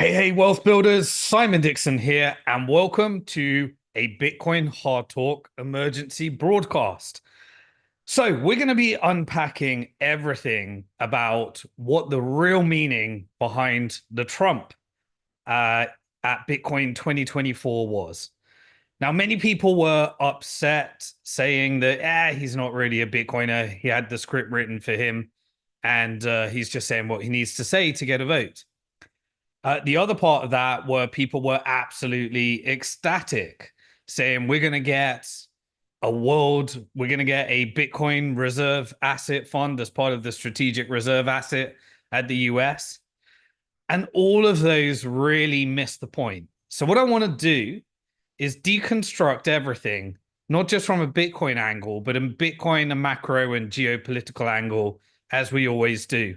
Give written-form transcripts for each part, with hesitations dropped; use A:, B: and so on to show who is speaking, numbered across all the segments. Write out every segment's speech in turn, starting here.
A: Hey, wealth builders, Simon Dixon here, and welcome to a Bitcoin Hard Talk emergency broadcast. So, we're going to be unpacking everything about what the real meaning behind the Trump uh, at Bitcoin 2024 was. Now, many people were upset saying that he's not really a Bitcoiner. He had the script written for him, and he's just saying what he needs to say to get a vote. The other part of that were people were absolutely ecstatic, saying we're going to get we're going to get a Bitcoin reserve asset fund as part of the strategic reserve asset at the US. And all of those really missed the point. So, what I want to do is deconstruct everything, not just from a Bitcoin angle, but a Bitcoin, a macro, and geopolitical angle, as we always do.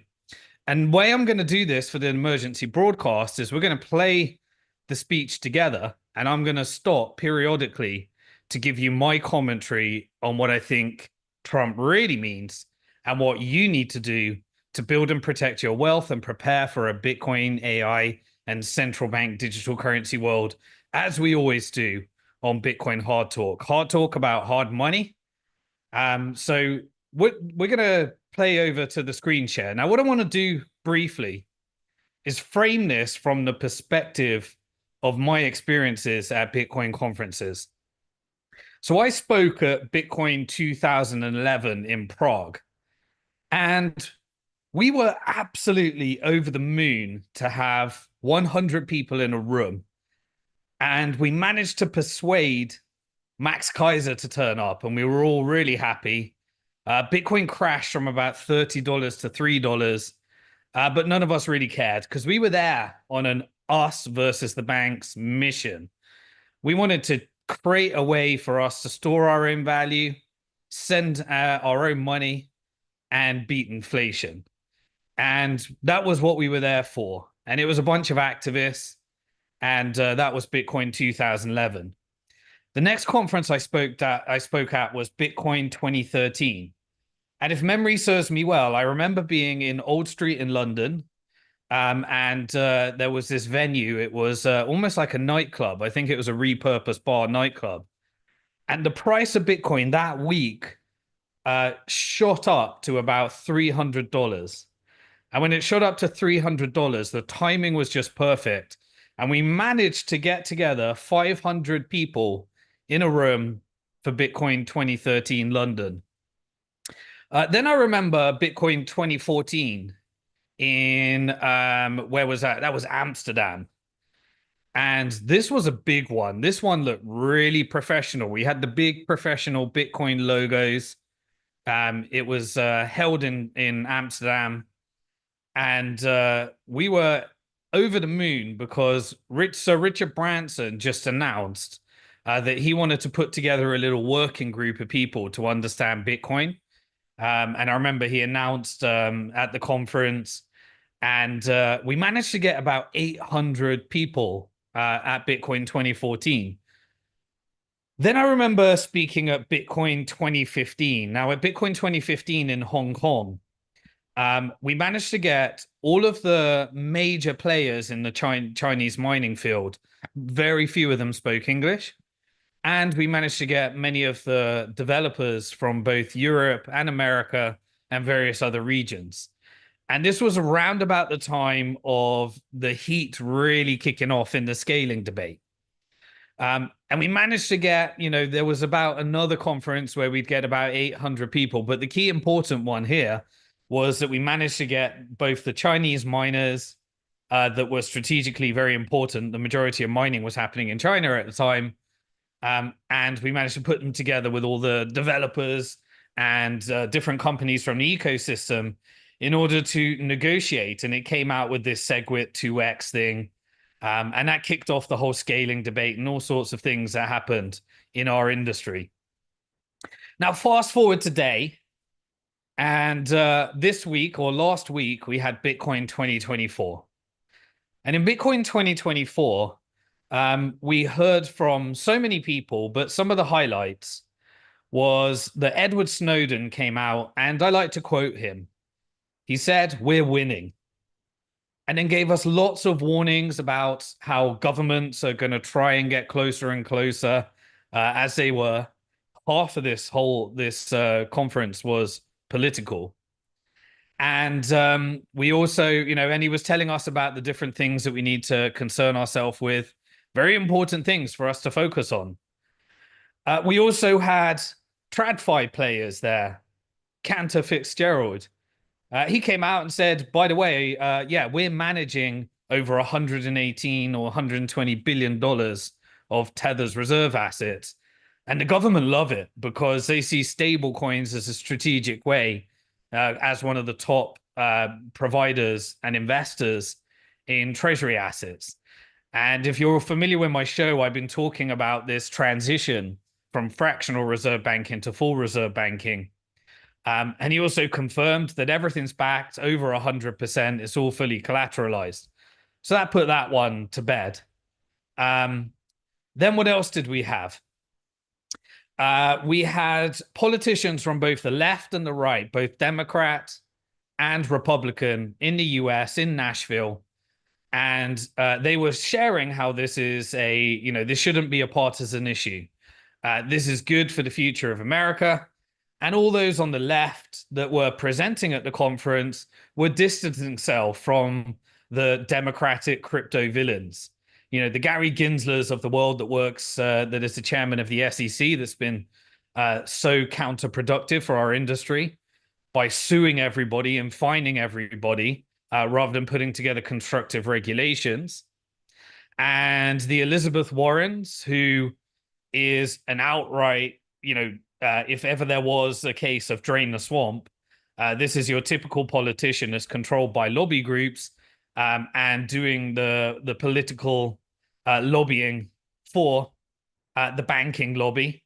A: And the way I'm going to do this for the emergency broadcast is we're going to play the speech together, and I'm going to stop periodically to give you my commentary on what I think Trump really means and what you need to do to build and protect your wealth and prepare for a Bitcoin, AI, and central bank digital currency world, as we always do on Bitcoin Hard Talk. Hard talk about hard money. So we're going to play over to the screen share. Now, what I want to do briefly is frame this from the perspective of my experiences at Bitcoin conferences. So I spoke at Bitcoin 2011 in Prague, and we were absolutely over the moon to have 100 people in a room. And we managed to persuade Max Kaiser to turn up, and we were all really happy. Bitcoin crashed from about $30 to $3, but none of us really cared because we were there on an us versus the banks mission. We wanted to create a way for us to store our own value, send our own money, and beat inflation. And that was what we were there for. And it was a bunch of activists, and that was Bitcoin 2011. The next conference I spoke at was Bitcoin 2013. And if memory serves me well, I remember being in Old Street in London, and there was this venue. It was almost like a nightclub. I think it was a repurposed bar nightclub. And the price of Bitcoin that week shot up to about $300. And when it shot up to $300, the timing was just perfect. And we managed to get together 500 people in a room for Bitcoin 2013 London. Then I remember Bitcoin 2014 in where was that? That was Amsterdam. And this was a big one. This one looked really professional. We had the big professional Bitcoin logos. It was held in Amsterdam, and we were over the moon because Sir Richard Branson just announced that he wanted to put together a little working group of people to understand Bitcoin. And I remember he announced at the conference, and we managed to get about 800 people at Bitcoin 2014. Then I remember speaking at Bitcoin 2015. Now, at Bitcoin 2015 in Hong Kong, we managed to get all of the major players in the Chinese mining field. Very few of them spoke English. And we managed to get many of the developers from both Europe and America and various other regions. And this was around about the time of the heat really kicking off in the scaling debate. And we managed to get, there was about another conference where we'd get about 800 people. But the key important one here was that we managed to get both the Chinese miners that were strategically very important. The majority of mining was happening in China at the time. And we managed to put them together with all the developers and different companies from the ecosystem in order to negotiate. And it came out with this SegWit 2x thing. And that kicked off the whole scaling debate and all sorts of things that happened in our industry. Now, fast forward today. And this week or last week, we had Bitcoin 2024. And in Bitcoin 2024, we heard from so many people, but some of the highlights was that Edward Snowden came out, and I like to quote him. He said, "We're winning." and then gave us lots of warnings about how governments are going to try and get closer and closer, as they were. Half of this conference was political. And we also, and he was telling us about the different things that we need to concern ourselves with, very important things for us to focus on. We also had TradFi players there, Cantor Fitzgerald. He came out and said, by the way, yeah, we're managing over 118 or 120 billion dollars of Tether's reserve assets. And the government love it because they see stable coins as a strategic way, as one of the top providers and investors in treasury assets. And if you're familiar with my show, I've been talking about this transition from fractional reserve banking to full reserve banking. And he also confirmed that everything's backed over 100%. It's all fully collateralized. So that put that one to bed. Then what else did we have? We had politicians from both the left and the right, both Democrat and Republican in the US, in Nashville. And they were sharing how this is this shouldn't be a partisan issue. This is good for the future of America. And all those on the left that were presenting at the conference were distancing themselves from the Democratic crypto villains. The Gary Genslers of the world that is the chairman of the SEC, that's been so counterproductive for our industry by suing everybody and fining everybody rather than putting together constructive regulations. And the Elizabeth Warrens, who is an outright, if ever there was a case of drain the swamp, this is your typical politician that's controlled by lobby groups and doing the political lobbying for the banking lobby.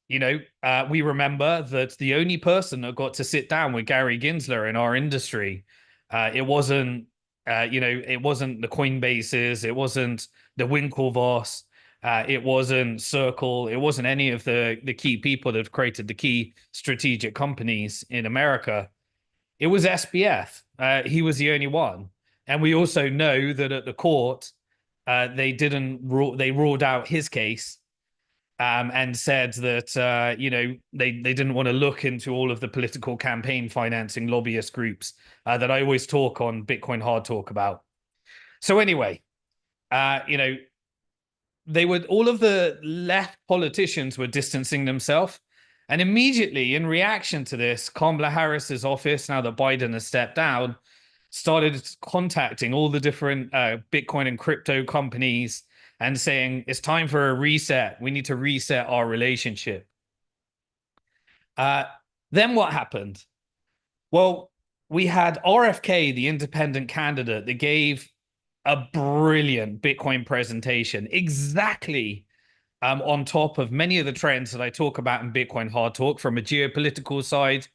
A: We remember that the only person that got to sit down with Gary Gensler in our industry, it wasn't the Coinbases, it wasn't the Winklevoss, it wasn't Circle, it wasn't any of the key people that have created the key strategic companies in America. It was SBF. He was the only one. And we also know that at the court, they ruled out his case and said that, they didn't want to look into all of the political campaign financing lobbyist groups that I always talk on Bitcoin Hard Talk about. So anyway, all of the left politicians were distancing themselves. And immediately in reaction to this, Kamala Harris's office, now that Biden has stepped down, started contacting all the different Bitcoin and crypto companies and saying, it's time for a reset. We need to reset our relationship. Then what happened? Well, we had RFK, the independent candidate, that gave a brilliant Bitcoin presentation, exactly on top of many of the trends that I talk about in Bitcoin Hard Talk, from a geopolitical side,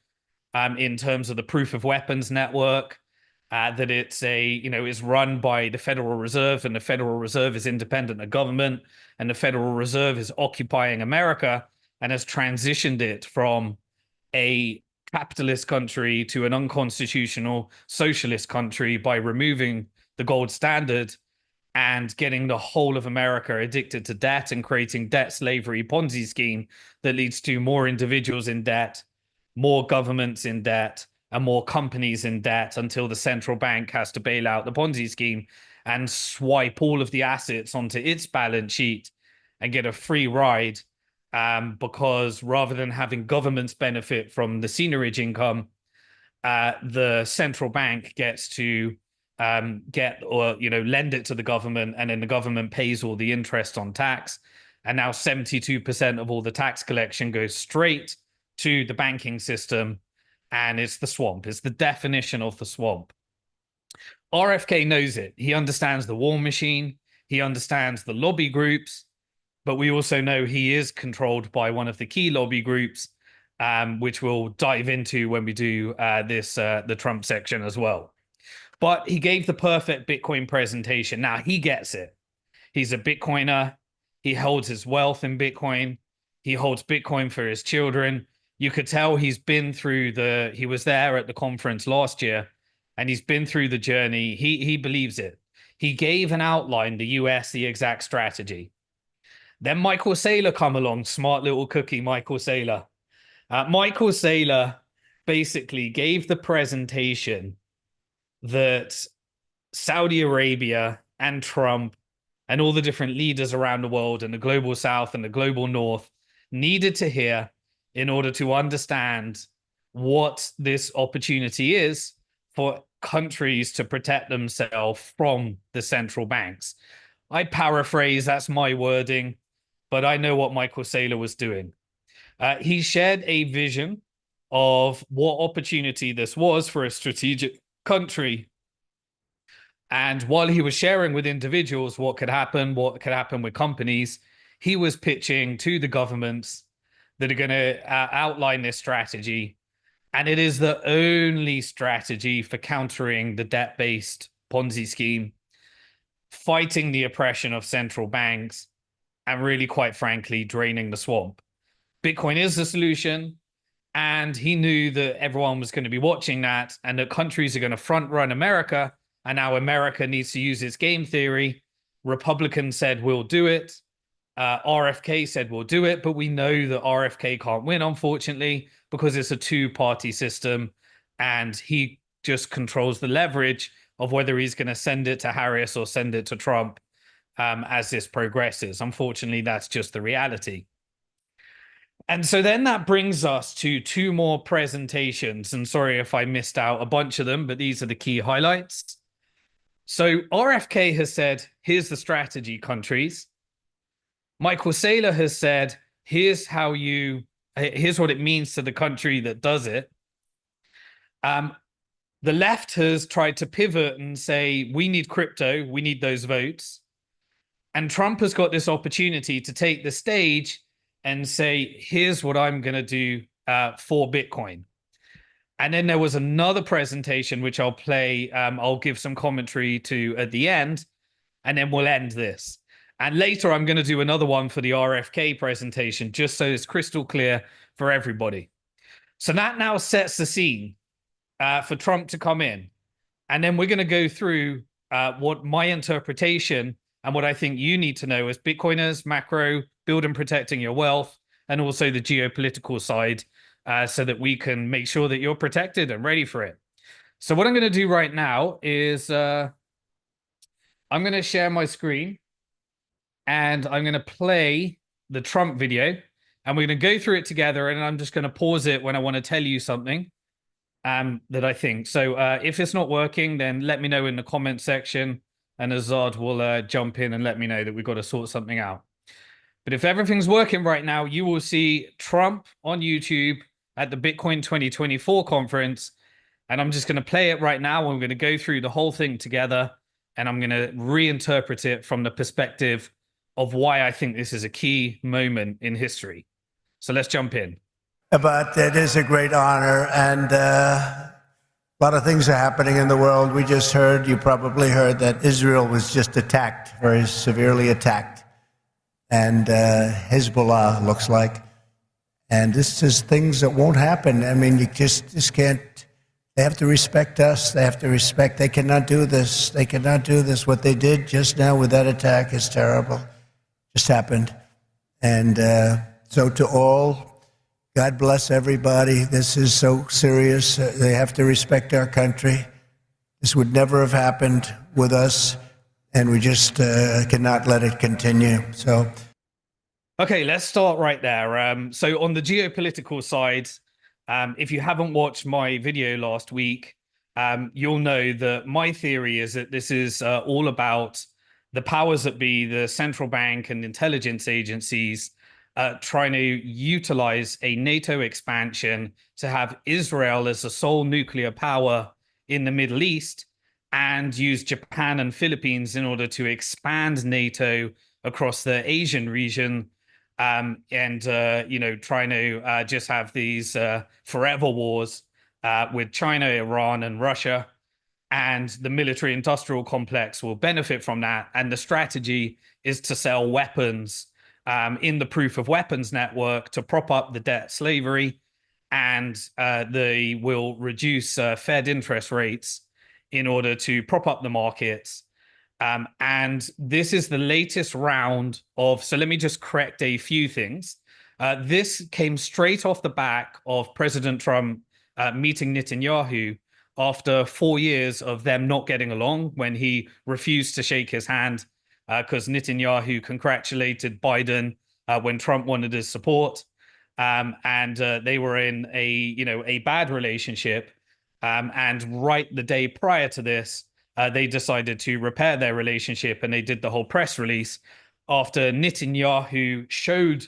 A: in terms of the proof of weapons network, that it's is run by the Federal Reserve, and the Federal Reserve is independent of government, and the Federal Reserve is occupying America and has transitioned it from a capitalist country to an unconstitutional socialist country by removing the gold standard and getting the whole of America addicted to debt and creating debt slavery Ponzi scheme that leads to more individuals in debt, more governments in debt, and more companies in debt, until the central bank has to bail out the Ponzi scheme and swipe all of the assets onto its balance sheet and get a free ride, because rather than having governments benefit from the seigniorage income, the central bank gets to lend it to the government, and then the government pays all the interest on tax. And now 72% of all the tax collection goes straight to the banking system, and it's the swamp. It's the definition of the swamp. RFK knows it. He understands the war machine. He understands the lobby groups, but we also know he is controlled by one of the key lobby groups, which we'll dive into when we do the Trump section as well. But he gave the perfect Bitcoin presentation. Now he gets it. He's a Bitcoiner. He holds his wealth in Bitcoin. He holds Bitcoin for his children. You could tell he's been through he was there at the conference last year, and he's been through the journey. He believes it. He gave and outlined the US the exact strategy. Then Michael Saylor come along, smart little cookie, Michael Saylor. Michael Saylor basically gave the presentation that Saudi Arabia and Trump and all the different leaders around the world and the global south and the global north needed to hear in order to understand what this opportunity is for countries to protect themselves from the central banks. I paraphrase, that's my wording, but I know what Michael Saylor was doing. He shared a vision of what opportunity this was for a strategic country. And while he was sharing with individuals what could happen with companies, he was pitching to the governments that are going to outline this strategy. And it is the only strategy for countering the debt-based Ponzi scheme, fighting the oppression of central banks, and really, quite frankly, draining the swamp. Bitcoin is the solution. And he knew that everyone was going to be watching that and that countries are going to front run America. And now America needs to use its game theory. Republicans said, we'll do it. RFK said, we'll do it. But we know that RFK can't win, unfortunately, because it's a two-party system. And he just controls the leverage of whether he's going to send it to Harris or send it to Trump as this progresses. Unfortunately, that's just the reality. And so then that brings us to two more presentations. And sorry if I missed out a bunch of them, but these are the key highlights. So RFK has said, here's the strategy, countries. Michael Saylor has said, here's what it means to the country that does it. The left has tried to pivot and say, we need crypto, we need those votes. And Trump has got this opportunity to take the stage and say, here's what I'm going to do for Bitcoin. And then there was another presentation, which I'll play. I'll give some commentary to at the end, and then we'll end this. And later, I'm going to do another one for the RFK presentation, just so it's crystal clear for everybody. So that now sets the scene for Trump to come in. And then we're going to go through what my interpretation and what I think you need to know as Bitcoiners, macro, build and protecting your wealth, and also the geopolitical side so that we can make sure that you're protected and ready for it. So what I'm going to do right now is I'm going to share my screen and I'm going to play the Trump video and we're going to go through it together, and I'm just going to pause it when I want to tell you something that I think. So if it's not working, then let me know in the comment section, and Azad will jump in and let me know that we've got to sort something out. But if everything's working right now, you will see Trump on YouTube at the Bitcoin 2024 conference. And I'm just going to play it right now. I'm going to go through the whole thing together, and I'm going to reinterpret it from the perspective of why I think this is a key moment in history. So let's jump in.
B: But it is a great honor, and a lot of things are happening in the world. We just heard, you probably heard, that Israel was just attacked, very severely attacked. And Hezbollah looks like. And this is things that won't happen. I mean, you just can't. They have to respect us. They have to respect. They cannot do this. They cannot do this. What they did just now with that attack is terrible. Just happened. And so to all, God bless everybody. This is so serious. They have to respect our country. This would never have happened with us. And we just cannot let it continue. So,
A: okay, let's start right there. So on the geopolitical side, if you haven't watched my video last week, you'll know that my theory is that this is all about the powers that be, the central bank and intelligence agencies, trying to utilize a NATO expansion to have Israel as the sole nuclear power in the Middle East, and use Japan and Philippines in order to expand NATO across the Asian region, and trying to just have these forever wars with China, Iran, and Russia. And the military-industrial complex will benefit from that. And the strategy is to sell weapons in the proof of weapons network to prop up the debt slavery, and they will reduce Fed interest rates in order to prop up the markets. And this is the latest round of, so let me just correct a few things. This came straight off the back of President Trump meeting Netanyahu after 4 years of them not getting along, when he refused to shake his hand because Netanyahu congratulated Biden when Trump wanted his support. And they were in a bad relationship. And right the day prior to this, they decided to repair their relationship, and they did the whole press release after Netanyahu showed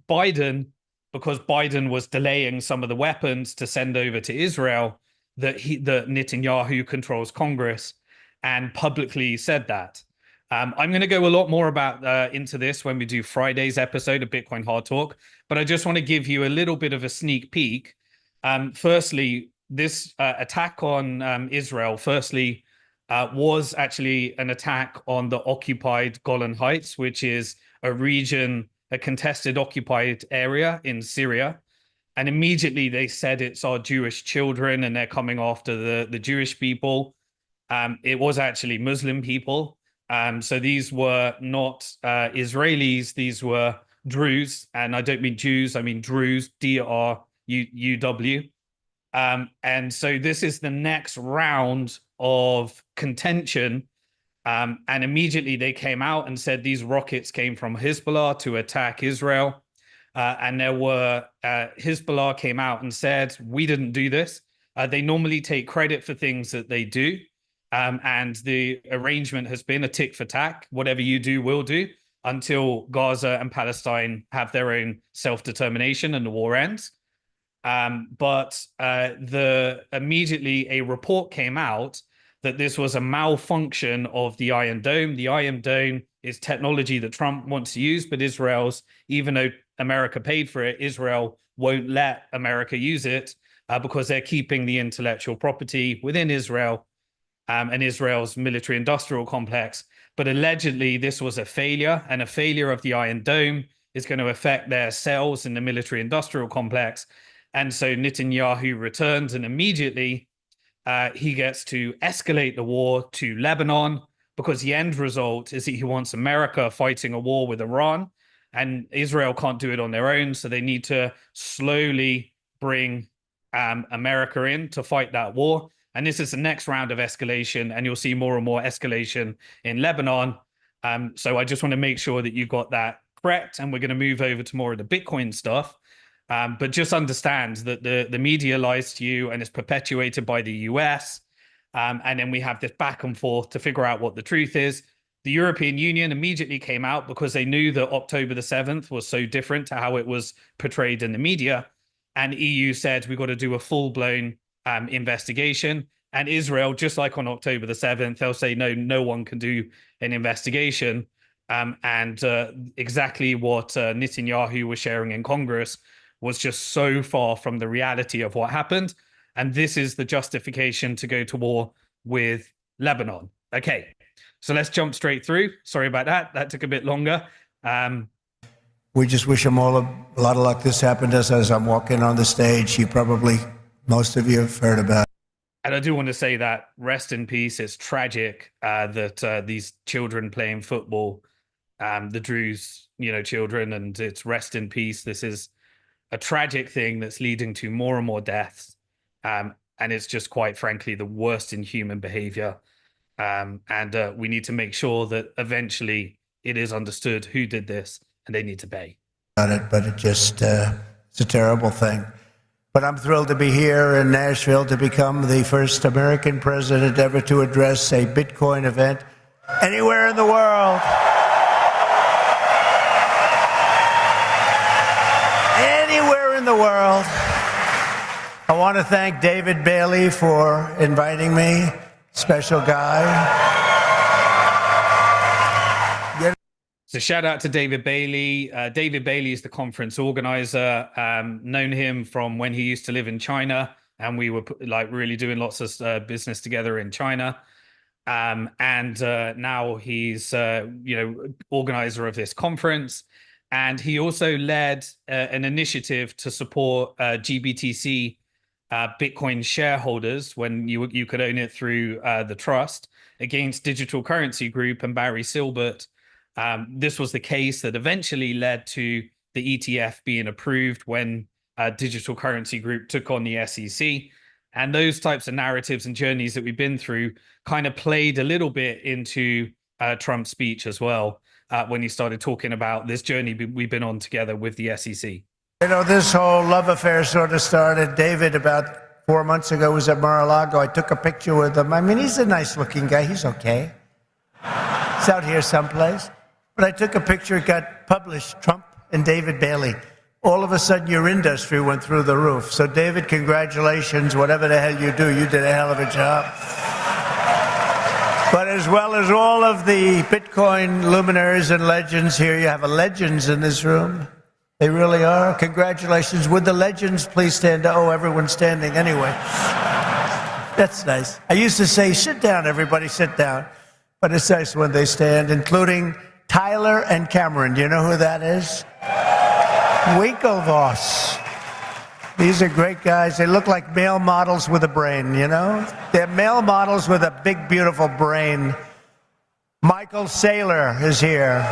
A: Biden, because Biden was delaying some of the weapons to send over to Israel, that Netanyahu controls Congress, and publicly said that. I'm going to go a lot more about into this when we do Friday's episode of Bitcoin Hard Talk, but I just want to give you a little bit of a sneak peek. Firstly, this attack on Israel, was actually an attack on the occupied Golan Heights, which is a region, a contested occupied area in Syria. And immediately they said it's our Jewish children and they're coming after the Jewish people. It was actually Muslim people. So these were not Israelis, these were Druze. And I don't mean Jews, I mean Druze, D-R-U-W. And so this is the next round of contention. And immediately they came out and said these rockets came from Hezbollah to attack Israel. And there were Hezbollah came out and said, we didn't do this. They normally take credit for things that they do. And the arrangement has been a tick for tack. Whatever you do, we'll do, until Gaza and Palestine have their own self-determination and the war ends. But immediately a report came out that this was a malfunction of the Iron Dome. The Iron Dome is technology that Trump wants to use, but even though America paid for it, Israel won't let America use it because they're keeping the intellectual property within Israel and Israel's military industrial complex. But allegedly, this was a failure, and a failure of the Iron Dome is going to affect their cells in the military industrial complex. And so Netanyahu returns, and immediately he gets to escalate the war to Lebanon, because the end result is that he wants America fighting a war with Iran, and Israel can't do it on their own. So they need to slowly bring America in to fight that war. And this is the next round of escalation, and you'll see more and more escalation in Lebanon. So I just want to make sure that you got that correct, and we're going to move over to more of the Bitcoin stuff. But just understand that the media lies to you, and it's perpetuated by the US. And then we have this back and forth to figure out what the truth is. The European Union immediately came out because they knew that October the 7th was so different to how it was portrayed in the media. And EU said, we've got to do a full-blown investigation. And Israel, just like on October the 7th, they'll say, no one can do an investigation. And exactly what Netanyahu was sharing in Congress was just so far from the reality of what happened. And this is the justification to go to war with Lebanon. Okay, so let's jump straight through. Sorry about that. That took a bit longer.
B: We just wish him all a lot of luck. This happened to us as I'm walking on the stage. Most of you have heard about it.
A: And I do want to say that rest in peace. It's tragic that these children playing football, the Druze, children, and it's rest in peace. This is a tragic thing that's leading to more and more deaths. And it's just, quite frankly, the worst in human behavior. And we need to make sure that eventually it is understood who did this, and they need to pay.
B: But it's a terrible thing. But I'm thrilled to be here in Nashville to become the first American president ever to address a Bitcoin event anywhere in the world. Anywhere in the world. I want to thank David Bailey for inviting me. Special guy.
A: So shout out to David Bailey. David Bailey is the conference organizer. Known him from when he used to live in China, and we were really doing lots of business together in China. And now he's organizer of this conference, and he also led an initiative to support GBTC Bitcoin shareholders when you could own it through the trust against Digital Currency Group and Barry Silbert. This was the case that eventually led to the ETF being approved when Digital Currency Group took on the SEC. And those types of narratives and journeys that we've been through kind of played a little bit into Trump's speech as well, when he started talking about this journey we've been on together with the SEC.
B: You know, this whole love affair sort of started. David, about 4 months ago, was at Mar-a-Lago. I took a picture with him. I mean, he's a nice-looking guy. He's okay. He's out here someplace. But I took a picture. It got published, Trump and David Bailey. All of a sudden, your industry went through the roof. So, David, congratulations. Whatever the hell you do, you did a hell of a job. But as well as all of the Bitcoin luminaries and legends here, you have legends in this room. They really are. Congratulations. Would the legends please stand up? Oh, everyone's standing anyway. That's nice. I used to say, sit down, everybody, sit down. But it's nice when they stand, including Tyler and Cameron. Do you know who that is? Winklevoss. These are great guys. They look like male models with a brain, you know? They're male models with a big, beautiful brain. Michael Saylor is here.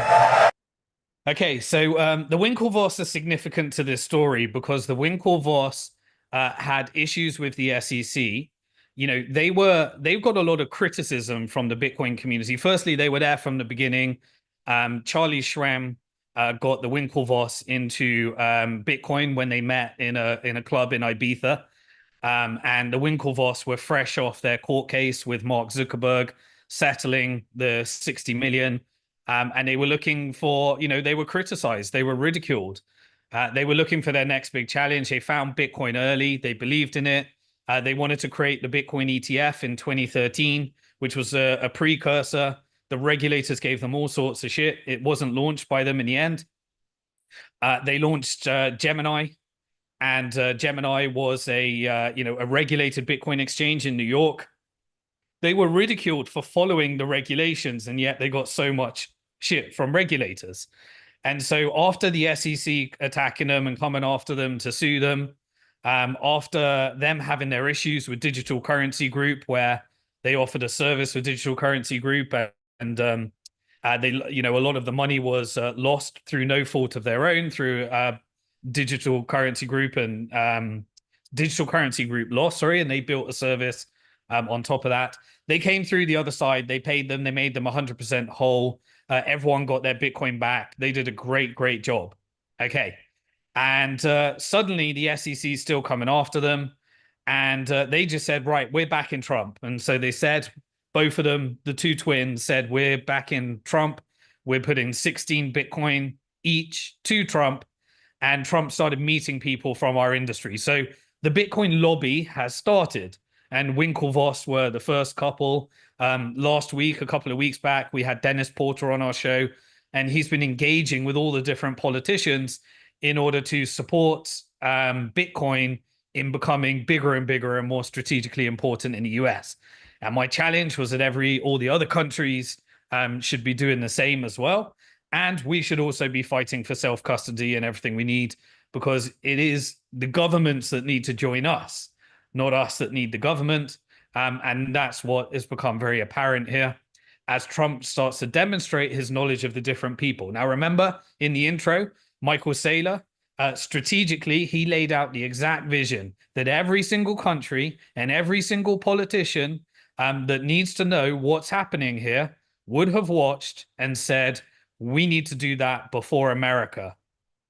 A: Okay, so the Winklevoss are significant to this story because the Winklevoss had issues with the SEC. You know, they've got a lot of criticism from the Bitcoin community. Firstly, they were there from the beginning. Charlie Schramm got the Winklevoss into Bitcoin when they met in a club in Ibiza. And the Winklevoss were fresh off their court case with Mark Zuckerberg settling the 60 million. And they were looking for, you know, they were criticized. They were ridiculed. They were looking for their next big challenge. They found Bitcoin early. They believed in it. They wanted to create the Bitcoin ETF in 2013, which was a precursor. The regulators gave them all sorts of shit. It wasn't launched by them in the end. They launched Gemini, and Gemini was a regulated Bitcoin exchange in New York. They were ridiculed for following the regulations, and yet they got so much shit from regulators. And so after the SEC attacking them and coming after them to sue them, after them having their issues with Digital Currency Group, where they offered a service for Digital Currency Group, and they, you know, a lot of the money was lost through no fault of their own, through Digital Currency Group, and Digital Currency Group lost, and they built a service on top of that. They came through the other side. They paid them. They made them 100% whole. Everyone got their Bitcoin back. They did a great job. Okay. And suddenly the SEC is still coming after them. And they just said, right, we're back in Trump. And so they said, both of them, the two twins, said, we're back in Trump. We're putting 16 Bitcoin each to Trump. And Trump started meeting people from our industry. So the Bitcoin lobby has started. And Winklevoss were the first couple. Last week, a couple of weeks back, we had Dennis Porter on our show, and he's been engaging with all the different politicians in order to support Bitcoin in becoming bigger and bigger and more strategically important in the US. And my challenge was that all the other countries should be doing the same as well. And we should also be fighting for self-custody and everything we need, because it is the governments that need to join us, not us that need the government. And that's what has become very apparent here as Trump starts to demonstrate his knowledge of the different people. Now, remember in the intro, Michael Saylor, strategically, he laid out the exact vision that every single country and every single politician that needs to know what's happening here would have watched and said, we need to do that before America.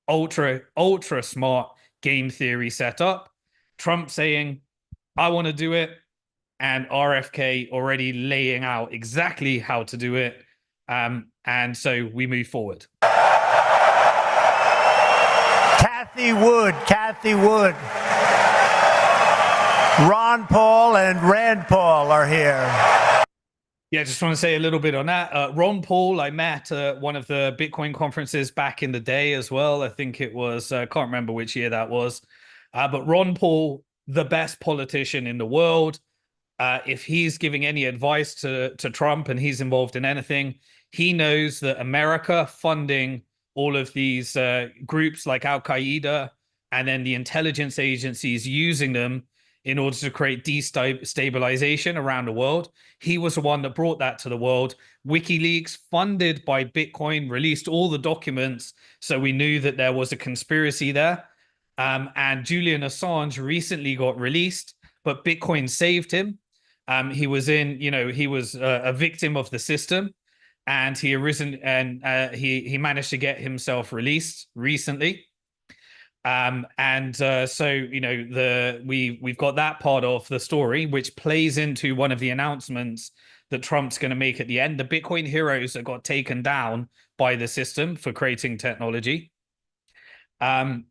A: Ultra smart game theory set up. Trump saying, I want to do it, and RFK already laying out exactly how to do it. And so we move forward.
B: Kathy Wood. Ron Paul and Rand Paul are here.
A: Yeah, just want to say a little bit on that. Ron Paul, I met at one of the Bitcoin conferences back in the day as well. I think it was, I can't remember which year that was. But Ron Paul, the best politician in the world. If he's giving any advice to Trump and he's involved in anything, he knows that America funding all of these groups like Al-Qaeda and then the intelligence agencies using them in order to create destabilization around the world. He was the one that brought that to the world. WikiLeaks, funded by Bitcoin, released all the documents, so we knew that there was a conspiracy there. And Julian Assange recently got released, but Bitcoin saved him. He was a victim of the system, and he managed to get himself released recently. We've got that part of the story, which plays into one of the announcements that Trump's going to make at the end. The Bitcoin heroes that got taken down by the system for creating technology. Who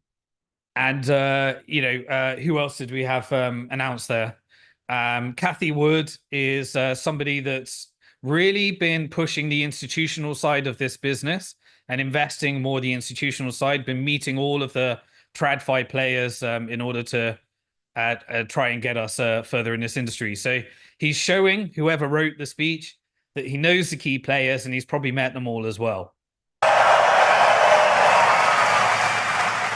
A: else did we have announced there? Cathie Wood is somebody that's really been pushing the institutional side of this business and investing more the institutional side, been meeting all of the TradFi players in order to try and get us further in this industry. So he's showing whoever wrote the speech that he knows the key players, and he's probably met them all as well.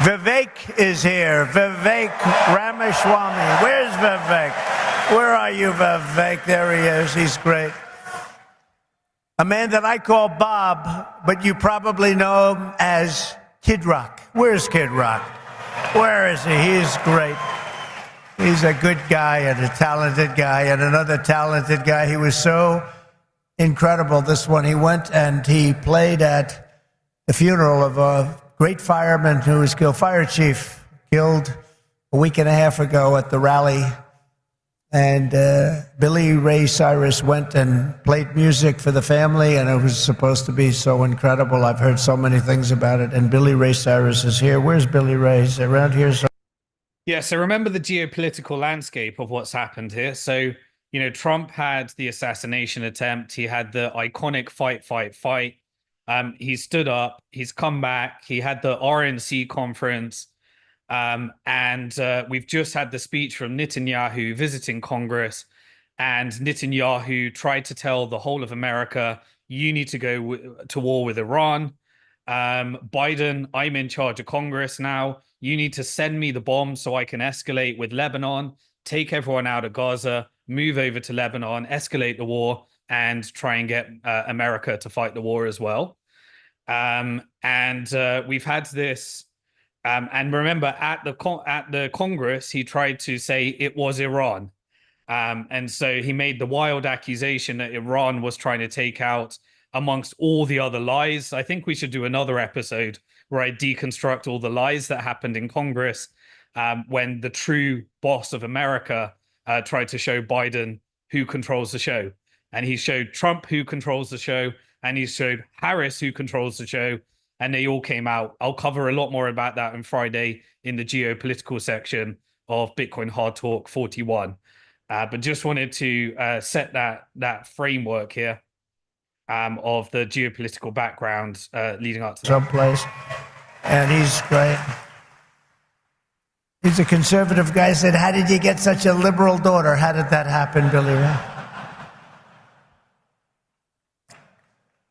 B: Vivek is here. Vivek Ramaswamy. Where's Vivek? Where are you, Vivek? There he is. He's great. A man that I call Bob, but you probably know him as Kid Rock. Where's Kid Rock? Where is he? He's great. He's a good guy and a talented guy and another talented guy. He was so incredible, this one. He went and he played at the funeral of a great fireman who was killed, fire chief, killed a week and a half ago at the rally. And Billy Ray Cyrus went and played music for the family, and it was supposed to be so incredible. I've heard so many things about it. And Billy Ray Cyrus is here. Where's Billy Ray? He's around here.
A: Yeah, so remember the geopolitical landscape of what's happened here. So, Trump had the assassination attempt. He had the iconic fight. He stood up. He's come back. He had the RNC conference. We've just had the speech from Netanyahu visiting Congress, and Netanyahu tried to tell the whole of America, you need to go to war with Iran. Biden, I'm in charge of Congress now. You need to send me the bomb so I can escalate with Lebanon, take everyone out of Gaza, move over to Lebanon, escalate the war, and try and get America to fight the war as well. We've had this. And remember, at the Congress, he tried to say it was Iran. And so he made the wild accusation that Iran was trying to take out amongst all the other lies. I think we should do another episode where I deconstruct all the lies that happened in Congress when the true boss of America tried to show Biden who controls the show. And he showed Trump who controls the show, and he showed Harris who controls the show. And they all came out. I'll cover a lot more about that on Friday in the geopolitical section of Bitcoin Hard Talk 41. But just wanted to set that framework here of the geopolitical background leading up to that.
B: Someplace. And he's great. He's a conservative guy. Said, how did you get such a liberal daughter? How did that happen, Billy Ray?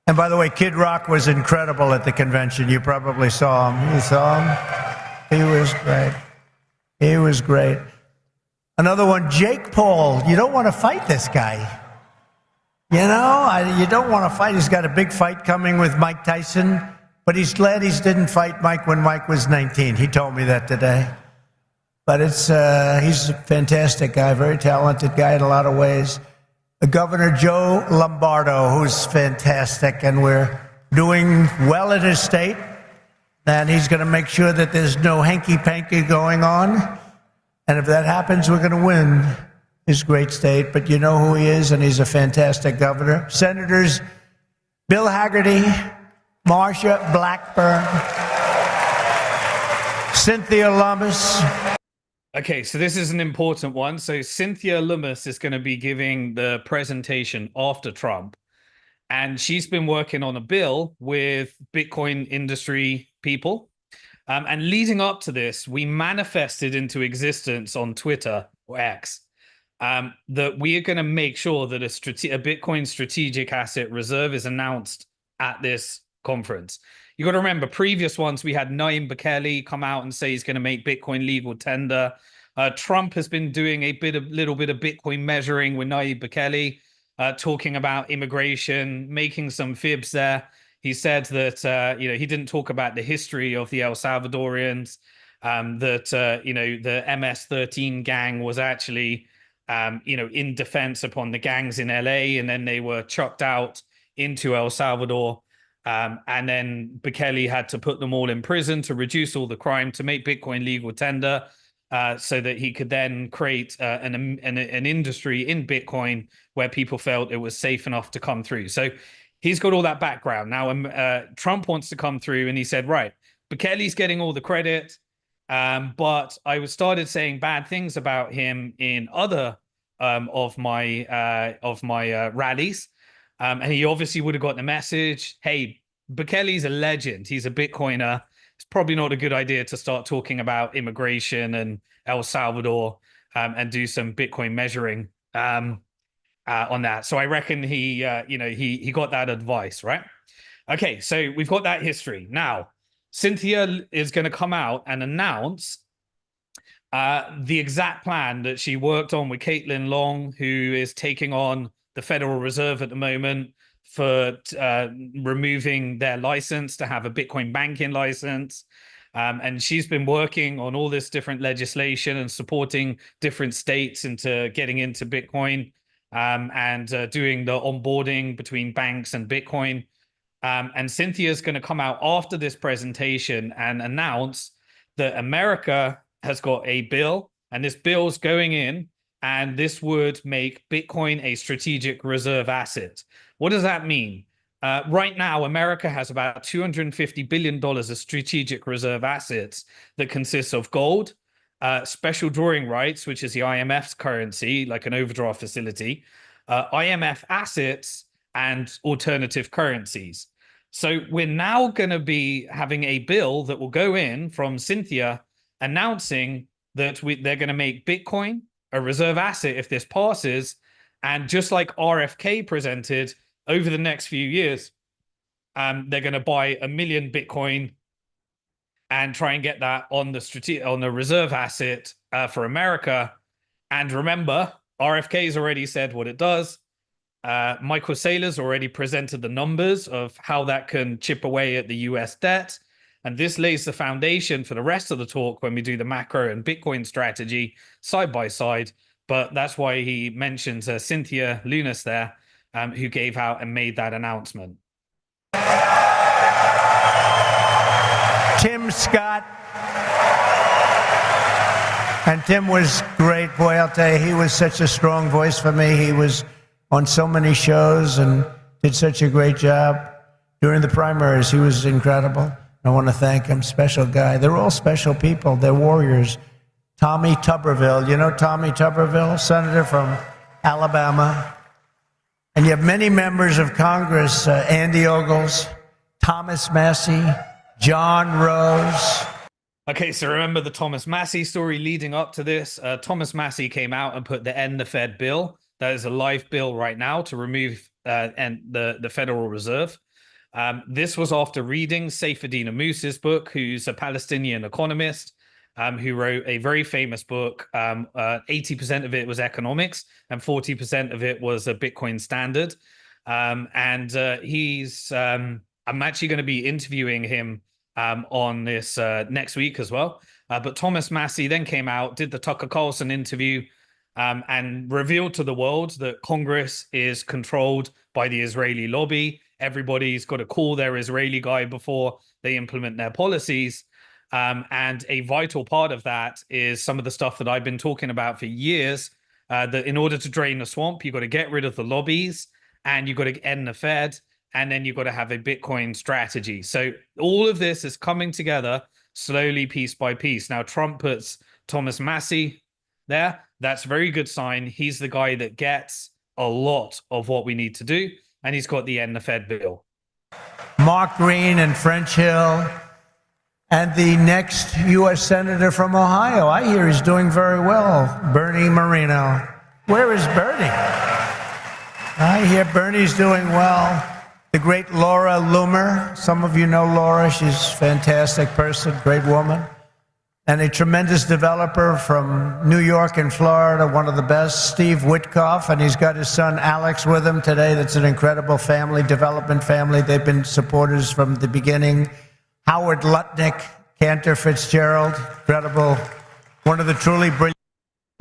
B: And by the way, Kid Rock was incredible at the convention. You probably saw him. You saw him? He was great. He was great. Another one, Jake Paul. You don't want to fight this guy. You don't want to fight. He's got a big fight coming with Mike Tyson, but he's glad he didn't fight Mike when Mike was 19. He told me that today. But he's a fantastic guy, very talented guy in a lot of ways. Governor Joe Lombardo, who's fantastic, and we're doing well in his state, and he's going to make sure that there's no hanky-panky going on, and if that happens, we're going to win his great state, but you know who he is, and he's a fantastic governor. Senators Bill Hagerty, Marsha Blackburn, Cynthia Lummis.
A: Okay, so this is an important one. So Cynthia Lummis is going to be giving the presentation after Trump. And she's been working on a bill with Bitcoin industry people. And leading up to this, we manifested into existence on Twitter or X that we are going to make sure that a Bitcoin strategic asset reserve is announced at this conference. You got to remember, previous ones, we had Naim Bukele come out and say he's going to make Bitcoin legal tender. Trump has been doing little bit of Bitcoin measuring with Nayib Bukele, talking about immigration, making some fibs there. He said that he didn't talk about the history of the El Salvadorians, that the MS-13 gang was actually in defense upon the gangs in LA, and then they were chucked out into El Salvador. And then Bukele had to put them all in prison to reduce all the crime, to make Bitcoin legal tender, so that he could then create an industry in Bitcoin where people felt it was safe enough to come through. So he's got all that background. Now, Trump wants to come through, and he said, right, Bukele's getting all the credit, but I started saying bad things about him in other of my rallies. And he obviously would have gotten the message, hey, Bukele's a legend. He's a Bitcoiner. It's probably not a good idea to start talking about immigration and El Salvador, and do some Bitcoin measuring on that. So I reckon he got that advice, right? Okay, so we've got that history. Now, Cynthia is going to come out and announce the exact plan that she worked on with Caitlin Long, who is taking on the Federal Reserve at the moment for removing their license to have a Bitcoin banking license. And she's been working on all this different legislation and supporting different states into getting into Bitcoin, and doing the onboarding between banks and Bitcoin. And Cynthia's going to come out after this presentation and announce that America has got a bill, and this bill's going in, and this would make Bitcoin a strategic reserve asset. What does that mean? Right now, America has about $250 billion of strategic reserve assets that consists of gold, special drawing rights, which is the IMF's currency, like an overdraft facility, IMF assets, and alternative currencies. So we're now going to be having a bill that will go in from Cynthia announcing that they're going to make Bitcoin a reserve asset if this passes. And just like RFK presented, over the next few years, they're going to buy 1 million Bitcoin and try and get that on the reserve asset for America. And remember, RFK's already said what it does. Michael Saylor's already presented the numbers of how that can chip away at the US debt. And this lays the foundation for the rest of the talk when we do the macro and Bitcoin strategy side by side. But that's why he mentions Cynthia Lunas there, who gave out and made that announcement.
B: Tim Scott. And Tim was great. Boy, I'll tell you, he was such a strong voice for me. He was on so many shows and did such a great job. During the primaries, he was incredible. I want to thank him. Special guy. They're all special people. They're warriors. Tommy Tuberville. You know Tommy Tuberville, senator from Alabama. And you have many members of Congress, Andy Ogles, Thomas Massey, John Rose.
A: Okay, so remember the Thomas Massey story leading up to this. Thomas Massey came out and put the End the Fed bill. That is a live bill right now to remove the Federal Reserve. This was after reading Saifedean Ammous's book, who's a Palestinian economist, who wrote a very famous book. 80% of it was economics and 40% of it was a Bitcoin standard. I'm actually going to be interviewing him on this next week as well. But Thomas Massey then came out, did the Tucker Carlson interview, and revealed to the world that Congress is controlled by the Israeli lobby. Everybody's got to call their Israeli guy before they implement their policies. And a vital part of that is some of the stuff that I've been talking about for years, that in order to drain the swamp, you've got to get rid of the lobbies, and you've got to end the Fed, and then you've got to have a Bitcoin strategy. So all of this is coming together slowly, piece by piece. Now, Trump puts Thomas Massey there. That's a very good sign. He's the guy that gets a lot of what we need to do, and he's got the End the Fed bill.
B: Mark Green and French Hill, and the next U.S. Senator from Ohio. I hear he's doing very well, Bernie Moreno. Where is Bernie? I hear Bernie's doing well. The great Laura Loomer. Some of you know Laura. She's a fantastic person, great woman. and a tremendous developer from New York and Florida, one of the best, Steve Witkoff, and he's got his son Alex with him today. That's an incredible family, development family. They've been supporters from the beginning. Howard Lutnick, Cantor Fitzgerald, incredible, one of the truly brilliant.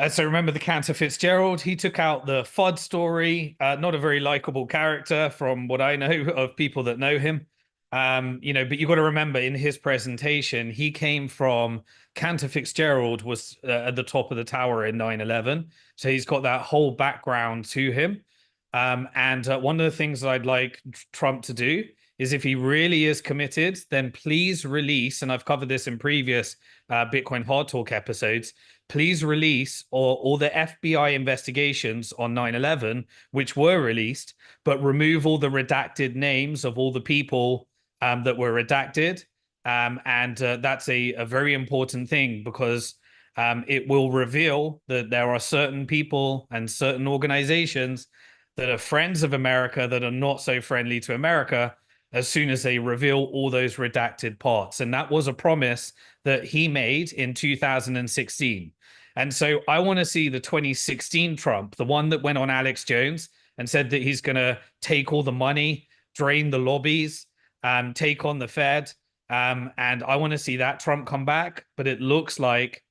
A: So remember the Cantor Fitzgerald, he took out the FUD story, not a very likable character from what I know of people that know him. But you got to remember in his presentation, he came from Cantor Fitzgerald was at the top of the tower in 9/11. So he's got that whole background to him. And one of the things that I'd like Trump to do is if he really is committed, then please release, and I've covered this in previous Bitcoin Hard Talk episodes, please release all the FBI investigations on 9/11, which were released, but remove all the redacted names of all the people that were redacted. That's a very important thing because it will reveal that there are certain people and certain organizations that are friends of America that are not so friendly to America as soon as they reveal all those redacted parts. And that was a promise that he made in 2016. And so I want to see the 2016 Trump, the one that went on Alex Jones and said that he's going to take all the money, drain the lobbies, take on the Fed. And I want to see that Trump come back. But it looks like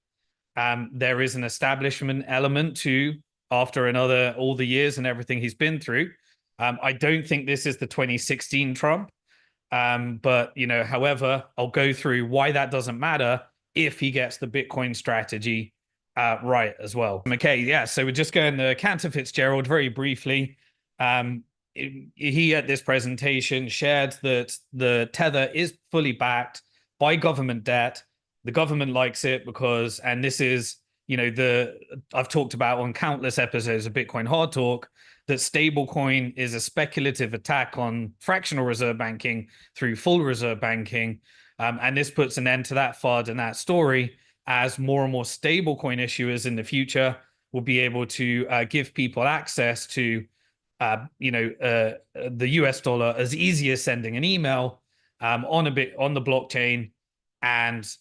A: there is an establishment element to, after all the years and everything he's been through. I don't think this is the 2016 Trump. However, I'll go through why that doesn't matter if he gets the Bitcoin strategy right as well. Okay, yeah, so we're just going to Cantor Fitzgerald very briefly. He at this presentation shared that the Tether is fully backed by government debt. The government likes it because, and this is, I've talked about on countless episodes of Bitcoin Hard Talk, that stablecoin is a speculative attack on fractional reserve banking through full reserve banking. And this puts an end to that FUD and that story, as more and more stablecoin issuers in the future will be able to give people access to the US dollar as easy as sending an email on the blockchain and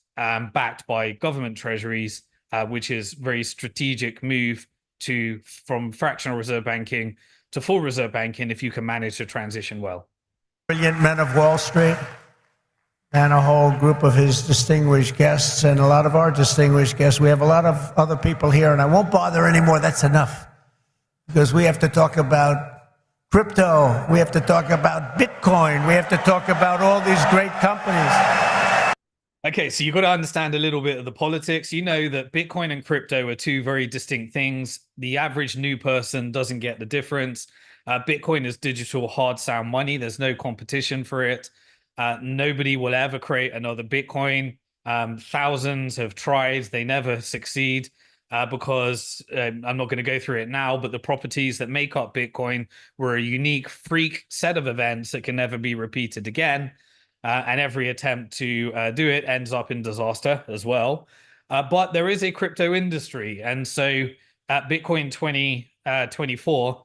A: backed by government treasuries, which is very strategic move from fractional reserve banking to full reserve banking if you can manage to transition well.
B: Brilliant men of Wall Street and a whole group of his distinguished guests and a lot of our distinguished guests. We have a lot of other people here, and I won't bother anymore. That's enough. Because we have to talk about crypto. We have to talk about Bitcoin. We have to talk about all these great companies.
A: Okay, so you've got to understand a little bit of the politics. You know that Bitcoin and crypto are two very distinct things. The average new person doesn't get the difference. Bitcoin is digital hard sound money. There's no competition for it. Nobody will ever create another Bitcoin. Thousands have tried. They never succeed because I'm not going to go through it now, but the properties that make up Bitcoin were a unique freak set of events that can never be repeated again. And every attempt to do it ends up in disaster as well. But there is a crypto industry. And so at Bitcoin 2024,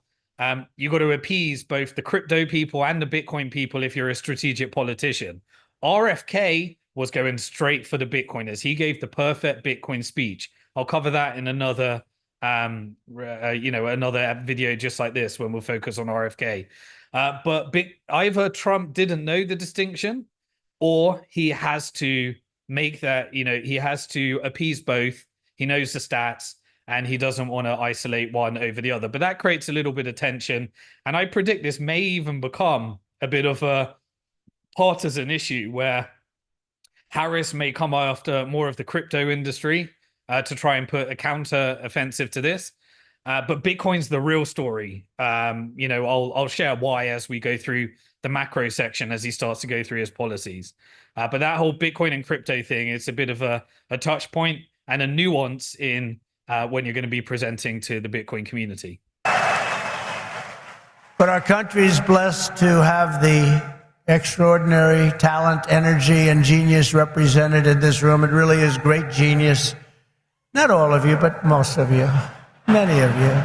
A: you got to appease both the crypto people and the Bitcoin people if you're a strategic politician. RFK was going straight for the Bitcoiners. He gave the perfect Bitcoin speech. I'll cover that in another video just like this when we'll focus on RFK. But either Trump didn't know the distinction, or he has to make that, he has to appease both. He knows the stats and he doesn't want to isolate one over the other. But that creates a little bit of tension. And I predict this may even become a bit of a partisan issue where Harris may come after more of the crypto industry to try and put a counter offensive to this. But Bitcoin's the real story. I'll share why as we go through the macro section as he starts to go through his policies. But that whole Bitcoin and crypto thing, it's a bit of a touch point and a nuance in when you're going to be presenting to the Bitcoin community.
B: But our country is blessed to have the extraordinary talent, energy, and genius represented in this room. It really is great genius. Not all of you, but most of you. Many of you.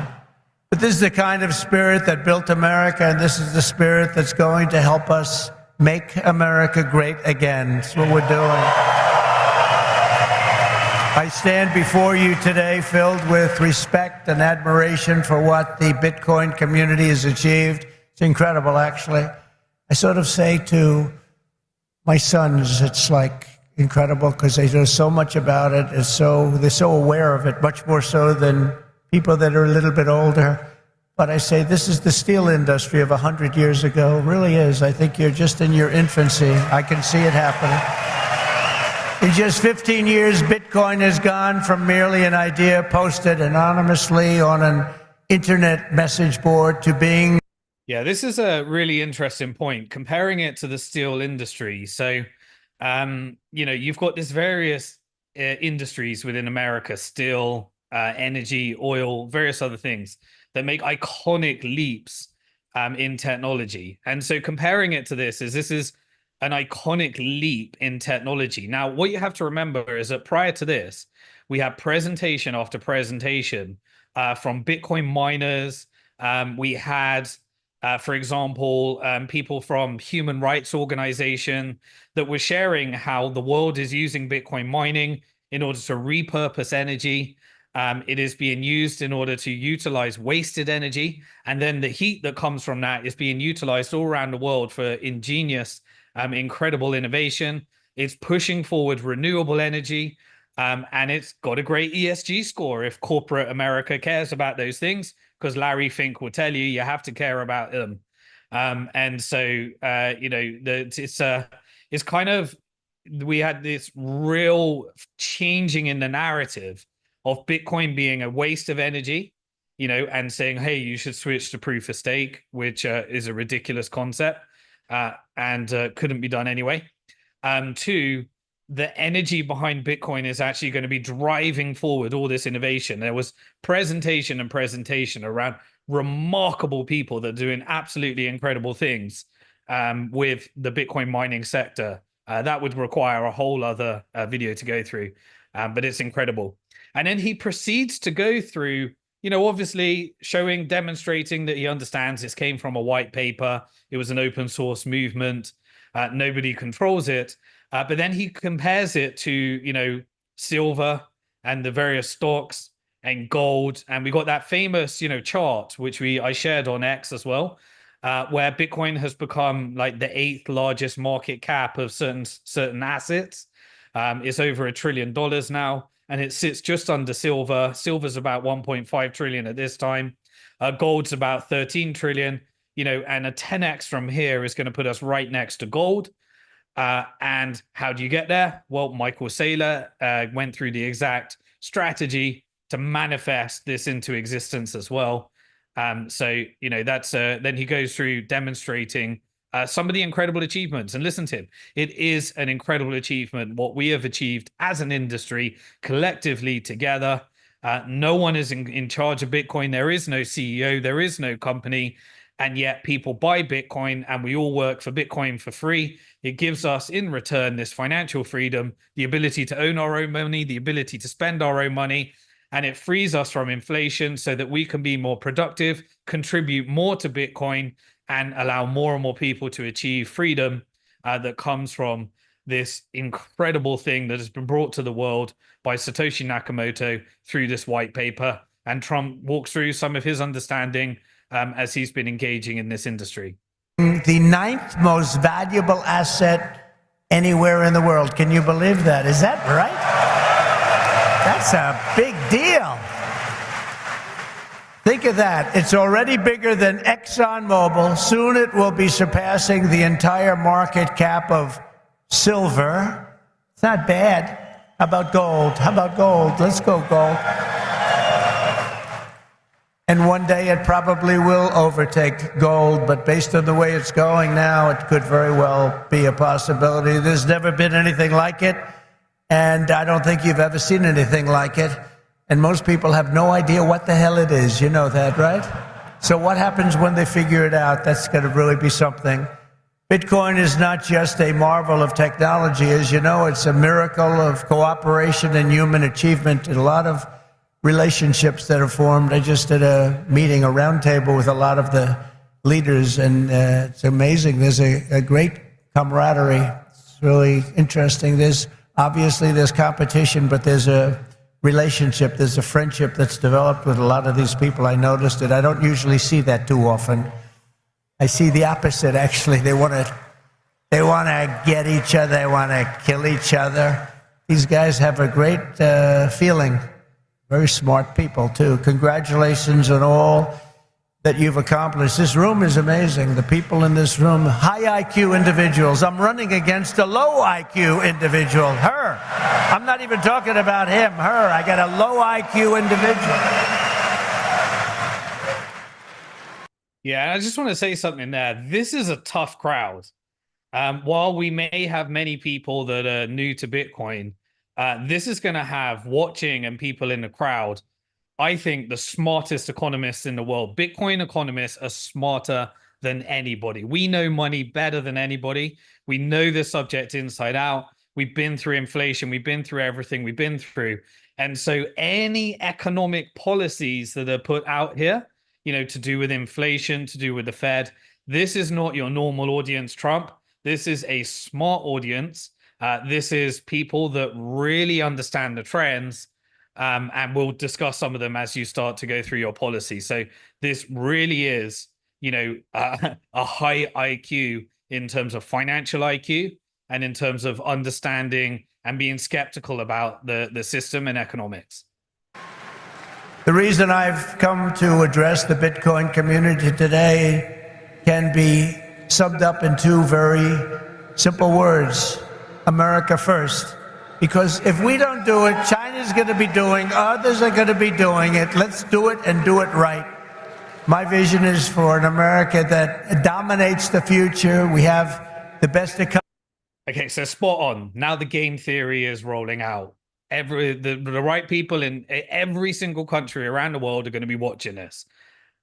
B: But this is the kind of spirit that built America, and this is the spirit that's going to help us make America great again. That's what we're doing. I stand before you today filled with respect and admiration for what the Bitcoin community has achieved. It's incredible, actually. I sort of say to my sons, it's like incredible because they know so much about it. They're so aware of it, much more so than people that are a little bit older. But I say this is the steel industry of 100 years ago. It really is. I think you're just in your infancy. I can see it happening. In just 15 years, Bitcoin has gone from merely an idea posted anonymously on an internet message board to being...
A: Yeah, this is a really interesting point, comparing it to the steel industry. So, you've got this various industries within America, steel, energy, oil, various other things that make iconic leaps in technology. And so comparing it to this is an iconic leap in technology. Now, what you have to remember is that prior to this, we had presentation after presentation from Bitcoin miners. We had, for example, people from human rights organization that were sharing how the world is using Bitcoin mining in order to repurpose energy. It is being used in order to utilize wasted energy. And then the heat that comes from that is being utilized all around the world for ingenious incredible innovation. It's pushing forward renewable energy, and it's got a great ESG score if corporate America cares about those things, because Larry Fink will tell you have to care about them. And so it's kind of, we had this real changing in the narrative of Bitcoin being a waste of energy, and saying, hey, you should switch to proof of stake, which is a ridiculous concept. And couldn't be done anyway. Two, the energy behind Bitcoin is actually going to be driving forward all this innovation. There was presentation around remarkable people that are doing absolutely incredible things with the Bitcoin mining sector. That would require a whole other video to go through, but it's incredible. And then he proceeds to go through, obviously demonstrating that he understands this came from a white paper. It was an open source movement. Nobody controls it. But then he compares it to, silver and the various stocks and gold. And we got that famous, chart, which I shared on X as well, where Bitcoin has become like the 8th largest market cap of certain assets. It's over $1 trillion now. And it sits just under silver. Silver's about 1.5 trillion at this time. Gold's about 13 trillion, and a 10x from here is going to put us right next to gold. And how do you get there? Well, Michael Saylor went through the exact strategy to manifest this into existence as well. So, that's then he goes through demonstrating some of the incredible achievements. And listen to him. It is an incredible achievement, what we have achieved as an industry collectively together. No one is in charge of Bitcoin. There is no CEO. There is no company. And yet people buy Bitcoin, and we all work for Bitcoin for free. It gives us in return this financial freedom, the ability to own our own money, the ability to spend our own money. And it frees us from inflation so that we can be more productive, contribute more to Bitcoin, and allow more and more people to achieve freedom that comes from this incredible thing that has been brought to the world by Satoshi Nakamoto through this white paper. And Trump walks through some of his understanding as he's been engaging in this industry.
B: The 9th most valuable asset anywhere in the world. Can you believe that? Is that right? That's a big deal. Think of that. It's already bigger than ExxonMobil. Soon it will be surpassing the entire market cap of silver. It's not bad. How about gold? How about gold? Let's go gold. And one day it probably will overtake gold, but based on the way it's going now, it could very well be a possibility. There's never been anything like it, and I don't think you've ever seen anything like it. And most people have no idea what the hell it is. You know that, right? So what happens when they figure it out? That's going to really be something. Bitcoin is not just a marvel of technology. As you know, it's a miracle of cooperation and human achievement, and a lot of relationships that are formed. I just did a meeting, a roundtable with a lot of the leaders, and it's amazing. There's a great camaraderie. It's really interesting. There's Obviously, there's competition, but there's a relationship, there's a friendship that's developed with a lot of these people. I noticed it. I don't usually see that too often. I see the opposite, actually. They want to get each other. They want to kill each other. These guys have a great feeling. Very smart people, too. Congratulations on all that you've accomplished. This room is amazing. The people in this room, high IQ individuals. I'm running against a low IQ individual, her. I'm not even talking about him, her. I got a low IQ individual.
A: Yeah, I just want to say something there. This is a tough crowd. While we may have many people that are new to Bitcoin, this is going to have watching and people in the crowd, I think, the smartest economists in the world. Bitcoin economists are smarter than anybody. We know money better than anybody. We know the subject inside out. We've been through inflation. We've been through everything we've been through. And so any economic policies that are put out here, to do with inflation, to do with the Fed, this is not your normal audience, Trump. This is a smart audience. This is people that really understand the trends, and we'll discuss some of them as you start to go through your policy. So this really is, a high IQ in terms of financial IQ and in terms of understanding and being skeptical about the system and economics.
B: The reason I've come to address the Bitcoin community today can be summed up in two very simple words: America first. Because if we don't do it, China's going to be doing, others are going to be doing it. Let's do it and do it right. My vision is for an America that dominates the future. We have the best economy.
A: Okay, so spot on. Now the game theory is rolling out. The right people in every single country around the world are going to be watching this.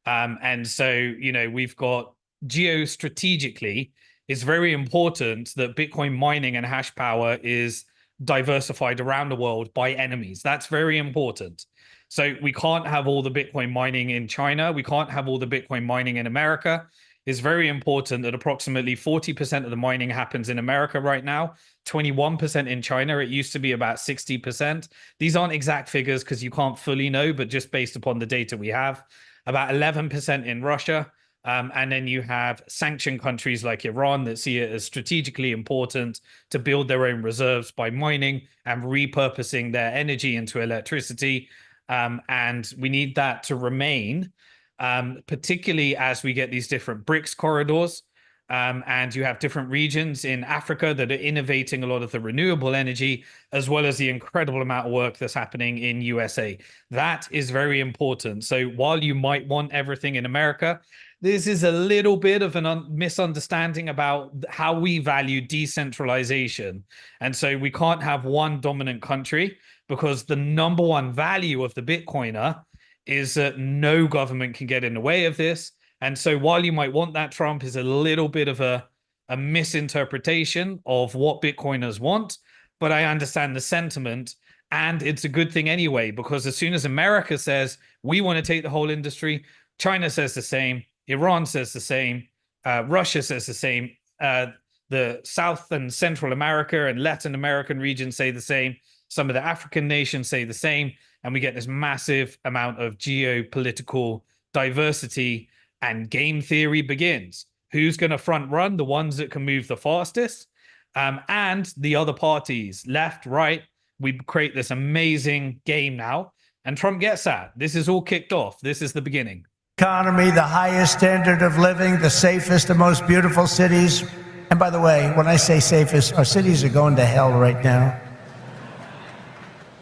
A: And so, we've got geostrategically, it's very important that Bitcoin mining and hash power is diversified around the world by enemies. That's very important. So we can't have all the Bitcoin mining in China. We can't have all the Bitcoin mining in America. It's very important that approximately 40% of the mining happens in America right now, 21% in China. It used to be about 60%. These aren't exact figures because you can't fully know, but just based upon the data we have, about 11% in Russia. And then you have sanctioned countries like Iran that see it as strategically important to build their own reserves by mining and repurposing their energy into electricity. And we need that to remain, particularly as we get these different BRICS corridors. And you have different regions in Africa that are innovating a lot of the renewable energy, as well as the incredible amount of work that's happening in USA. That is very important. So while you might want everything in America, this is a little bit of a misunderstanding about how we value decentralization. And so we can't have one dominant country, because the number one value of the Bitcoiner is that no government can get in the way of this. And so while you might want that, Trump is a little bit of a misinterpretation of what Bitcoiners want. But I understand the sentiment, and it's a good thing anyway, because as soon as America says we want to take the whole industry, China says the same, Iran says the same, Russia says the same, the South and Central America and Latin American regions say the same, some of the African nations say the same, and we get this massive amount of geopolitical diversity, and game theory begins. Who's going to front run? The ones that can move the fastest, and the other parties, left, right. We create this amazing game now, and Trump gets that. This is all kicked off. This is the beginning.
B: Economy, the highest standard of living, the safest, the most beautiful cities. And by the way, when I say safest, our cities are going to hell right now.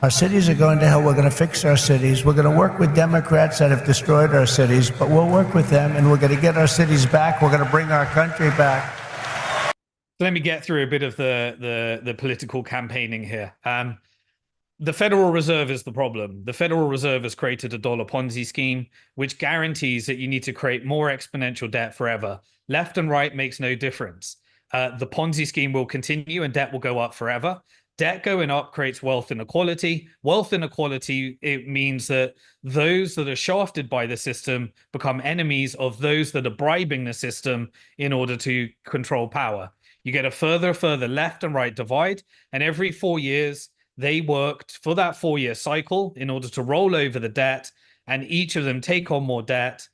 B: Our cities are going to hell. We're going to fix our cities. We're going to work with Democrats that have destroyed our cities, but we'll work with them, and we're going to get our cities back. We're going to bring our country back.
A: Let me get through a bit of the political campaigning here. The Federal Reserve is the problem. The Federal Reserve has created a dollar Ponzi scheme, which guarantees that you need to create more exponential debt forever. Left and right makes no difference. The Ponzi scheme will continue and debt will go up forever. Debt going up creates wealth inequality. Wealth inequality, it means that those that are shafted by the system become enemies of those that are bribing the system in order to control power. You get a further left and right divide, and every 4 years they worked for that 4 year cycle in order to roll over the debt, and each of them take on more debt.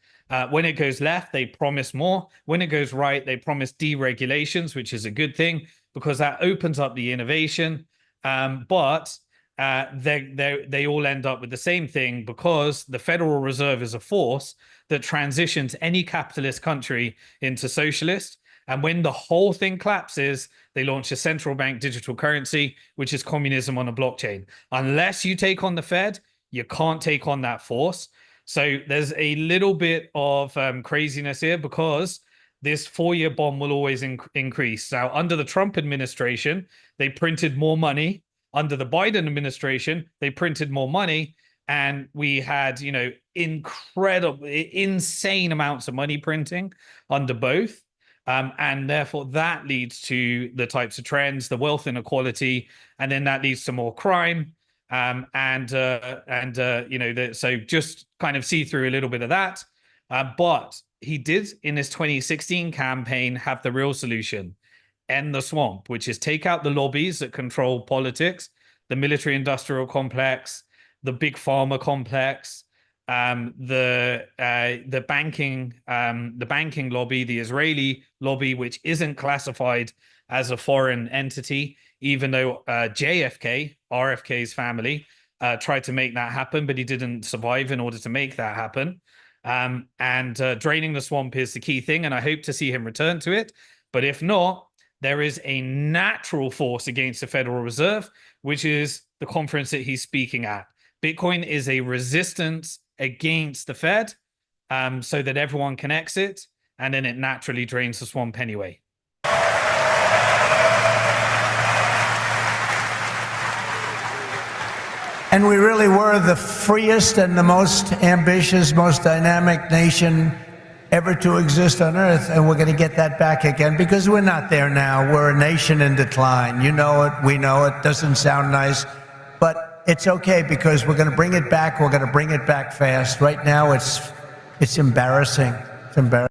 A: When it goes left, they promise more. When it goes right, they promise deregulations, which is a good thing because that opens up the innovation. But they all end up with the same thing because the Federal Reserve is a force that transitions any capitalist country into socialist. And when the whole thing collapses, they launch a central bank digital currency, which is communism on a blockchain. Unless you take on the Fed, you can't take on that force. So there's a little bit of craziness here because this 4 year bond will always increase. Now, under the Trump administration, they printed more money. Under the Biden administration, they printed more money. And we had, incredible, insane amounts of money printing under both. And therefore, that leads to the types of trends, the wealth inequality, and then that leads to more crime. So just kind of see through a little bit of that. But he did, in his 2016 campaign, have the real solution: end the swamp, which is take out the lobbies that control politics, the military-industrial complex, the big pharma complex, the banking lobby, the Israeli lobby, which isn't classified as a foreign entity, even though JFK, RFK's family, tried to make that happen, but he didn't survive in order to make that happen. Draining the swamp is the key thing, and I hope to see him return to it. But if not, there is a natural force against the Federal Reserve, which is the conference that he's speaking at. Bitcoin is a resistance against the Fed, so that everyone can exit, and then it naturally drains the swamp anyway.
B: And we really were the freest and the most ambitious, most dynamic nation ever to exist on Earth, and we're going to get that back again because we're not there now. We're a nation in decline. You know it, we know it, doesn't sound nice, but it's okay because we're going to bring it back. We're going to bring it back fast. Right now, it's embarrassing. It's embarrassing.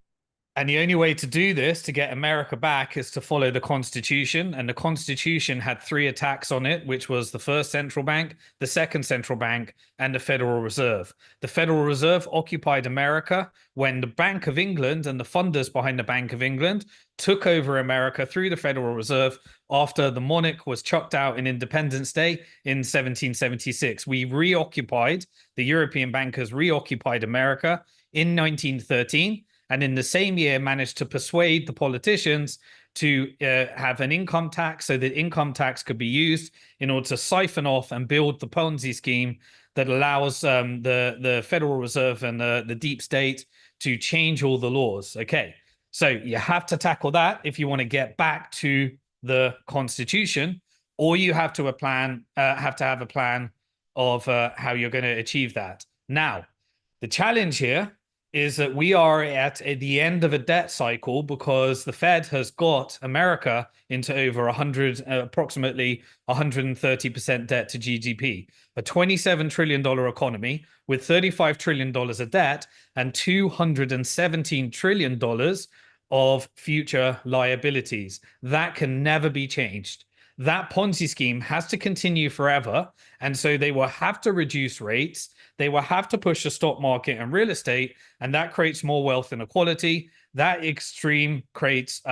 A: And the only way to do this, to get America back, is to follow the Constitution. And the Constitution had 3 attacks on it, which was the first central bank, the second central bank, and the Federal Reserve. The Federal Reserve occupied America when the Bank of England and the funders behind the Bank of England took over America through the Federal Reserve after the monarch was chucked out in Independence Day in 1776. We reoccupied, the European bankers reoccupied America in 1913. And in the same year managed to persuade the politicians to have an income tax so that income tax could be used in order to siphon off and build the Ponzi scheme that allows the Federal Reserve and the deep state to change all the laws. Okay, so you have to tackle that if you want to get back to the Constitution, or you have to have a plan of how you're going to achieve that. Now, the challenge here is that we are at the end of a debt cycle because the Fed has got America into over approximately 130% debt to GDP, a $27 trillion economy with $35 trillion of debt and $217 trillion of future liabilities. That can never be changed. That Ponzi scheme has to continue forever. And so they will have to reduce rates. They will have to push the stock market and real estate. And that creates more wealth inequality. That extreme creates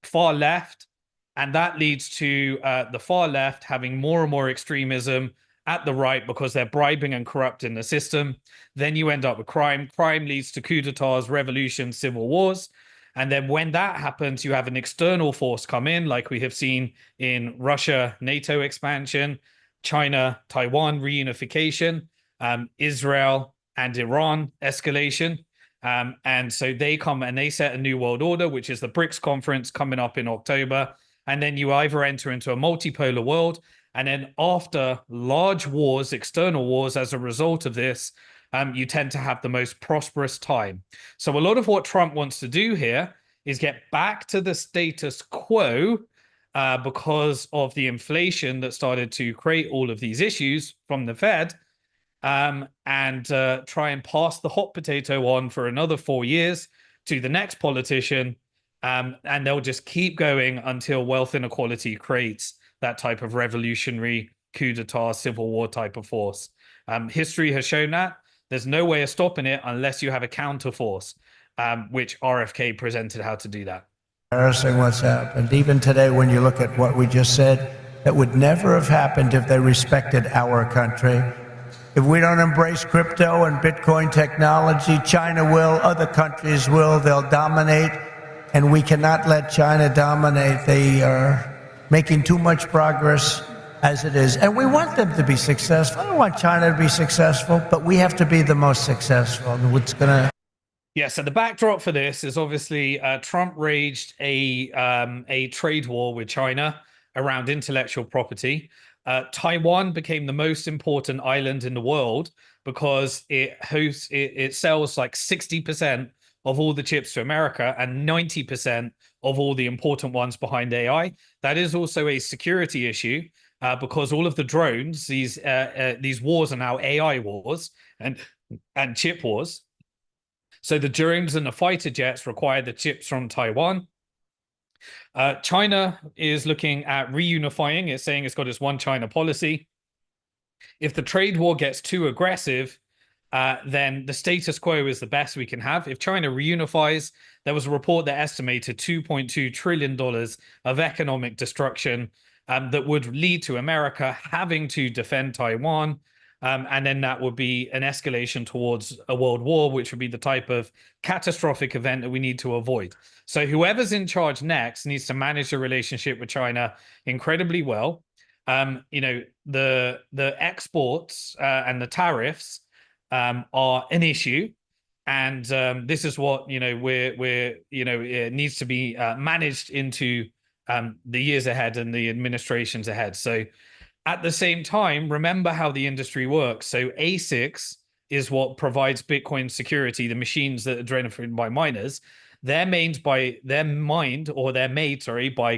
A: far left. And that leads to the far left having more and more extremism at the right because they're bribing and corrupting the system. Then you end up with crime. Crime leads to coups d'etats, revolutions, civil wars. And then when that happens, you have an external force come in, like we have seen in Russia, NATO expansion, China, Taiwan reunification, Israel and Iran escalation. And so they come and they set a new world order, which is the BRICS conference coming up in October. And then you either enter into a multipolar world, and then after large wars, external wars, as a result of this, you tend to have the most prosperous time. So a lot of what Trump wants to do here is get back to the status quo because of the inflation that started to create all of these issues from the Fed, and try and pass the hot potato on for another 4 years to the next politician And they'll just keep going until wealth inequality creates that type of revolutionary coup d'etat, civil war type of force. History has shown that there's no way of stopping it unless you have a counterforce, which RFK presented how to do that.
B: Embarrassing what's happened. Even today, when you look at what we just said, that would never have happened if they respected our country. If we don't embrace crypto and Bitcoin technology, China will, other countries will, they'll dominate, and we cannot let China dominate. They are making too much progress as it is, and we want them to be successful. I don't want China to be successful, but we have to be the most successful. What's gonna
A: Yeah, so the backdrop for this is obviously Trump waged a trade war with China around intellectual property. Taiwan became the most important island in the world because it sells like 60% of all the chips to America and 90% of all the important ones behind AI. That is also a security issue because all of the drones, these wars are now AI wars and chip wars. So the drones and the fighter jets require the chips from Taiwan. China is looking at reunifying. It's saying it's got its one China policy. If the trade war gets too aggressive, then the status quo is the best we can have. If China reunifies, there was a report that estimated $2.2 trillion of economic destruction that would lead to America having to defend Taiwan. And then that would be an escalation towards a world war, which would be the type of catastrophic event that we need to avoid. So whoever's in charge next needs to manage the relationship with China incredibly well. The exports and the tariffs are an issue, and this is what it needs to be managed into the years ahead and the administrations ahead. So at the same time, remember how the industry works. So ASICs is what provides Bitcoin security, the machines that are driven by miners. They're made by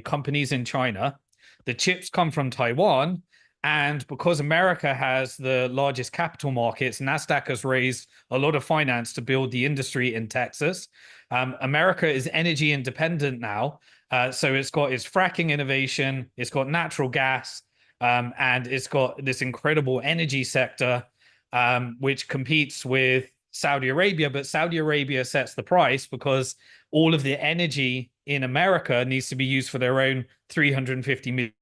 A: companies in China. The chips come from Taiwan. And because America has the largest capital markets, NASDAQ has raised a lot of finance to build the industry in Texas. America is energy independent now. So it's got its fracking innovation, it's got natural gas, and it's got this incredible energy sector, which competes with Saudi Arabia. But Saudi Arabia sets the price because all of the energy in America needs to be used for their own 350 million.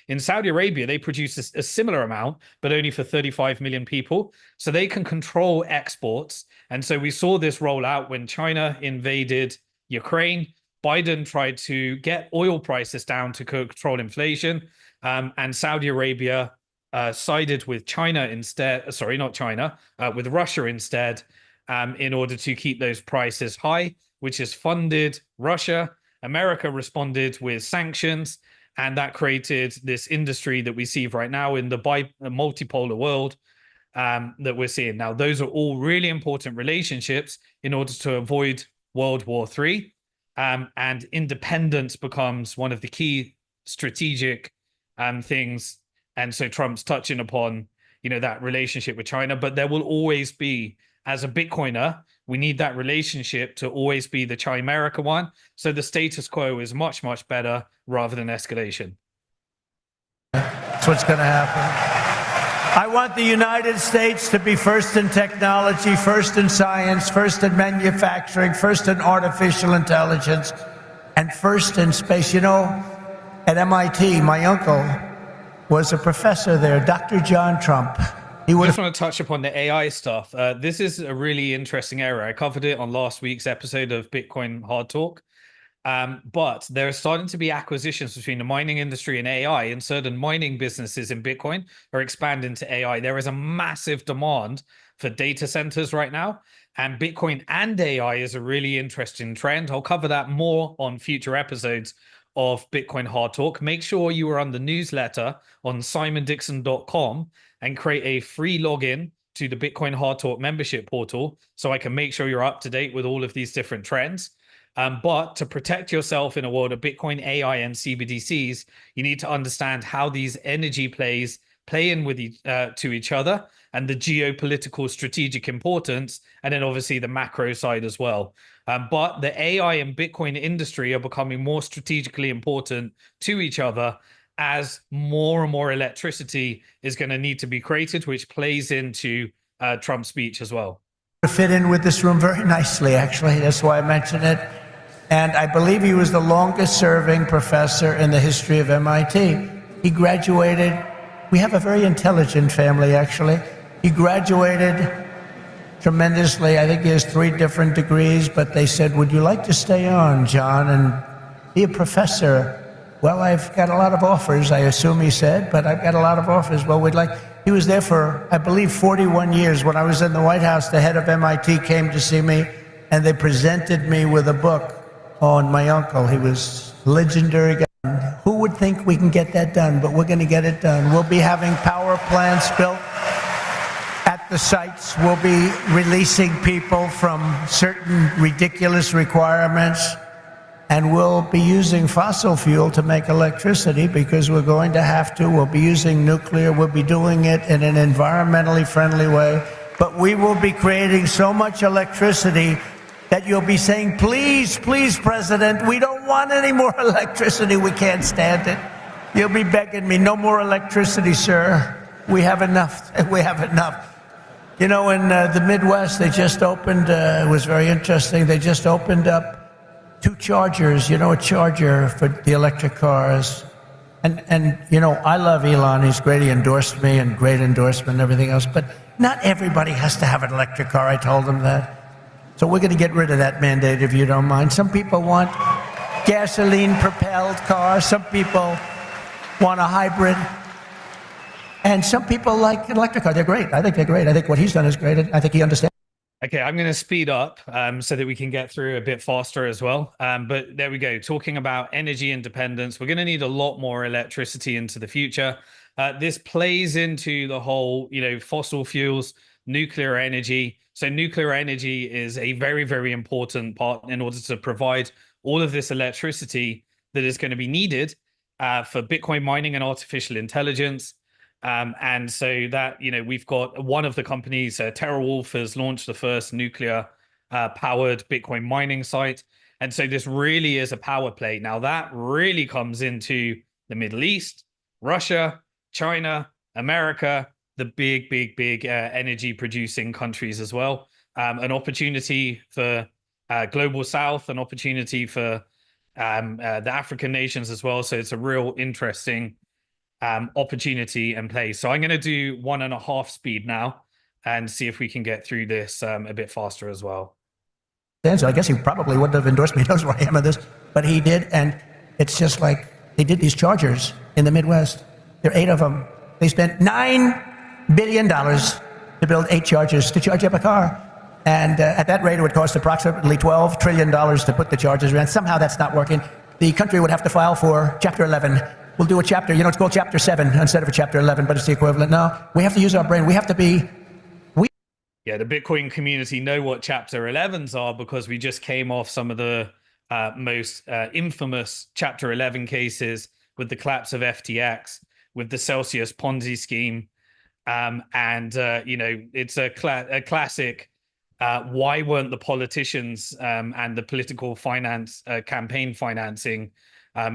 A: In Saudi Arabia, they produce a similar amount, but only for 35 million people. So they can control exports. And so we saw this roll out when China invaded Ukraine. Biden tried to get oil prices down to control inflation. And Saudi Arabia sided with China instead. Sorry, not China, with Russia instead, in order to keep those prices high, which has funded Russia. America responded with sanctions, and that created this industry that we see right now in the multipolar world that we're seeing. Now, those are all really important relationships in order to avoid World War III. And independence becomes one of the key strategic things. And so Trump's touching upon, that relationship with China. But there will always be, as a Bitcoiner, we need that relationship to always be the Chimerica one. So the status quo is much, much better rather than escalation.
B: That's what's going to happen. I want the United States to be first in technology, first in science, first in manufacturing, first in artificial intelligence, and first in space. At MIT, my uncle was a professor there, Dr. John Trump.
A: I just want to touch upon the AI stuff. This is a really interesting area. I covered it on last week's episode of Bitcoin Hard Talk. But there are starting to be acquisitions between the mining industry and AI, and certain mining businesses in Bitcoin are expanding to AI. There is a massive demand for data centers right now, and Bitcoin and AI is a really interesting trend. I'll cover that more on future episodes of Bitcoin Hard Talk. Make sure you are on the newsletter on simondixon.com and create a free login to the Bitcoin Hard Talk membership portal so I can make sure you're up to date with all of these different trends. But to protect yourself in a world of Bitcoin, AI, and CBDCs, you need to understand how these energy plays play in with to each other, and the geopolitical strategic importance, and then obviously the macro side as well. But the AI and Bitcoin industry are becoming more strategically important to each other as more and more electricity is going to need to be created, which plays into Trump's speech as well.
B: Fit in with this room very nicely, actually. That's why I mentioned it. And I believe he was the longest serving professor in the history of MIT. He graduated. We have a very intelligent family, actually. He graduated tremendously. I think he has 3 different degrees, but they said, would you like to stay on, John, and be a professor? Well, I've got a lot of offers, I assume he said, but I've got a lot of offers. Well, we'd like... He was there for, I believe, 41 years. When I was in the White House, the head of MIT came to see me, and they presented me with a book on my uncle. He was legendary guy. Who would think we can get that done? But we're going to get it done. We'll be having power plants built at the sites. We'll be releasing people from certain ridiculous requirements. And we'll be using fossil fuel to make electricity because we're going to have to. We'll be using nuclear. We'll be doing it in an environmentally friendly way. But we will be creating so much electricity that you'll be saying, please, please, President, we don't want any more electricity. We can't stand it. You'll be begging me, no more electricity, sir. We have enough. We have enough. You know, in the Midwest, they just opened, it was very interesting, they just opened up 2 chargers, you know, a charger for the electric cars. And you know, I love Elon. He's great. He endorsed me and great endorsement and everything else. But not everybody has to have an electric car. I told him that. So we're going to get rid of that mandate, if you don't mind. Some people want gasoline-propelled cars. Some people want a hybrid. And some people like an electric car. They're great. I think they're great. I think what he's done is great. I think he understands.
A: Okay, I'm going to speed up so that we can get through a bit faster as well. But there we go. Talking about energy independence, we're going to need a lot more electricity into the future. This plays into the whole, you know, fossil fuels, nuclear energy. So nuclear energy is a very, very important part in order to provide all of this electricity that is going to be needed for Bitcoin mining and artificial intelligence. And so that, you know, we've got one of the companies, TeraWulf, has launched the first nuclear powered Bitcoin mining site. And so this really is a power play. Now that really comes into the Middle East, Russia, China, America, the big energy producing countries as well. An opportunity for global South, an opportunity for the African nations as well. So it's a real interesting opportunity and place. So I'm going to do 1.5 speed now and see if we can get through this a bit faster as well.
B: So I guess he probably wouldn't have endorsed me. He knows where I am on this, but he did. And it's just like they did these chargers in the Midwest. There are 8 of them. They spent $9 billion to build 8 chargers to charge up a car. And at that rate, it would cost approximately $12 trillion to put the chargers around. Somehow that's not working. The country would have to file for Chapter 11. We'll do a chapter, you know, it's called Chapter 7 instead of a Chapter 11, but it's the equivalent. No, we have to use our brain. We have to be...
A: Yeah, the Bitcoin community know what Chapter 11s are because we just came off some of the most infamous Chapter 11 cases with the collapse of FTX, with the Celsius Ponzi scheme. You know, it's a classic... why weren't the politicians and the political finance campaign financing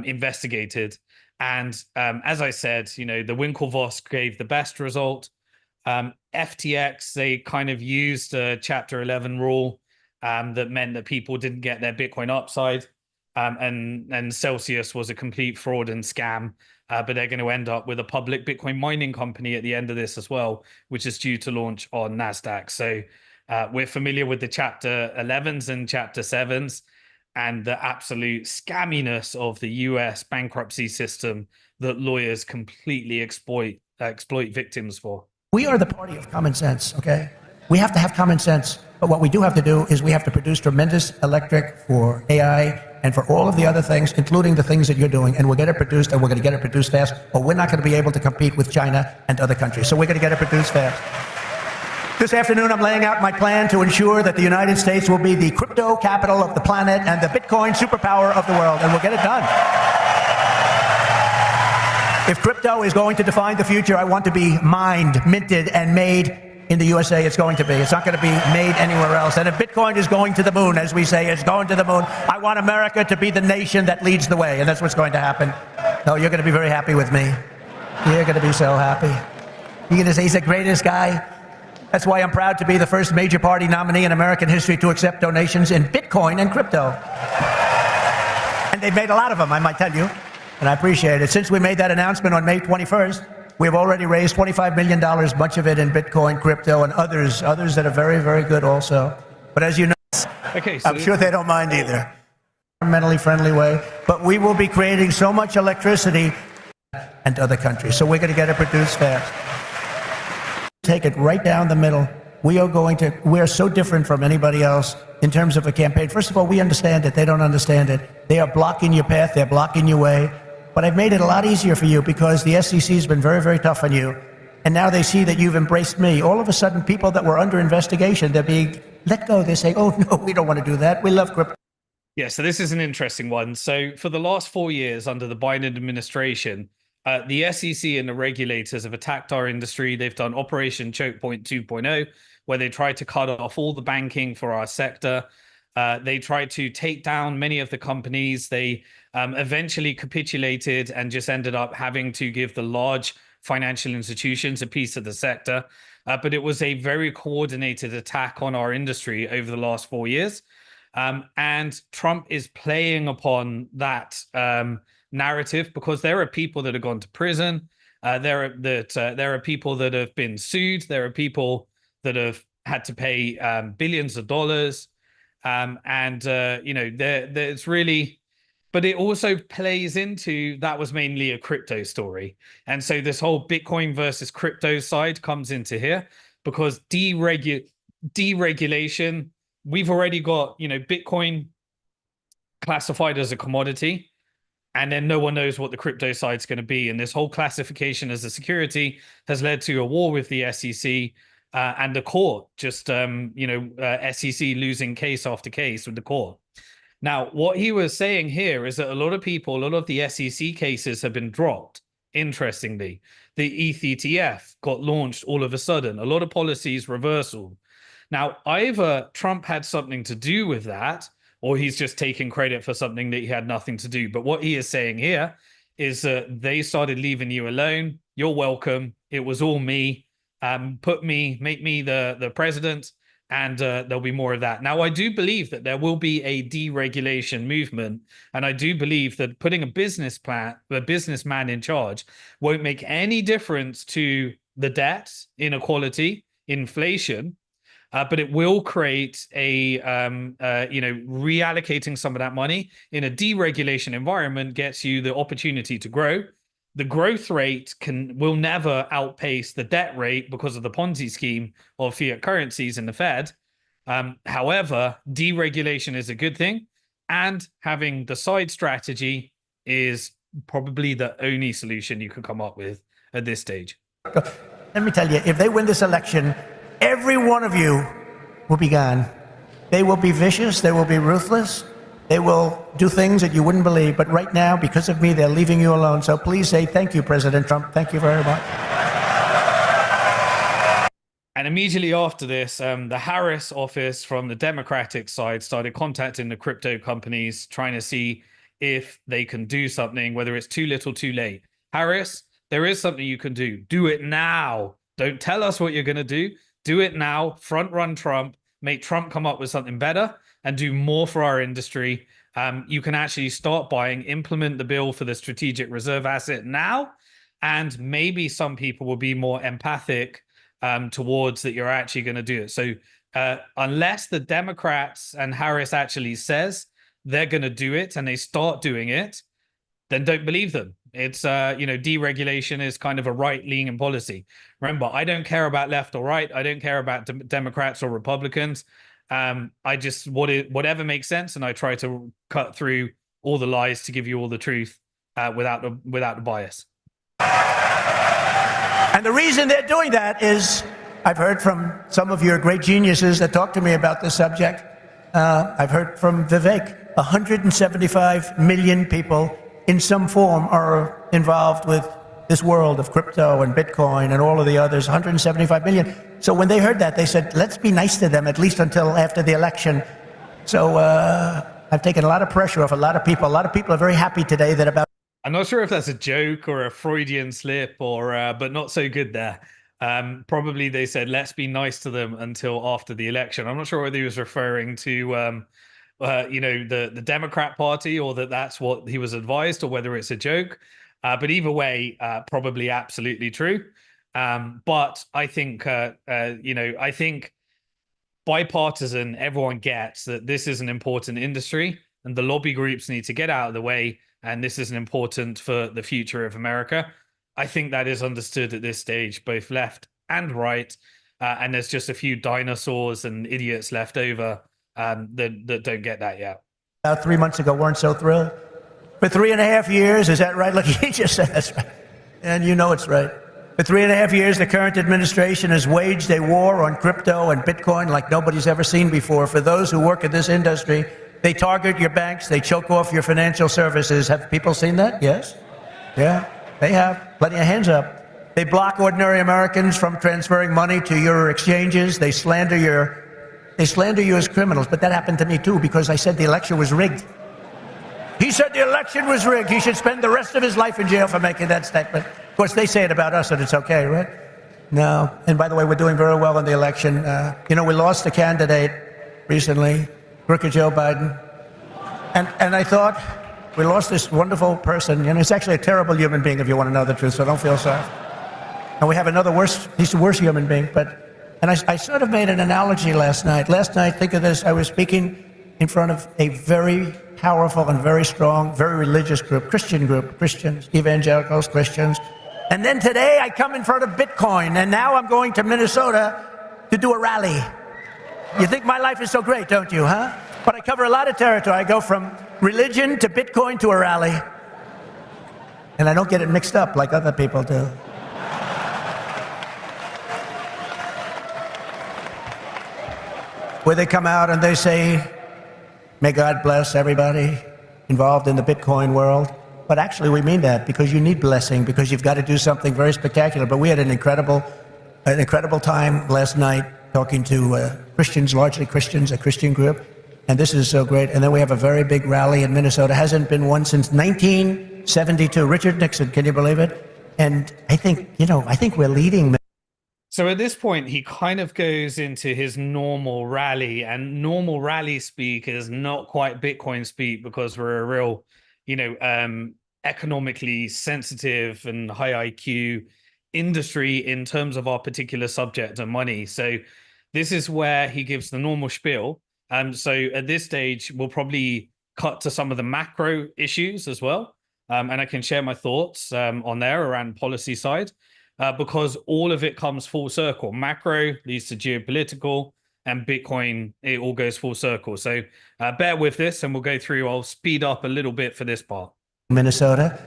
A: investigated? And as I said, you know, the Winklevoss gave the best result. FTX, they kind of used a Chapter 11 rule that meant that people didn't get their Bitcoin upside. And Celsius was a complete fraud and scam. But they're going to end up with a public Bitcoin mining company at the end of this as well, which is due to launch on NASDAQ. So we're familiar with the Chapter 11s and Chapter 7s and the absolute scamminess of the US bankruptcy system that lawyers completely exploit victims for.
B: We are the party of common sense, okay? We have to have common sense. But what we do have to do is we have to produce tremendous electric for AI and for all of the other things, including the things that you're doing. And we'll get it produced, and we're going to get it produced fast, or we're not going to be able to compete with China and other countries. So we're going to get it produced fast. This afternoon, I'm laying out my plan to ensure that the United States will be the crypto capital of the planet and the Bitcoin superpower of the world, and we'll get it done. If crypto is going to define the future, I want to be mined, minted, and made in the USA. It's going to be. It's not going to be made anywhere else. And if Bitcoin is going to the moon, as we say, it's going to the moon, I want America to be the nation that leads the way. And that's what's going to happen. No, you're going to be very happy with me. You're going to be so happy. You're going to say he's the greatest guy. That's why I'm proud to be the first major party nominee in American history to accept donations in Bitcoin and crypto. And they've made a lot of them, I might tell you. And I appreciate it. Since we made that announcement on May 21st, we've already raised $25 million, much of it in Bitcoin, crypto, and others that are very, very good also. But as you know,
A: okay, so
B: I'm sure they don't mind either. Environmentally friendly way. But we will be creating so much electricity and other countries. So we're going to get it produced fast. Take it right down the middle. We are so different from anybody else in terms of a campaign. First of all, we understand it. They don't understand it. They are blocking your path. They're blocking your way. But I've made it a lot easier for you because the SEC has been very, very tough on you. And now they see that you've embraced me. All of a sudden, people that were under investigation, they're being let go. They say, oh, no, we don't want to do that. We love crypto.
A: yeah, so this is an interesting one. So for the last 4 years under the Biden administration, the SEC and the regulators have attacked our industry. They've done Operation Choke Point 2.0, where they tried to cut off all the banking for our sector. They tried to take down many of the companies. They eventually capitulated and just ended up having to give the large financial institutions a piece of the sector. But it was a very coordinated attack on our industry over the last 4 years. And Trump is playing upon that narrative because there are people that have gone to prison. There are people that have been sued. There are people that have had to pay billions of dollars. There's really, but it also plays into that was mainly a crypto story. And so this whole Bitcoin versus crypto side comes into here because deregulation, we've already got, Bitcoin classified as a commodity, and then no one knows what the crypto side is going to be. And this whole classification as a security has led to a war with the SEC. And the court just, SEC losing case after case with the court. Now, what he was saying here is that a lot of the SEC cases have been dropped. Interestingly, the ETH ETF got launched all of a sudden. A lot of policies reversal. Now, either Trump had something to do with that, or he's just taking credit for something that he had nothing to do. But what he is saying here is that they started leaving you alone. You're welcome. It was all me. Make me the president, and there'll be more of that. Now, I do believe that there will be a deregulation movement, and I do believe that putting a businessman in charge won't make any difference to the debt, inequality, inflation, but it will create a, reallocating some of that money in a deregulation environment gets you the opportunity to grow. The growth rate will never outpace the debt rate because of the Ponzi scheme of fiat currencies in the Fed. However, deregulation is a good thing, and having the side strategy is probably the only solution you could come up with at this stage.
B: Let me tell you, if they win this election, every one of you will be gone. They will be vicious. They will be ruthless. They will do things that you wouldn't believe. But right now, because of me, they're leaving you alone. So please say thank you, President Trump. Thank you very much.
A: And immediately after this, the Harris office from the Democratic side started contacting the crypto companies, trying to see if they can do something, whether it's too little, too late. Harris, there is something you can do. Do it now. Don't tell us what you're going to do. Do it now. Front run Trump. Make Trump come up with something better and do more for our industry. You can actually start buying, implement the bill for the strategic reserve asset now, and maybe some people will be more empathic towards that you're actually going to do it. So unless the Democrats and Harris actually says they're going to do it and they start doing it, then don't believe them. It's, deregulation is kind of a right-leaning policy. Remember, I don't care about left or right. I don't care about Democrats or Republicans. I just, whatever makes sense, and I try to cut through all the lies to give you all the truth without the bias.
B: And the reason they're doing that is, I've heard from some of your great geniuses that talk to me about this subject. I've heard from Vivek, 175 million people in some form are involved with this world of crypto and Bitcoin and all of the others, 175 million. So when they heard that, they said, let's be nice to them at least until after the election. So I've taken a lot of pressure off a lot of people. A lot of people are very happy today that about.
A: I'm not sure if that's a joke or a Freudian slip or but not so good there. Probably they said, let's be nice to them until after the election. I'm not sure whether he was referring to the Democrat Party, or that's what he was advised, or whether it's a joke. But either way, probably absolutely true. But I think I think bipartisan, everyone gets that this is an important industry and the lobby groups need to get out of the way. And this is important for the future of America. I think that is understood at this stage, both left and right. And there's just a few dinosaurs and idiots left over that don't get that yet.
B: About 3 months ago, weren't so thrilled. For 3.5 years, is that right? Look, he just said that's right. And you know it's right. For 3.5 years, the current administration has waged a war on crypto and Bitcoin like nobody's ever seen before. For those who work in this industry, they target your banks, they choke off your financial services. Have people seen that? Yes? Yeah, they have. Plenty of hands up. They block ordinary Americans from transferring money to your exchanges. They slander you as criminals. But that happened to me too, because I said the election was rigged. He said the election was rigged. He should spend the rest of his life in jail for making that statement. Of course, they say it about us, and it's okay, right? No. And by the way, we're doing very well in the election. We lost a candidate recently, Crooked Joe Biden. And I thought, we lost this wonderful person. He's actually a terrible human being, if you want to know the truth, so don't feel sorry. And we have another he's a worse human being. And I sort of made an analogy last night. Last night, think of this, I was speaking in front of a very powerful and very strong, very religious group, Christians, evangelicals, Christians. And then today I come in front of Bitcoin, and now I'm going to Minnesota to do a rally. You think my life is so great, don't you, huh? But I cover a lot of territory. I go from religion to Bitcoin to a rally. And I don't get it mixed up like other people do. Where they come out and they say, may God bless everybody involved in the Bitcoin world. But actually we mean that, because you need blessing, because you've got to do something very spectacular. But we had an incredible time last night talking to Christians, largely Christians, a Christian group. And this is so great. And then we have a very big rally in Minnesota. Hasn't been one since 1972. Richard Nixon, can you believe it? And I think we're leading.
A: So at this point, he kind of goes into his normal rally, and normal rally speak is not quite Bitcoin speak, because we're a real, economically sensitive and high IQ industry in terms of our particular subject of money. So this is where he gives the normal spiel. So at this stage, we'll probably cut to some of the macro issues as well. And I can share my thoughts on there around policy side. Because all of it comes full circle. Macro leads to geopolitical, and Bitcoin, it all goes full circle. So bear with this, and we'll go through. I'll speed up a little bit for this part.
B: Minnesota.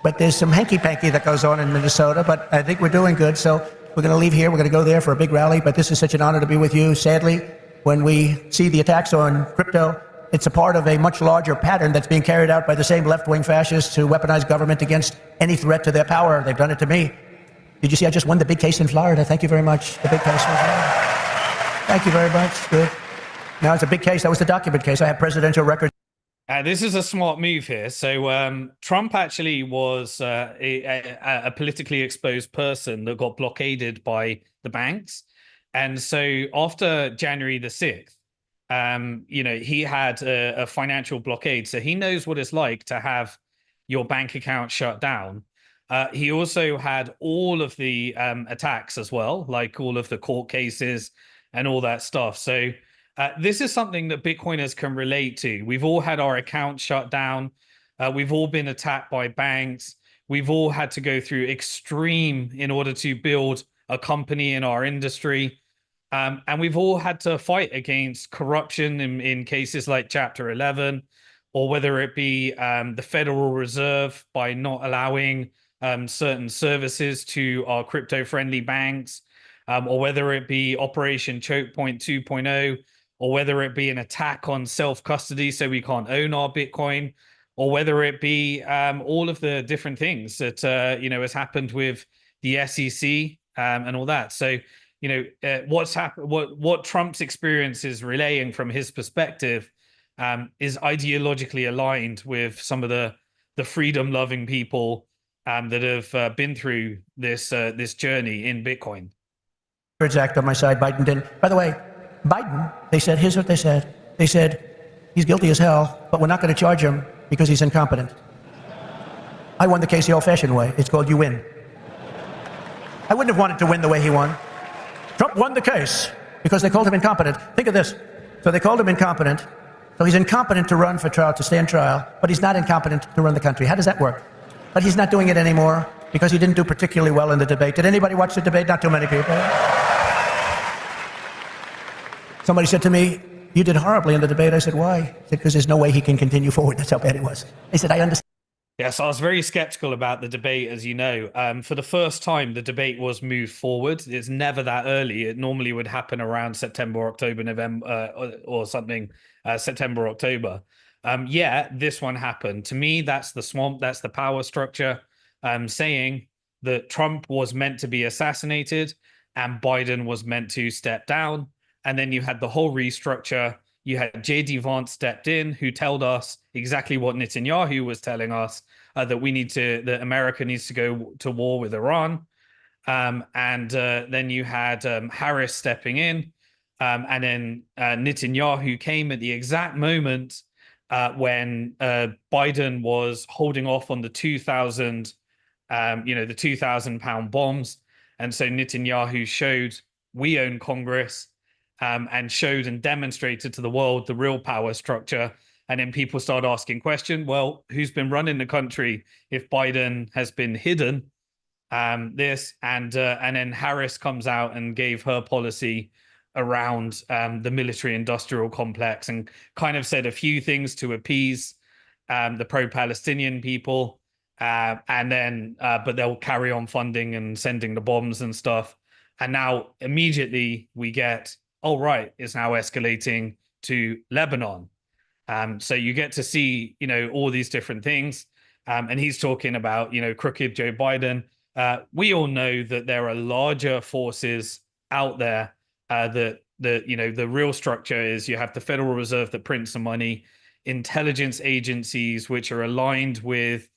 B: But there's some hanky-panky that goes on in Minnesota, but I think we're doing good. So we're going to leave here. We're going to go there for a big rally. But this is such an honor to be with you. Sadly, when we see the attacks on crypto, it's a part of a much larger pattern that's being carried out by the same left-wing fascists who weaponize government against any threat to their power. They've done it to me. Did you see I just won the big case in Florida? Thank you very much. The big case in Florida. Thank you very much. Good. Now it's a big case. That was the document case. I have presidential records.
A: This is a smart move here. So Trump actually was a politically exposed person that got blockaded by the banks. And so after January the 6th, he had a financial blockade. So he knows what it's like to have your bank account shut down. He also had all of the attacks as well, like all of the court cases and all that stuff. So this is something that Bitcoiners can relate to. We've all had our accounts shut down. We've all been attacked by banks. We've all had to go through extreme in order to build a company in our industry. And we've all had to fight against corruption in cases like Chapter 11, or whether it be the Federal Reserve by not allowing certain services to our crypto-friendly banks, or whether it be Operation Choke Point 2.0, or whether it be an attack on self-custody so we can't own our Bitcoin, or whether it be all of the different things that has happened with the SEC and all that. So what's happened, what Trump's experience is relaying from his perspective is ideologically aligned with some of the freedom-loving people that have been through this journey in Bitcoin.
B: Act on my side, Biden didn't. By the way, Biden, they said, here's what they said. They said, he's guilty as hell, but we're not going to charge him because he's incompetent. I won the case the old-fashioned way. It's called you win. I wouldn't have wanted to win the way he won. Trump won the case because they called him incompetent. Think of this. So they called him incompetent. So he's incompetent to run for trial, to stand trial, but he's not incompetent to run the country. How does that work? But he's not doing it anymore because he didn't do particularly well in the debate. Did anybody watch the debate? Not too many people. Somebody said to me, you did horribly in the debate. I said, why? I said, because there's no way he can continue forward. That's how bad he was. He said, I understand.
A: Yes, I was very skeptical about the debate, as you know. For the first time, the debate was moved forward. It's never that early. It normally would happen around September, October, November, or something, September, October. This one happened. To me, that's the swamp. That's the power structure saying that Trump was meant to be assassinated and Biden was meant to step down. And then you had the whole restructure. You had J.D. Vance stepped in, who told us exactly what Netanyahu was telling us, that America needs to go to war with Iran. Then you had Harris stepping in. And then Netanyahu came at the exact moment when Biden was holding off on the 2,000, the 2,000-pound bombs. And so Netanyahu showed we own Congress. And showed and demonstrated to the world the real power structure. And then people start asking questions, well, who's been running the country if Biden has been hidden? And then Harris comes out and gave her policy around the military-industrial complex and kind of said a few things to appease the pro-Palestinian people. But they'll carry on funding and sending the bombs and stuff. And now immediately we get, oh, right, it's now escalating to Lebanon. So you get to see, all these different things. And he's talking about, crooked Joe Biden. We all know that there are larger forces out there the real structure is you have the Federal Reserve that prints the money, intelligence agencies, which are aligned with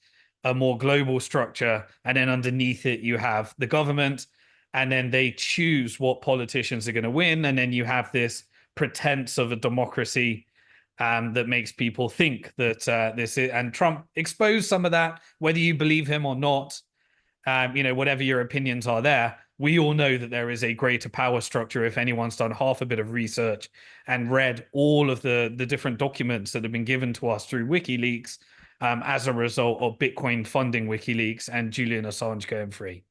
A: a more global structure. And then underneath it, you have the government. And then they choose what politicians are going to win. And then you have this pretense of a democracy that makes people think that this is, and Trump exposed some of that, whether you believe him or not, whatever your opinions are there. We all know that there is a greater power structure if anyone's done half a bit of research and read all of the different documents that have been given to us through WikiLeaks as a result of Bitcoin funding WikiLeaks and Julian Assange going free.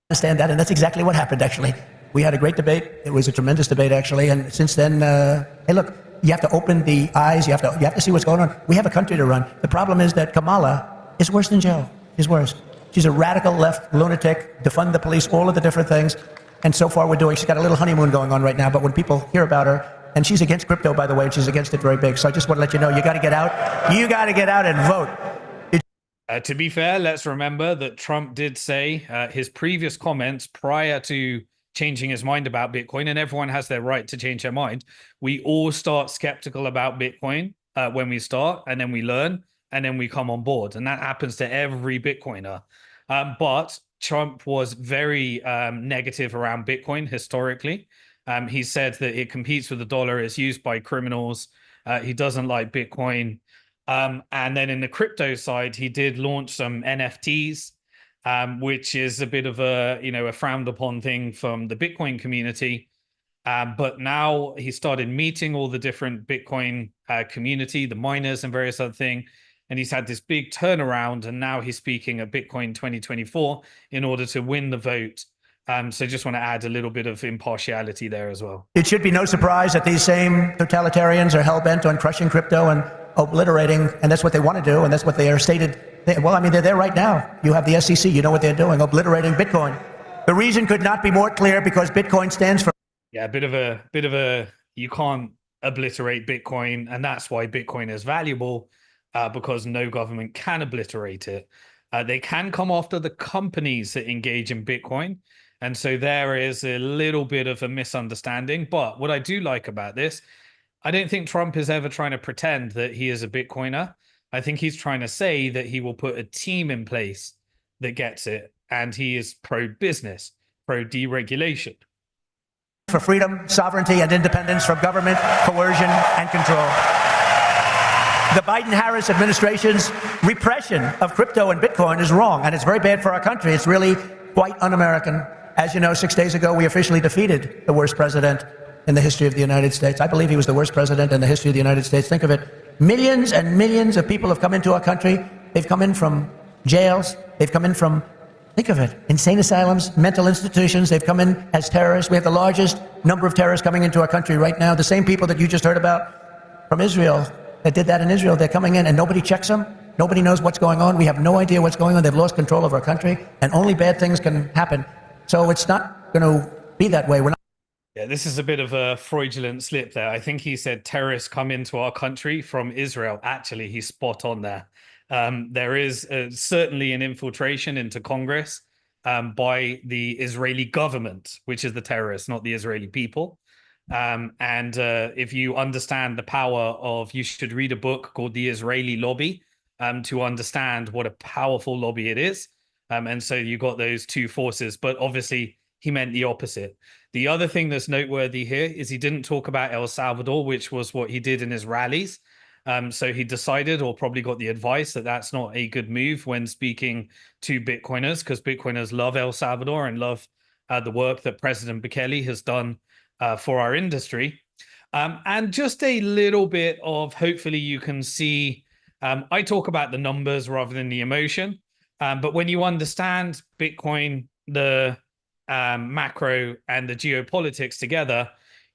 B: Understand that, and that's exactly what happened, actually. We had a great debate. It was a tremendous debate, actually, and since then, hey, look, you have to open the eyes. You have to see what's going on. We have a country to run. The problem is that Kamala is worse than Joe. She's worse. She's a radical left lunatic, defund the police, all of the different things, and so far she's got a little honeymoon going on right now, but when people hear about her, and she's against crypto, by the way, and she's against it very big, so I just want to let you know, you got to get out. You got to get out and vote.
A: To be fair, let's remember that Trump did say his previous comments prior to changing his mind about Bitcoin, and everyone has their right to change their mind. We all start skeptical about Bitcoin when we start, and then we learn, and then we come on board. And that happens to every Bitcoiner. But Trump was very negative around Bitcoin historically. He said that it competes with the dollar, it's used by criminals. He doesn't like Bitcoin. And then in the crypto side, he did launch some NFTs, which is a bit of a frowned upon thing from the Bitcoin community. But now he started meeting all the different Bitcoin community, the miners and various other things. And he's had this big turnaround. And now he's speaking at Bitcoin 2024 in order to win the vote. So just want to add a little bit of impartiality there as well.
B: It should be no surprise that these same totalitarians are hell-bent on crushing crypto and obliterating, and that's what they want to do, and that's what they are stated. They're there right now. You have the SEC, you know what they're doing, obliterating Bitcoin. The reason could not be more clear, because Bitcoin stands for...
A: Yeah, a bit of a, you can't obliterate Bitcoin, and that's why Bitcoin is valuable. because no government can obliterate it. They can come after the companies that engage in Bitcoin. And so there is a little bit of a misunderstanding. But what I do like about this, I don't think Trump is ever trying to pretend that he is a Bitcoiner. I think he's trying to say that he will put a team in place that gets it. And he is pro business, pro deregulation.
B: For freedom, sovereignty, and independence from government, coercion, and control. The Biden-Harris administration's repression of crypto and Bitcoin is wrong, and it's very bad for our country. It's really quite un-American. As you know, 6 days ago, we officially defeated the worst president in the history of the United States. I believe he was the worst president in the history of the United States. Think of it. Millions and millions of people have come into our country. They've come in from jails. They've come in from, think of it, insane asylums, mental institutions. They've come in as terrorists. We have the largest number of terrorists coming into our country right now. The same people that you just heard about from Israel, that did that in Israel, they're coming in and nobody checks them. Nobody knows what's going on. We have no idea what's going on. They've lost control of our country, and only bad things can happen. So it's not going to be that way. We're not.
A: Yeah, this is a bit of a fraudulent slip there. I think he said terrorists come into our country from Israel. Actually, he's spot on there. There is certainly an infiltration into Congress by the Israeli government, which is the terrorists, not the Israeli people. If you understand the power of, you should read a book called The Israeli Lobby to understand what a powerful lobby it is. And so you got those two forces, but obviously he meant the opposite. The other thing that's noteworthy here is he didn't talk about El Salvador, which was what he did in his rallies. So he decided, or probably got the advice, that that's not a good move when speaking to Bitcoiners, because Bitcoiners love El Salvador and love the work that President Bukele has done for our industry. And just a little bit of, hopefully you can see, I talk about the numbers rather than the emotion. But when you understand Bitcoin, the macro and the geopolitics together,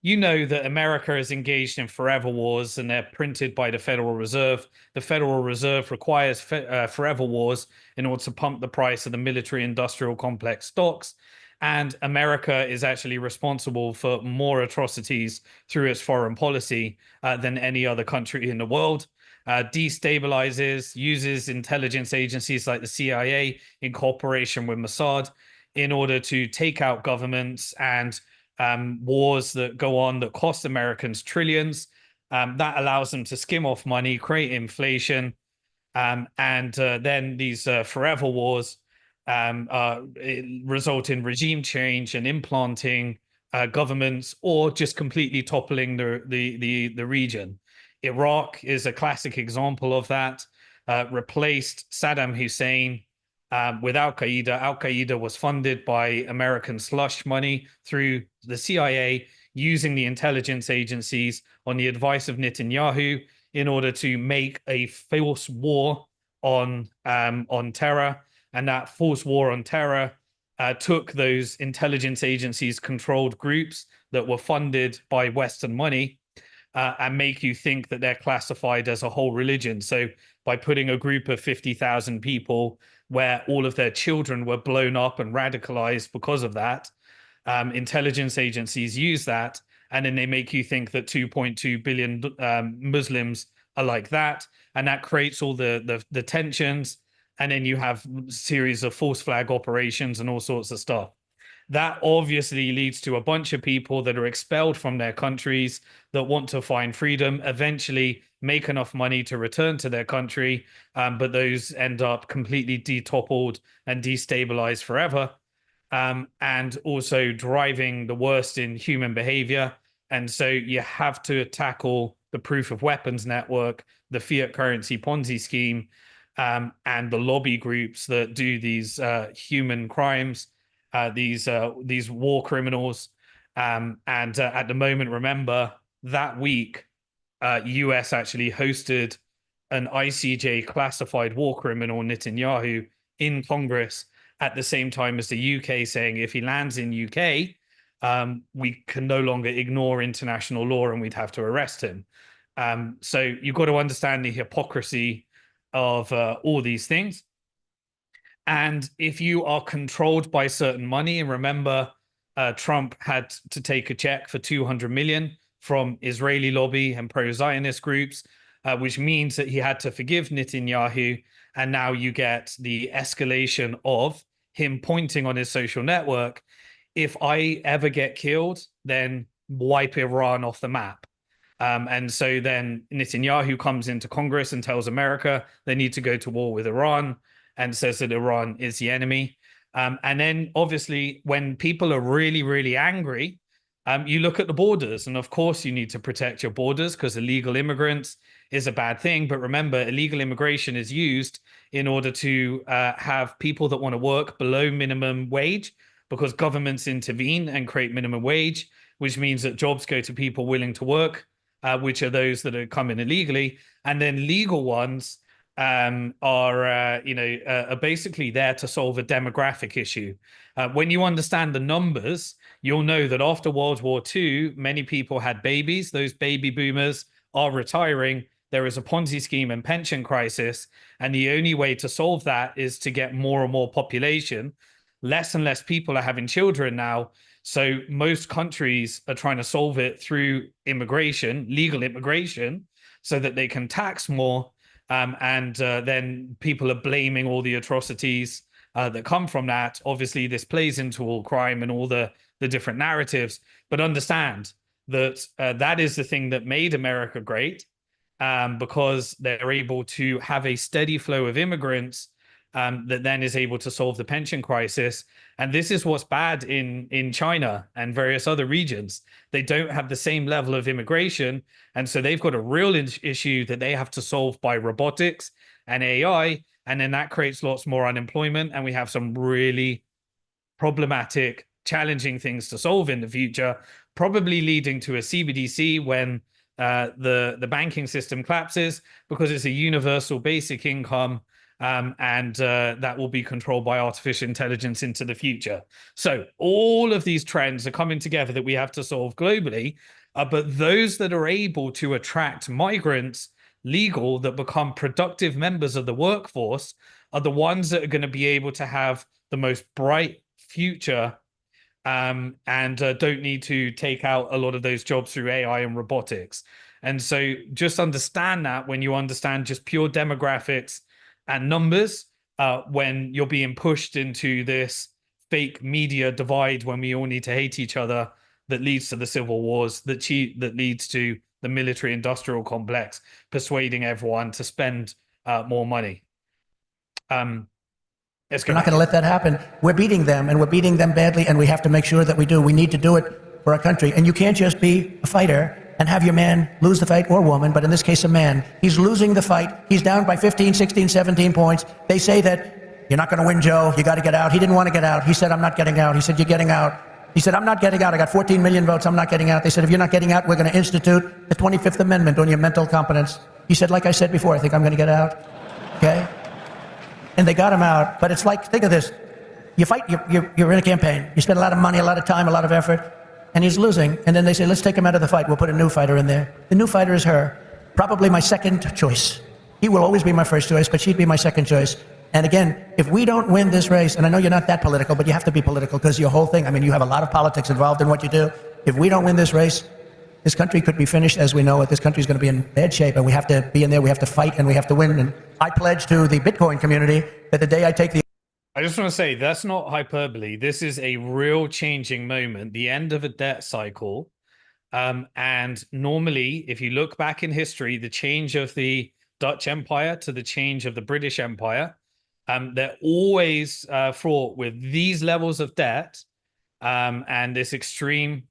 A: you know that America is engaged in forever wars, and they're printed by the Federal Reserve. The Federal Reserve requires forever wars in order to pump the price of the military-industrial complex stocks. And America is actually responsible for more atrocities through its foreign policy than any other country in the world. Destabilizes, uses intelligence agencies like the CIA in cooperation with Mossad in order to take out governments and wars that go on that cost Americans trillions. That allows them to skim off money, create inflation, and then these forever wars result in regime change and implanting governments, or just completely toppling the region. Iraq is a classic example of that. Replaced Saddam Hussein with Al-Qaeda. Al-Qaeda was funded by American slush money through the CIA, using the intelligence agencies on the advice of Netanyahu in order to make a false war on terror. And that false war on terror took those intelligence agencies controlled groups that were funded by Western money and make you think that they're classified as a whole religion. So by putting a group of 50,000 people where all of their children were blown up and radicalized because of that, intelligence agencies use that, and then they make you think that 2.2 billion Muslims are like that, and that creates all the tensions, and then you have a series of false flag operations and all sorts of stuff. That obviously leads to a bunch of people that are expelled from their countries that want to find freedom, eventually make enough money to return to their country, but those end up completely detoppled and destabilized forever, and also driving the worst in human behavior. And so you have to tackle the proof of weapons network, the fiat currency Ponzi scheme, and the lobby groups that do these human crimes, these war criminals. And at the moment, remember, that week, US actually hosted an ICJ classified war criminal, Netanyahu, in Congress at the same time as the UK, saying if he lands in UK, we can no longer ignore international law and we'd have to arrest him. So you've got to understand the hypocrisy of all these things. And if you are controlled by certain money, and remember, Trump had to take a check for 200 million from Israeli lobby and pro-Zionist groups. which means that he had to forgive Netanyahu. And now you get the escalation of him pointing on his social network, if I ever get killed, then wipe Iran off the map. And so then Netanyahu comes into Congress and tells America they need to go to war with Iran and says that Iran is the enemy. And then obviously, when people are really, really angry, you look at the borders. And of course, you need to protect your borders because illegal immigrants is a bad thing. But remember, illegal immigration is used in order to have people that want to work below minimum wage because governments intervene and create minimum wage, which means that jobs go to people willing to work, which are those that are coming illegally. And then legal ones are basically there to solve a demographic issue. When you understand the numbers, you'll know that after World War II, many people had babies. Those baby boomers are retiring. There is a Ponzi scheme and pension crisis. And the only way to solve that is to get more and more population. Less and less people are having children now. So most countries are trying to solve it through immigration, legal immigration, so that they can tax more. Then people are blaming all the atrocities that come from that. Obviously, this plays into all crime and all the different narratives. But understand that that is the thing that made America great, because they're able to have a steady flow of immigrants that then is able to solve the pension crisis. And this is what's bad in China and various other regions. They don't have the same level of immigration. And so they've got a real issue that they have to solve by robotics and AI. And then that creates lots more unemployment. And we have some really problematic, challenging things to solve in the future, probably leading to a CBDC when the banking system collapses, because it's a universal basic income. That will be controlled by artificial intelligence into the future. So all of these trends are coming together that we have to solve globally. But those that are able to attract migrants, legal, that become productive members of the workforce, are the ones that are going to be able to have the most bright future, and don't need to take out a lot of those jobs through AI and robotics. And so just understand that when you understand just pure demographics and numbers, when you're being pushed into this fake media divide, when we all need to hate each other, that leads to the civil wars, that leads to the military industrial complex, persuading everyone to spend more money.
C: We're not going to let that happen. We're beating them, and we're beating them badly, and we have to make sure that we do. We need to do it for our country. And you can't just be a fighter and have your man lose the fight, or woman, but in this case a man. He's losing the fight. He's down by 15, 16, 17 points. They say that you're not going to win, Joe. You got to get out. He didn't want to get out. He said, I'm not getting out. He said, you're getting out. He said, I'm not getting out. I got 14 million votes. I'm not getting out. They said, if you're not getting out, we're going to institute the 25th Amendment on your mental competence. He said, like I said before, I think I'm going to get out. Okay? And they got him out. But it's like, think of this. You fight, you're in a campaign. You spend a lot of money, a lot of time, a lot of effort. And he's losing, and then they say, let's take him out of the fight. We'll put a new fighter in there. The new fighter is her, probably my second choice. He will always be my first choice, but she'd be my second choice. And again, if we don't win this race, and I know you're not that political, but you have to be political because your whole thing, I mean, you have a lot of politics involved in what you do. If we don't win this race, this country could be finished as we know it. This country is going to be in bad shape, and we have to be in there, we have to fight, and we have to win. And I pledge to the Bitcoin community that the day I take the
A: I just want to say that's not hyperbole. This is a real changing moment, the end of a debt cycle. And normally, if you look back in history, the change of the Dutch Empire to the change of the British Empire, they're always fraught with these levels of debt, and this extreme,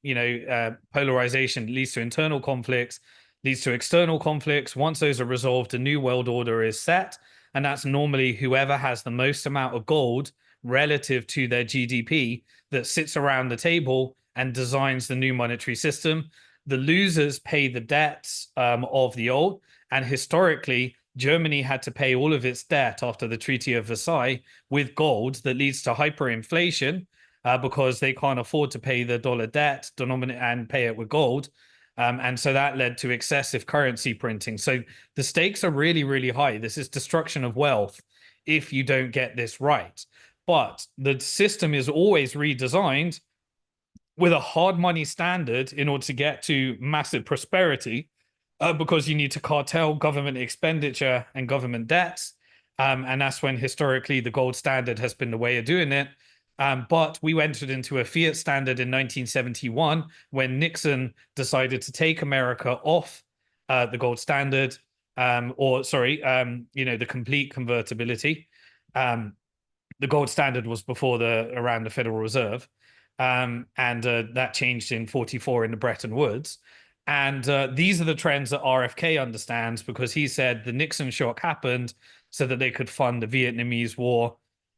A: polarization leads to internal conflicts, leads to external conflicts. Once those are resolved, a new world order is set. And that's normally whoever has the most amount of gold relative to their GDP that sits around the table and designs the new monetary system. The losers pay the debts of the old. And historically, Germany had to pay all of its debt after the Treaty of Versailles with gold. That leads to hyperinflation because they can't afford to pay the dollar debt and pay it with gold. And so that led to excessive currency printing. So the stakes are really, really high. This is destruction of wealth if you don't get this right. But the system is always redesigned with a hard money standard in order to get to massive prosperity. because you need to cartel government expenditure and government debts. And that's when historically the gold standard has been the way of doing it. But we entered into a fiat standard in 1971 when Nixon decided to take America off the gold standard, the complete convertibility. The gold standard was before around the Federal Reserve. And that changed in 44 in the Bretton Woods. And these are the trends that RFK understands, because he said the Nixon shock happened so that they could fund the Vietnamese War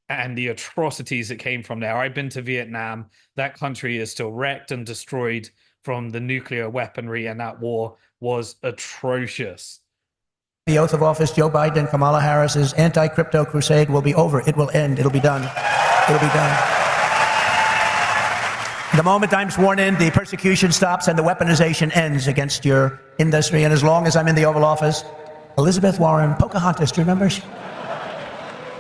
A: and the atrocities that came from there. I've been to Vietnam. That country is still wrecked and destroyed from the nuclear weaponry, and that war was atrocious.
C: The oath of office, Joe Biden and Kamala Harris's anti-crypto crusade will be over. It will end. It'll be done. It'll be done. The moment I'm sworn in, the persecution stops and the weaponization ends against your industry. And as long as I'm in the Oval Office, Elizabeth Warren, Pocahontas, do you remember?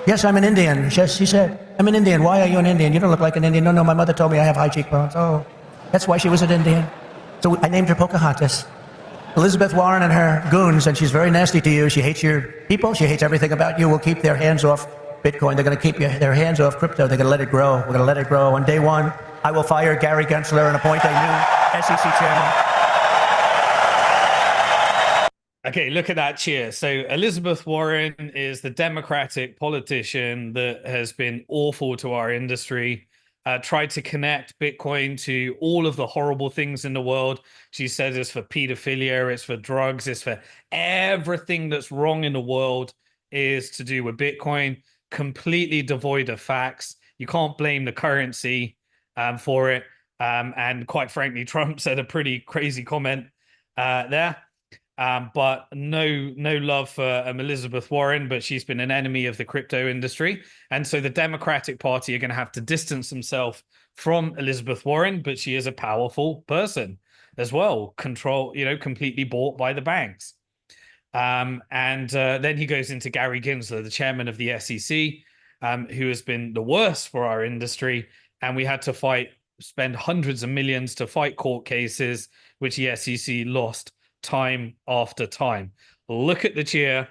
C: Yes, I'm an Indian. She said, I'm an Indian. Why are you an Indian? You don't look like an Indian. No, my mother told me I have high cheekbones. Oh, that's why she was an Indian. So I named her Pocahontas. Elizabeth Warren and her goons, and she's very nasty to you. She hates your people. She hates everything about you. Will keep their hands off Bitcoin. They're going to keep their hands off crypto. They're going to let it grow. We're going to let it grow. On day one, I will fire Gary Gensler and appoint a new SEC chairman.
A: Okay, look at that cheer. So Elizabeth Warren is the Democratic politician that has been awful to our industry. Tried to connect Bitcoin to all of the horrible things in the world. She says it's for pedophilia, it's for drugs, it's for everything that's wrong in the world is to do with Bitcoin. Completely devoid of facts. You can't blame the currency for it. And quite frankly, Trump said a pretty crazy comment there. But no love for Elizabeth Warren, but she's been an enemy of the crypto industry. And so the Democratic Party are going to have to distance themselves from Elizabeth Warren, but she is a powerful person as well, completely bought by the banks. Then he goes into Gary Gensler, the chairman of the SEC, who has been the worst for our industry. And we had to spend hundreds of millions to fight court cases, which the SEC lost time after time. Look at the cheer.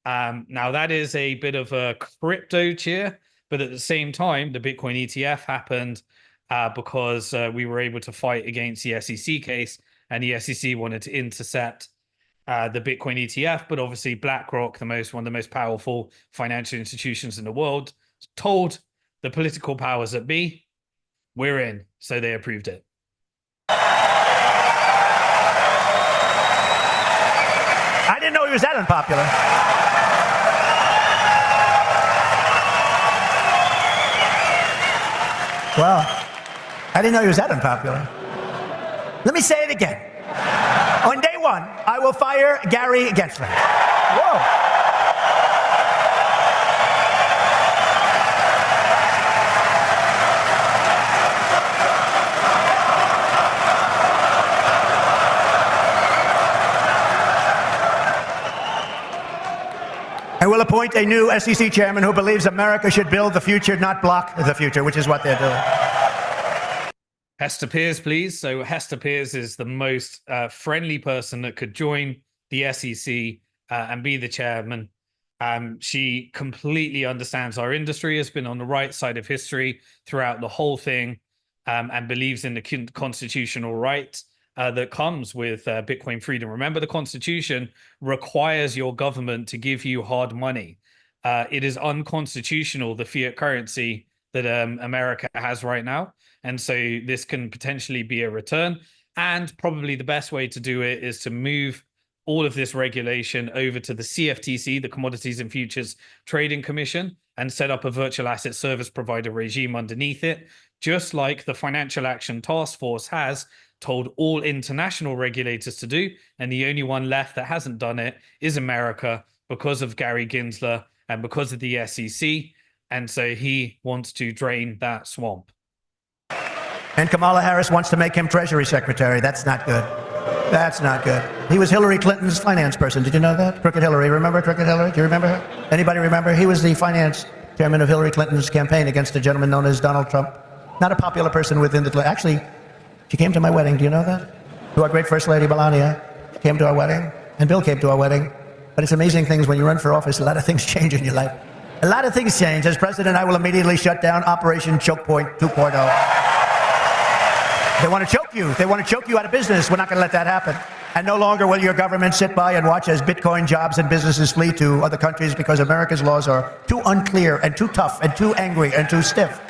A: Now that is a bit of a crypto cheer, but at the same time, the Bitcoin ETF happened because we were able to fight against the SEC case, and the SEC wanted to intercept the Bitcoin ETF. But obviously, BlackRock, one of the most powerful financial institutions in the world, told the political powers that be, "We're in," so they approved it.
C: I didn't know he was that unpopular. Well, I didn't know he was that unpopular. Let me say it again. On day one, I will fire Gary Gensler. Whoa. I will appoint a new SEC chairman who believes America should build the future, not block the future, which is what they're doing.
A: Hester Peirce, please. So Hester Peirce is the most friendly person that could join the SEC and be the chairman. She completely understands our industry, has been on the right side of history throughout the whole thing, and believes in the constitutional right that comes with Bitcoin freedom. Remember, the Constitution requires your government to give you hard money. It is unconstitutional, the fiat currency that America has right now. And so this can potentially be a return. And probably the best way to do it is to move all of this regulation over to the CFTC, the Commodities and Futures Trading Commission, and set up a virtual asset service provider regime underneath it, just like the Financial Action Task Force has told all international regulators to do. And the only one left that hasn't done it is America, because of Gary Gensler and because of the SEC. And so he wants to drain that swamp.
C: And Kamala Harris wants to make him Treasury Secretary. That's not good. That's not good. He was Hillary Clinton's finance person. Did you know that? Crooked Hillary. Remember Crooked Hillary? Do you remember her? Anybody remember? He was the finance chairman of Hillary Clinton's campaign against a gentleman known as Donald Trump. Not a popular person within the... Actually, she came to my wedding. Do you know that? To our great First Lady, Melania. She came to our wedding. and Bill came to our wedding. But it's amazing things when you run for office, a lot of things change in your life. A lot of things change. As president, I will immediately shut down Operation Choke Point 2.0. They want to choke you. They want to choke you out of business. We're not going to let that happen. And no longer will your government sit by and watch as Bitcoin jobs and businesses flee to other countries because America's laws are too unclear and too tough and too angry and too stiff.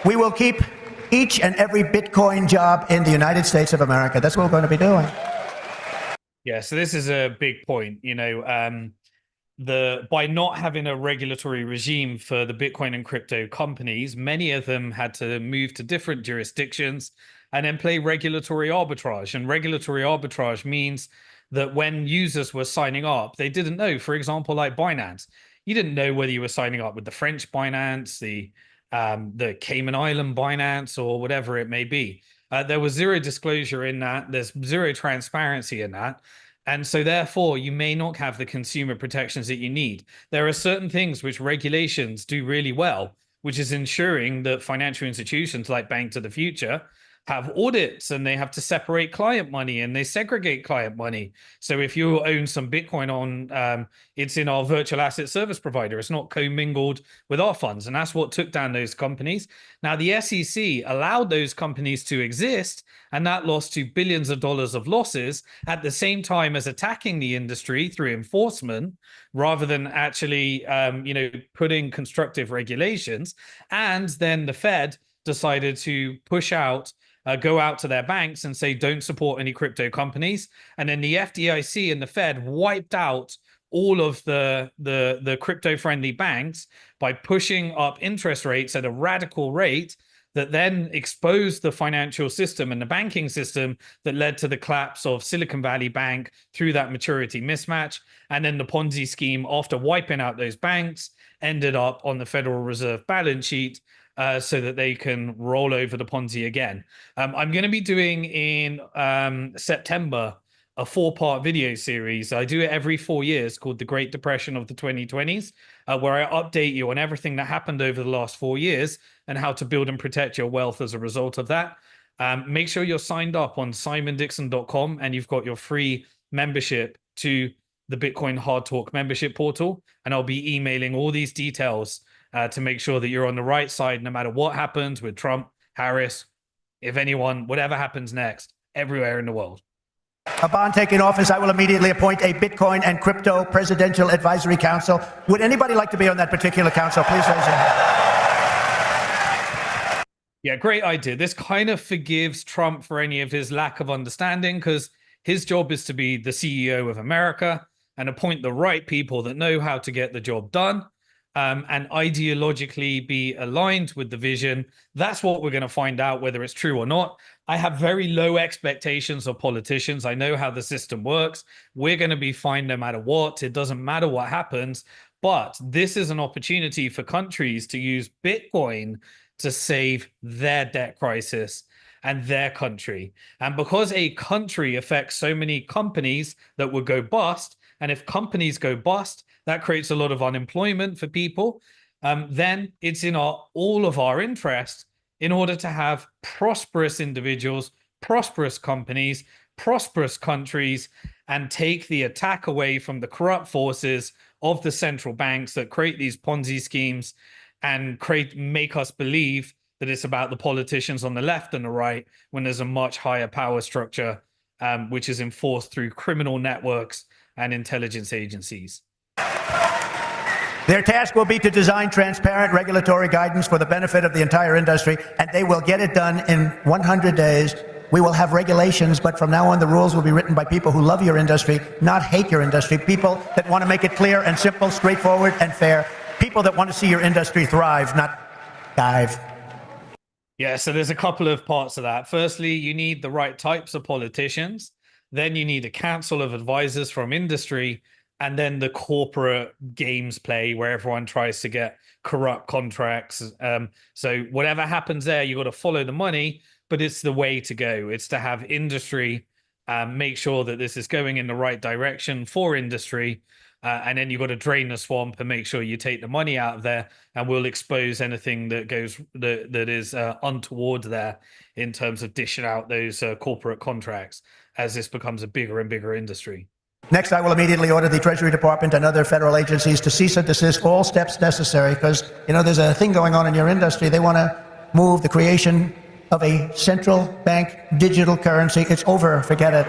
C: We will keep each and every Bitcoin job in the United States of America. That's what we're going to be doing.
A: Yeah, so this is a big point. By not having a regulatory regime for the Bitcoin and crypto companies, many of them had to move to different jurisdictions and then play regulatory arbitrage. And regulatory arbitrage means that when users were signing up, they didn't know, for example, like Binance, you didn't know whether you were signing up with the French Binance, the Cayman Island Binance, or whatever it may be. There was zero disclosure in that. There's zero transparency in that. And so therefore, you may not have the consumer protections that you need. There are certain things which regulations do really well, which is ensuring that financial institutions like Bank to the Future have audits, and they have to separate client money and they segregate client money. So if you own some Bitcoin on, it's in our virtual asset service provider. It's not commingled with our funds. And that's what took down those companies. Now, the SEC allowed those companies to exist, and that lost to billions of dollars of losses at the same time as attacking the industry through enforcement rather than actually, putting constructive regulations. And then the Fed decided to go out to their banks and say, don't support any crypto companies. And then the FDIC and the Fed wiped out all of the crypto-friendly banks by pushing up interest rates at a radical rate that then exposed the financial system and the banking system that led to the collapse of Silicon Valley Bank through that maturity mismatch. And then the Ponzi scheme, after wiping out those banks, ended up on the Federal Reserve balance sheet, so that they can roll over the Ponzi again. I'm going to be doing in September a 4-part video series. I do it every 4 years, called The Great Depression of the 2020s, where I update you on everything that happened over the last 4 years and how to build and protect your wealth as a result of that. Make sure you're signed up on simondixon.com and you've got your free membership to the Bitcoin Hard Talk membership portal. And I'll be emailing all these details to make sure that you're on the right side, no matter what happens with Trump, Harris, if anyone, whatever happens next, everywhere in the world.
C: Upon taking office, I will immediately appoint a Bitcoin and Crypto Presidential Advisory Council. Would anybody like to be on that particular council? Please raise your hand.
A: Yeah, great idea. This kind of forgives Trump for any of his lack of understanding, because his job is to be the CEO of America and appoint the right people that know how to get the job done. And ideologically be aligned with the vision. That's what we're going to find out, whether it's true or not. I have very low expectations of politicians. I know how the system works. We're going to be fine no matter what. It doesn't matter what happens. But this is an opportunity for countries to use Bitcoin to save their debt crisis and their country. And because a country affects so many companies that would go bust, and if companies go bust, that creates a lot of unemployment for people, then it's in all of our interest, in order to have prosperous individuals, prosperous companies, prosperous countries, and take the attack away from the corrupt forces of the central banks that create these Ponzi schemes and make us believe that it's about the politicians on the left and the right, when there's a much higher power structure, which is enforced through criminal networks and intelligence agencies.
C: Their task will be to design transparent regulatory guidance for the benefit of the entire industry, and they will get it done in 100 days. We will have regulations, but from now on, the rules will be written by people who love your industry, not hate your industry, people that want to make it clear and simple, straightforward and fair, people that want to see your industry thrive, not dive.
A: Yeah, so there's a couple of parts of that. Firstly, you need the right types of politicians. Then you need a council of advisors from industry, and then the corporate games play where everyone tries to get corrupt contracts. So whatever happens there, you got to follow the money, but it's the way to go. It's to have industry make sure that this is going in the right direction for industry. And then you've got to drain the swamp and make sure you take the money out of there, and we'll expose anything that is untoward there in terms of dishing out those corporate contracts as this becomes a bigger and bigger industry.
C: Next, I will immediately order the Treasury Department and other federal agencies to cease and desist all steps necessary because, you know, there's a thing going on in your industry. They want to move the creation of a central bank digital currency. It's over. Forget it.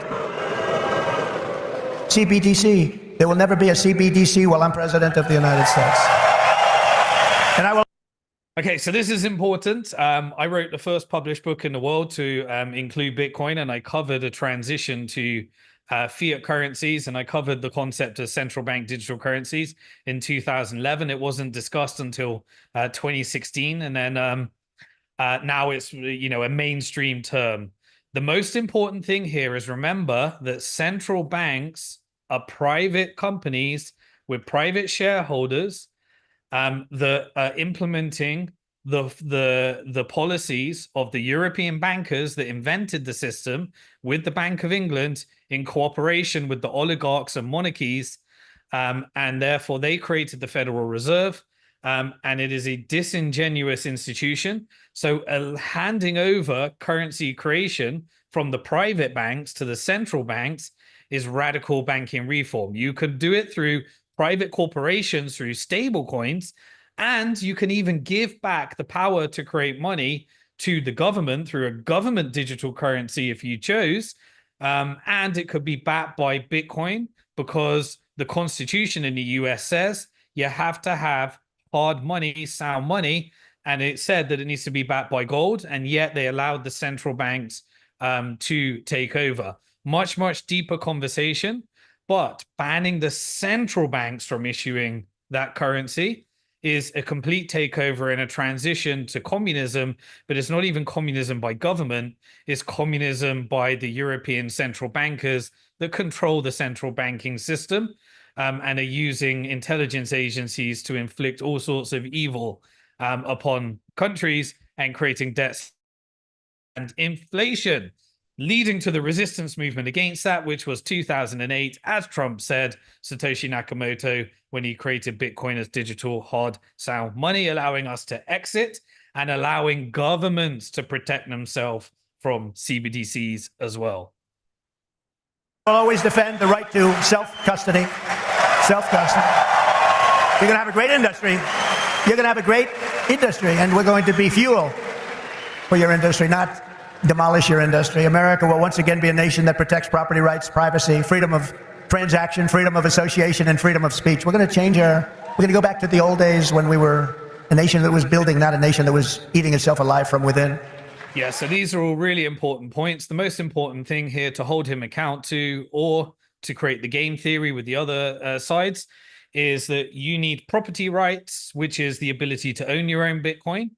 C: CBDC. There will never be a CBDC while I'm president of the United States. And I will.
A: Okay, so this is important. I wrote the first published book in the world to include Bitcoin, and I covered a transition to fiat currencies, and I covered the concept of central bank digital currencies in 2011. It wasn't discussed until 2016, and then now it's, you know, a mainstream term. The most important thing here is remember that central banks are private companies with private shareholders that are implementing the policies of the European bankers that invented the system with the Bank of England in cooperation with the oligarchs and monarchies, and therefore they created the Federal Reserve, and it is a disingenuous institution. So handing over currency creation from the private banks to the central banks is radical banking reform. You could do it through private corporations, through stable coins, and you can even give back the power to create money to the government through a government digital currency if you chose. And it could be backed by Bitcoin because the Constitution in the US says you have to have hard money, sound money, and it said that it needs to be backed by gold, and yet they allowed the central banks to take over. Much, much deeper conversation, but banning the central banks from issuing that currency is a complete takeover and a transition to communism, but it's not even communism by government, it's communism by the European central bankers that control the central banking system, and are using intelligence agencies to inflict all sorts of evil upon countries and creating debts and inflation, leading to the resistance movement against that, which was 2008, as Trump said, Satoshi Nakamoto, when he created Bitcoin as digital hard sound money, allowing us to exit and allowing governments to protect themselves from CBDCs as well.
C: I'll always defend the right to self-custody. Self-custody. You're going to have a great industry. You're going to have a great industry, and we're going to be fuel for your industry, not demolish your industry. America will once again be a nation that protects property rights, privacy, freedom of transaction, freedom of association, and freedom of speech. We're going to we're going to go back to the old days when we were a nation that was building, not a nation that was eating itself alive from within.
A: Yeah, so these are all really important points. The most important thing here to hold him account to, or to create the game theory with the other sides, is that you need property rights, which is the ability to own your own Bitcoin.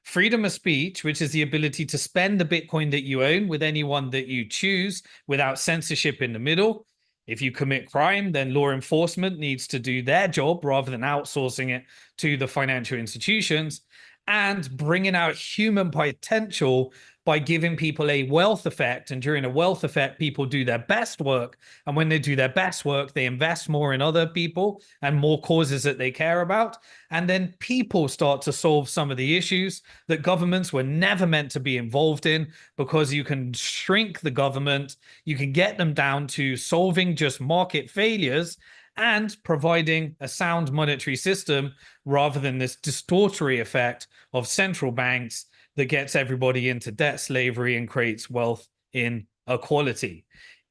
A: Freedom of speech, which is the ability to spend the Bitcoin that you own with anyone that you choose without censorship in the middle. If you commit crime, then law enforcement needs to do their job rather than outsourcing it to the financial institutions, and bringing out human potential by giving people a wealth effect. And during a wealth effect, people do their best work. And when they do their best work, they invest more in other people and more causes that they care about. And then people start to solve some of the issues that governments were never meant to be involved in, because you can shrink the government, you can get them down to solving just market failures and providing a sound monetary system rather than this distortory effect of central banks that gets everybody into debt slavery and creates wealth inequality.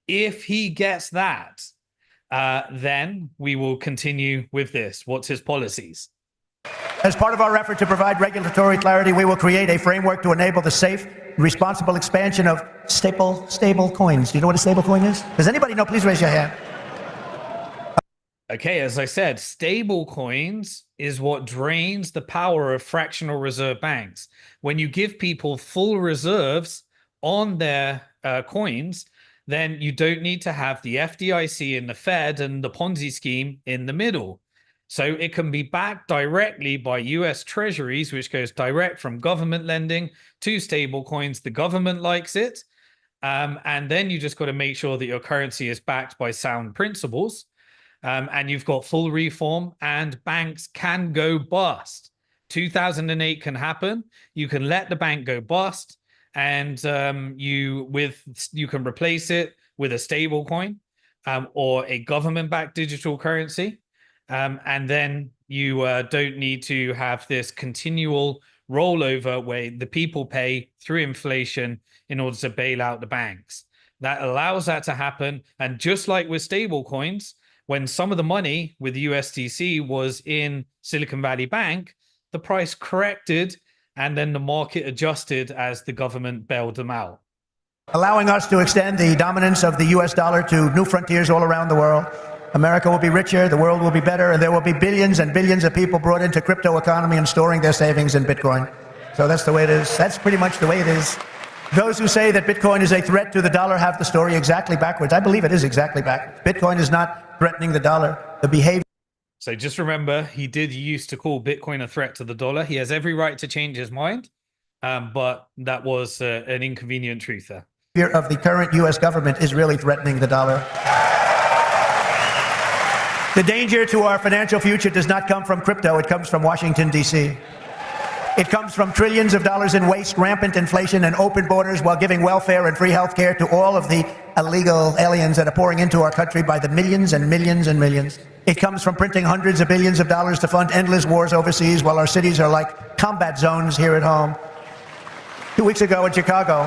A: If he gets that, then we will continue with this. What's his policies?
C: As part of our effort to provide regulatory clarity, we will create a framework to enable the safe, responsible expansion of stable coins. Do you know what a stable coin is? Does anybody know? Please raise your hand.
A: Okay, as I said, stable coins is what drains the power of fractional reserve banks. When you give people full reserves on their coins, then you don't need to have the FDIC and the Fed and the Ponzi scheme in the middle. So it can be backed directly by US treasuries, which goes direct from government lending to stable coins. The government likes it. And then you just got to make sure that your currency is backed by sound principles. And you've got full reform, and banks can go bust. 2008 can happen. You can let the bank go bust, and you can replace it with a stable coin. or a government-backed digital currency. And then you don't need to have this continual rollover where the people pay through inflation in order to bail out the banks. That allows that to happen. And just like with stable coins, when some of the money with USDC was in Silicon Valley Bank, the price corrected and then the market adjusted as the government bailed them out.
C: Allowing us to extend the dominance of the US dollar to new frontiers all around the world. America will be richer, the world will be better, and there will be billions and billions of people brought into crypto economy and storing their savings in Bitcoin. So that's the way it is. That's pretty much the way it is. Those who say that Bitcoin is a threat to the dollar have the story exactly backwards. I believe it is exactly backwards. Bitcoin is not threatening the dollar. The behavior.
A: So just remember, he did used to call Bitcoin a threat to the dollar. He has every right to change his mind, but that was an inconvenient truth there.
C: Of the current U.S. government is really threatening the dollar. The danger to our financial future does not come from crypto. It comes from Washington, D.C. It comes from trillions of dollars in waste, rampant inflation, and open borders while giving welfare and free health care to all of the illegal aliens that are pouring into our country by the millions and millions and millions. It comes from printing hundreds of billions of dollars to fund endless wars overseas while our cities are like combat zones here at home. 2 weeks ago in Chicago,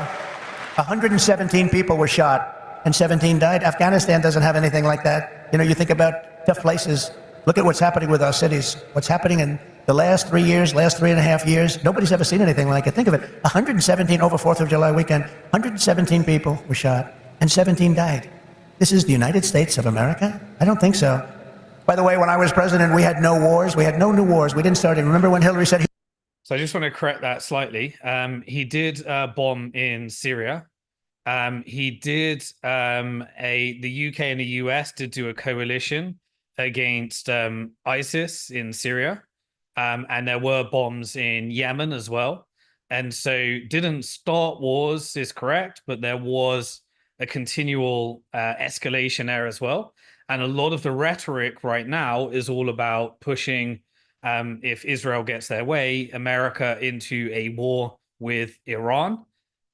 C: 117 people were shot and 17 died. Afghanistan doesn't have anything like that. You know, you think about tough places. Look at what's happening with our cities. What's happening in the last 3 years, last 3.5 years. Nobody's ever seen anything like it. Think of it. 117 over 4th of July weekend. 117 people were shot and 17 died. This is the United States of America? I don't think so. By the way, when I was president, we had no wars. We had no new wars. We didn't start it. Remember when Hillary said...
A: So I just want to correct that slightly. He did bomb in Syria. He did the UK and the US did do a coalition against ISIS in Syria. And there were bombs in Yemen as well. And so didn't start wars is correct, but there was a continual escalation there as well. And a lot of the rhetoric right now is all about pushing, if Israel gets their way, America into a war with Iran.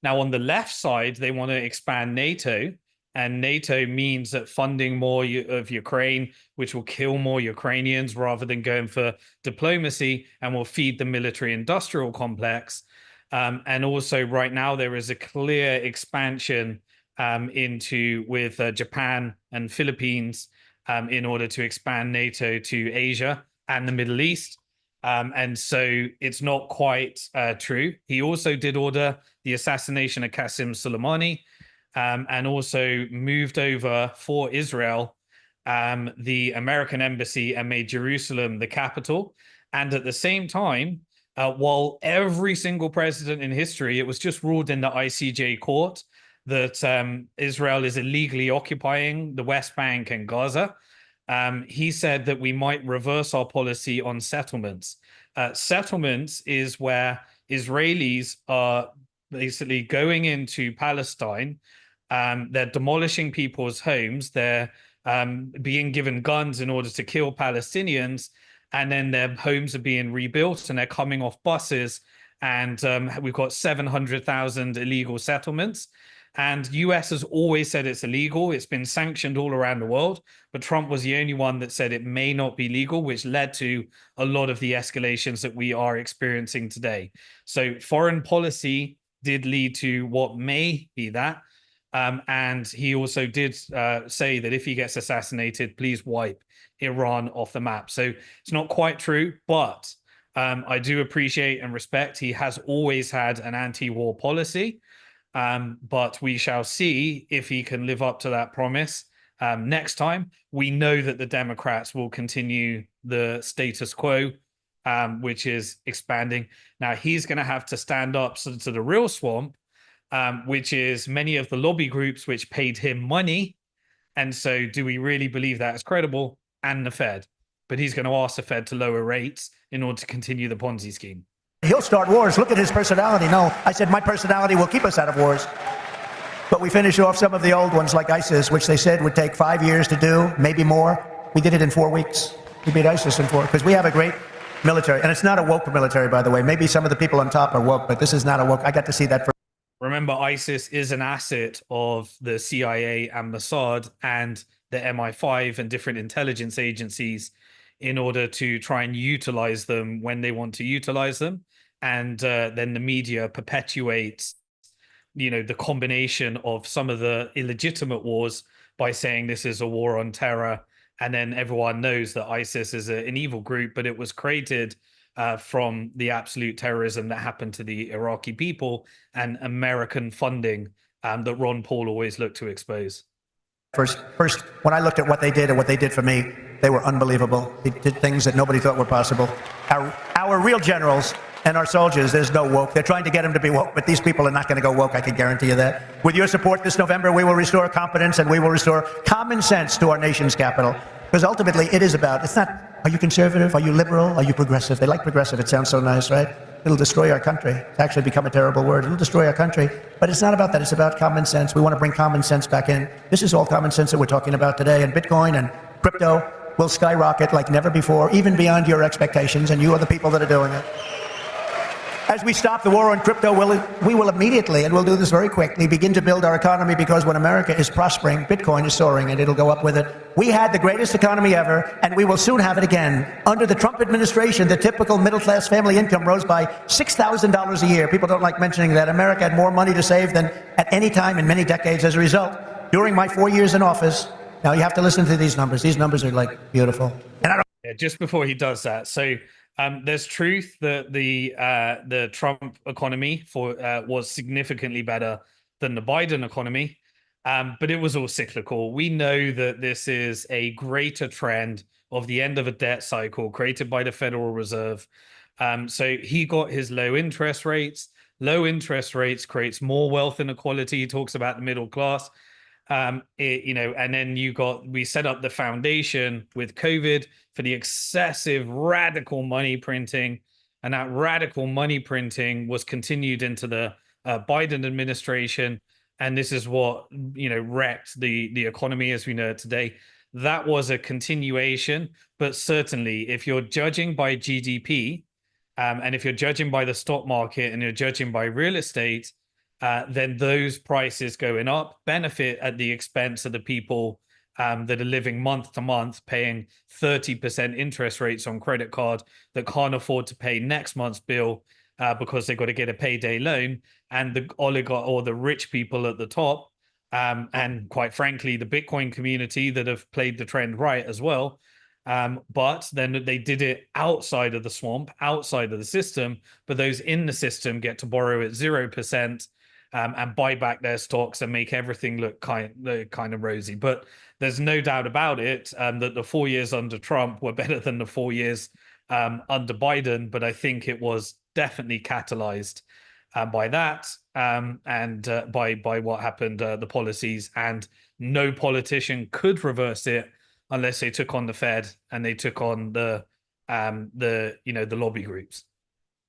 A: Now, on the left side, they want to expand NATO, and NATO means that funding more of Ukraine, which will kill more Ukrainians rather than going for diplomacy, and will feed the military-industrial complex. And also right now, there is a clear expansion with Japan and Philippines in order to expand NATO to Asia and the Middle East. And so it's not quite true. He also did order the assassination of Qasem Soleimani, and also moved over for Israel the American embassy and made Jerusalem the capital. And at the same time, while every single president in history, it was just ruled in the ICJ court that Israel is illegally occupying the West Bank and Gaza, he said that we might reverse our policy on settlements. Settlements is where Israelis are basically going into Palestine. They're demolishing people's homes. They're being given guns in order to kill Palestinians. And then their homes are being rebuilt and they're coming off buses. And we've got 700,000 illegal settlements. And US has always said it's illegal. It's been sanctioned all around the world. But Trump was the only one that said it may not be legal, which led to a lot of the escalations that we are experiencing today. So foreign policy did lead to what may be that. And he also did say that if he gets assassinated, please wipe Iran off the map. So it's not quite true, but I do appreciate and respect he has always had an anti-war policy. But we shall see if he can live up to that promise next time. We know that the Democrats will continue the status quo, which is expanding. Now, he's going to have to stand up to the real swamp, which is many of the lobby groups which paid him money. And so do we really believe that is credible? And the Fed. But he's going to ask the Fed to lower rates in order to continue the Ponzi scheme.
C: He'll start wars. Look at his personality. No, I said my personality will keep us out of wars. But we finish off some of the old ones like ISIS, which they said would take 5 years to do, maybe more. We did it in 4 weeks. We beat ISIS in 4, because we have a great military. And it's not a woke military, by the way. Maybe some of the people on top are woke, but this is not a woke. I got to see that first.
A: Remember, ISIS is an asset of the CIA and Mossad and the MI5 and different intelligence agencies in order to try and utilize them when they want to utilize them. And then the media perpetuates, the combination of some of the illegitimate wars by saying this is a war on terror. And then everyone knows that ISIS is an evil group, but it was created from the absolute terrorism that happened to the Iraqi people and American funding that Ron Paul always looked to expose.
C: First, when I looked at what they did and what they did for me, they were unbelievable. They did things that nobody thought were possible. Our real generals and our soldiers, there's no woke. They're trying to get them to be woke, but these people are not going to go woke, I can guarantee you that. With your support this November, we will restore confidence and we will restore common sense to our nation's capital. Because ultimately, it is about, it's not, are you conservative? Are you liberal? Are you progressive? They like progressive. It sounds so nice, right? It'll destroy our country. It's actually become a terrible word. It'll destroy our country. But it's not about that. It's about common sense. We want to bring common sense back in. This is all common sense that we're talking about today. And Bitcoin and crypto will skyrocket like never before, even beyond your expectations. And you are the people that are doing it. As we stop the war on crypto, we will immediately, and we'll do this very quickly, begin to build our economy, because when America is prospering, Bitcoin is soaring, and it'll go up with it. We had the greatest economy ever, and we will soon have it again. Under the Trump administration, the typical middle-class family income rose by $6,000 a year. People don't like mentioning that. America had more money to save than at any time in many decades as a result. During my 4 years in office, now you have to listen to these numbers. These numbers are like beautiful. And I don't
A: just before he does that, so there's truth that the Trump economy was significantly better than the Biden economy, but it was all cyclical. We know that this is a greater trend of the end of a debt cycle created by the Federal Reserve. So he got his low interest rates. Low interest rates creates more wealth inequality. He talks about the middle class. And then we set up the foundation with COVID for the excessive radical money printing, and that radical money printing was continued into the Biden administration, and this is what wrecked the economy as we know it today. That was a continuation, but certainly if you're judging by GDP, and if you're judging by the stock market and you're judging by real estate, then those prices going up benefit at the expense of the people that are living month to month, paying 30% interest rates on credit card, that can't afford to pay next month's bill because they've got to get a payday loan, and the oligarch or the rich people at the top, and quite frankly, the Bitcoin community that have played the trend right as well. But then they did it outside of the swamp, outside of the system, but those in the system get to borrow at 0%. And buy back their stocks and make everything look kind of rosy. But there's no doubt about it that the 4 years under Trump were better than the 4 years under Biden. But I think it was definitely catalyzed by that and by what happened, the policies. And no politician could reverse it unless they took on the Fed and they took on the lobby groups.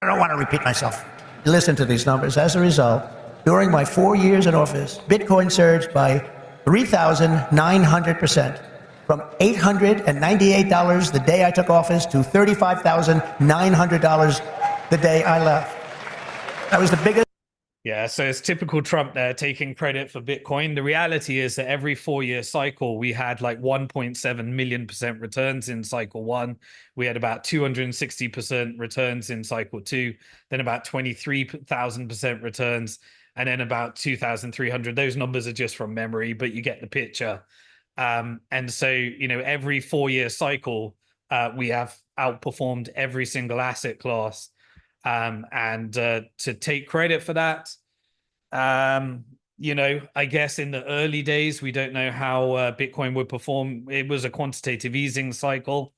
C: I don't want to repeat myself. Listen to these numbers. As a result, during my 4 years in office, Bitcoin surged by 3,900%, from $898 the day I took office to $35,900 the day I left. That was the biggest.
A: Yeah, so it's typical Trump there taking credit for Bitcoin. The reality is that every 4-year cycle, we had like 1.7 million% returns in cycle 1. We had about 260% returns in cycle 2, then about 23,000% returns, and then about 2,300. Those numbers are just from memory, but you get the picture. And so, every 4-year cycle, we have outperformed every single asset class. And to take credit for that, I guess in the early days, we don't know how Bitcoin would perform. It was a quantitative easing cycle.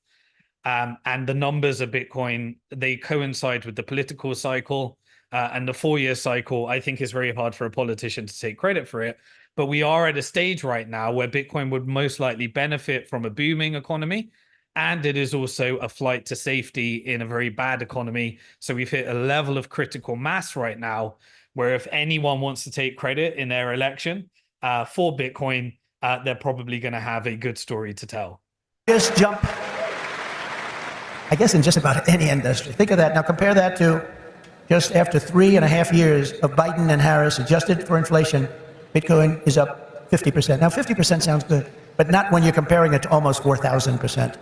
A: And the numbers of Bitcoin, they coincide with the political cycle. And the 4-year cycle, I think, is very hard for a politician to take credit for it. But we are at a stage right now where Bitcoin would most likely benefit from a booming economy. And it is also a flight to safety in a very bad economy. So we've hit a level of critical mass right now where if anyone wants to take credit in their election for Bitcoin, they're probably going to have a good story to tell.
C: Just jump, I guess, in just about any industry. Think of that. Now compare that to just after 3.5 years of Biden and Harris, adjusted for inflation, Bitcoin is up 50%. Now, 50% sounds good, but not when you're comparing it to almost 4,000%,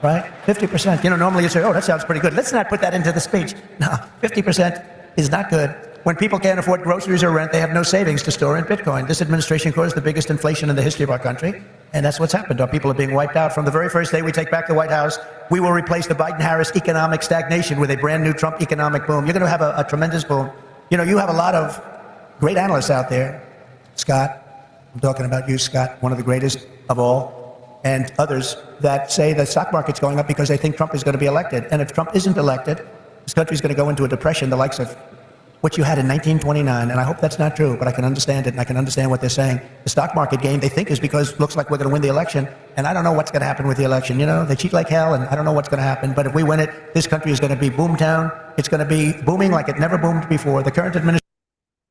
C: right? 50%. You know, normally you say, oh, that sounds pretty good. Let's not put that into the speech. No, 50% is not good. When people can't afford groceries or rent, they have no savings to store in Bitcoin. This administration caused the biggest inflation in the history of our country, and that's what's happened. Our people are being wiped out. From the very first day we take back the White House, we will replace the Biden-Harris economic stagnation with a brand new Trump economic boom. You're going to have a tremendous boom. You know, you have a lot of great analysts out there. Scott, I'm talking about you, Scott, one of the greatest of all, and others that say the stock market's going up because they think Trump is going to be elected. And if Trump isn't elected, this country's going to go into a depression the likes of what you had in 1929, and I hope that's not true, but I can understand it, and I can understand what they're saying. The stock market gain, they think, is because it looks like we're going to win the election, and I don't know what's going to happen with the election. You know, they cheat like hell, and I don't know what's going to happen, but if we win it, this country is going to be boomtown. It's going to be booming like it never boomed before. The current administration...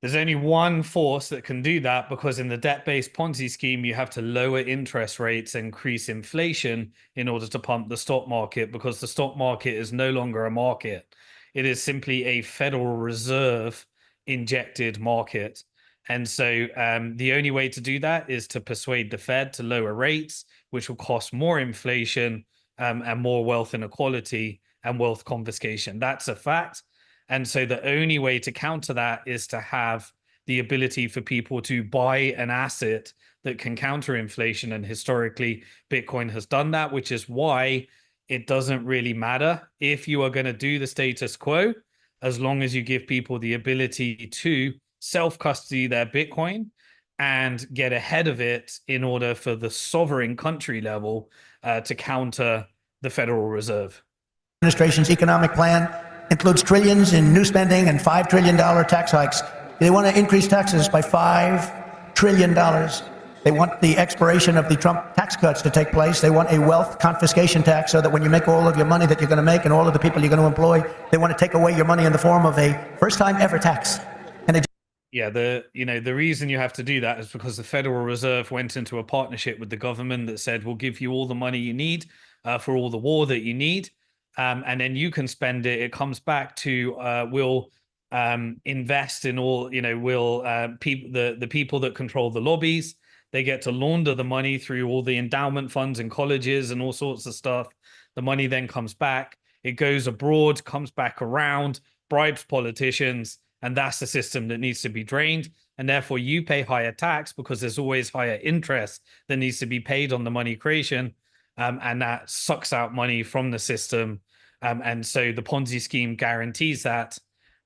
A: There's only one force that can do that, because in the debt-based Ponzi scheme, you have to lower interest rates, increase inflation in order to pump the stock market, because the stock market is no longer a market. It is simply a Federal Reserve injected market. And so the only way to do that is to persuade the Fed to lower rates, which will cost more inflation and more wealth inequality and wealth confiscation. That's a fact. And so the only way to counter that is to have the ability for people to buy an asset that can counter inflation. And historically, Bitcoin has done that, which is why it doesn't really matter if you are going to do the status quo, as long as you give people the ability to self-custody their Bitcoin and get ahead of it in order for the sovereign country level to counter the Federal Reserve.
C: Administration's economic plan includes trillions in new spending and $5 trillion tax hikes. They want to increase taxes by $5 trillion. They want the expiration of the Trump tax cuts to take place. They want a wealth confiscation tax, so that when you make all of your money that you're going to make and all of the people you're going to employ, they want to take away your money in the form of a first-time ever tax. And
A: yeah, the reason you have to do that is because the Federal Reserve went into a partnership with the government that said, we'll give you all the money you need for all the war that you need, and then you can spend it. It comes back to we'll invest in all, we'll the people that control the lobbies. They get to launder the money through all the endowment funds and colleges and all sorts of stuff. The money then comes back. It goes abroad, comes back around, bribes politicians, and that's the system that needs to be drained. And therefore, you pay higher tax because there's always higher interest that needs to be paid on the money creation, and that sucks out money from the system. And so the Ponzi scheme guarantees that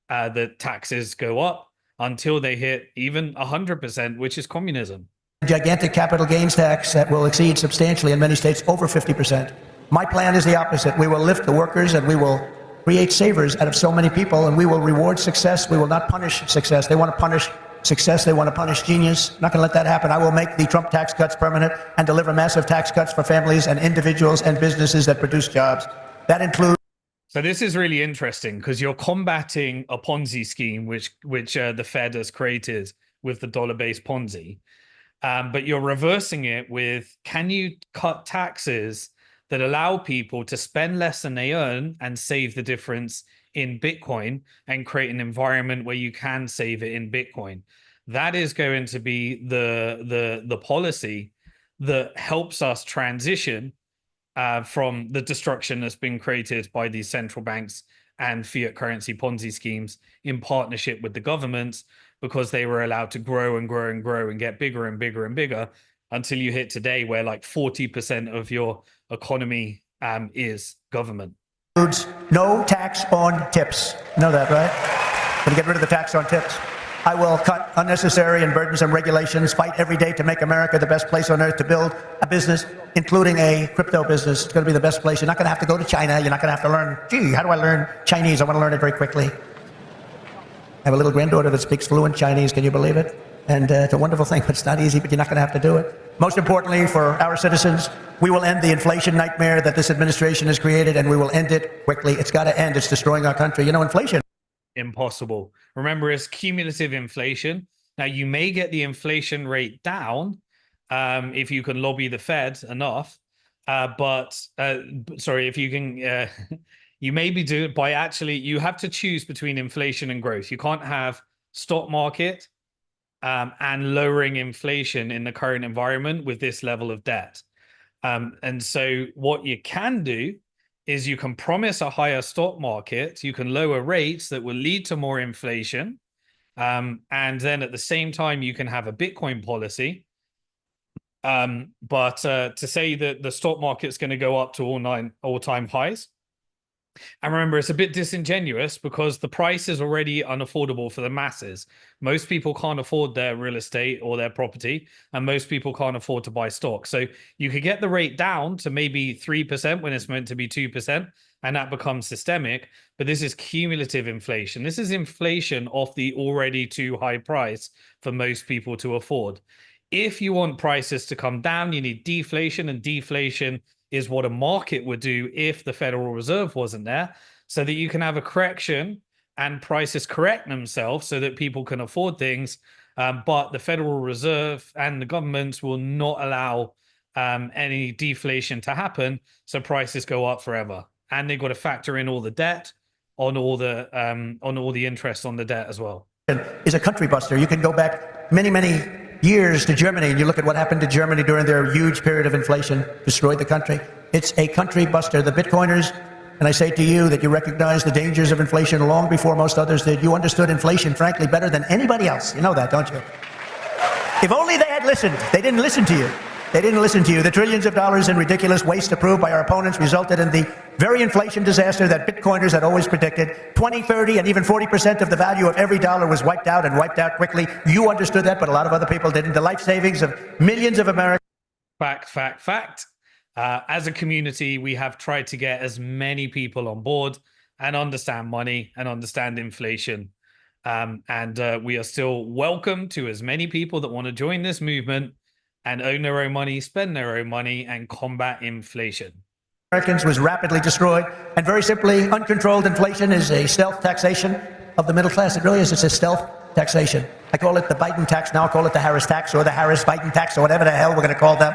A: the taxes go up until they hit even 100%, which is communism.
C: Gigantic capital gains tax that will exceed substantially in many states over 50%. My plan is the opposite. We will lift the workers, and we will create savers out of so many people, and we will reward success. We will not punish success. They want to punish success. They want to punish genius. I'm not going to let that happen. I will make the Trump tax cuts permanent and deliver massive tax cuts for families and individuals and businesses that produce jobs. That includes...
A: So this is really interesting, because you're combating a Ponzi scheme, which the Fed has created with the dollar-based Ponzi. But you're reversing it with, can you cut taxes that allow people to spend less than they earn and save the difference in Bitcoin, and create an environment where you can save it in Bitcoin? That is going to be the policy that helps us transition from the destruction that's been created by these central banks and fiat currency Ponzi schemes in partnership with the governments, because they were allowed to grow and grow and grow and get bigger and bigger and bigger, until you hit today where like 40% of your economy is government.
C: No tax on tips. You know that, right? Going to get rid of the tax on tips. I will cut unnecessary and burdensome regulations, fight every day to make America the best place on earth to build a business, including a crypto business. It's going to be the best place. You're not going to have to go to China. You're not going to have to learn, gee, how do I learn Chinese? I want to learn it very quickly. I have a little granddaughter that speaks fluent Chinese. Can you believe it? And it's a wonderful thing, but it's not easy, but you're not going to have to do it. Most importantly, for our citizens, we will end the inflation nightmare that this administration has created, and we will end it quickly. It's got to end. It's destroying our country. You know, inflation.
A: Impossible. Remember, it's cumulative inflation. Now, you may get the inflation rate down if you can lobby the Fed enough. If you can You maybe do it by actually, you have to choose between inflation and growth. You can't have stock market and lowering inflation in the current environment with this level of debt. And so what you can do is you can promise a higher stock market, you can lower rates that will lead to more inflation. And then at the same time, you can have a Bitcoin policy. But to say that the stock market's going to go up to all-time highs, and remember, it's a bit disingenuous because the price is already unaffordable for the masses. Most people can't afford their real estate or their property, and most people can't afford to buy stock. So you could get the rate down to maybe 3% when it's meant to be 2%, and that becomes systemic. But this is cumulative inflation. This is inflation off the already too high price for most people to afford. If you want prices to come down, you need deflation, and deflation is what a market would do if the Federal Reserve wasn't there, so that you can have a correction and prices correct themselves so that people can afford things. But the Federal Reserve and the governments will not allow any deflation to happen, so prices go up forever. And they've got to factor in all the debt on all the interest on the debt as well.
C: Is a country buster. You can go back many years to Germany, and you look at what happened to Germany during their huge period of inflation, destroyed the country. It's a country buster. The Bitcoiners, and I say to you that you recognize the dangers of inflation long before most others did. You understood inflation, frankly, better than anybody else. You know that, don't you? If only they had listened. They didn't listen to you. They didn't listen to you. The trillions of dollars in ridiculous waste approved by our opponents resulted in the very inflation disaster that Bitcoiners had always predicted. 20, 30, and even 40% of the value of every dollar was wiped out, and wiped out quickly. You understood that, but a lot of other people didn't. The life savings of millions of Americans.
A: Fact. As a community, we have tried to get as many people on board and understand money and understand inflation. And we are still welcome to as many people that want to join this movement and own their own money, spend their own money, and combat inflation.
C: Americans was rapidly destroyed, and very simply, uncontrolled inflation is a stealth taxation of the middle class. It really is. It's a stealth taxation. I call it the Biden tax. Now I'll call it the Harris tax, or the Harris-Biden tax, or whatever the hell we're going to call them.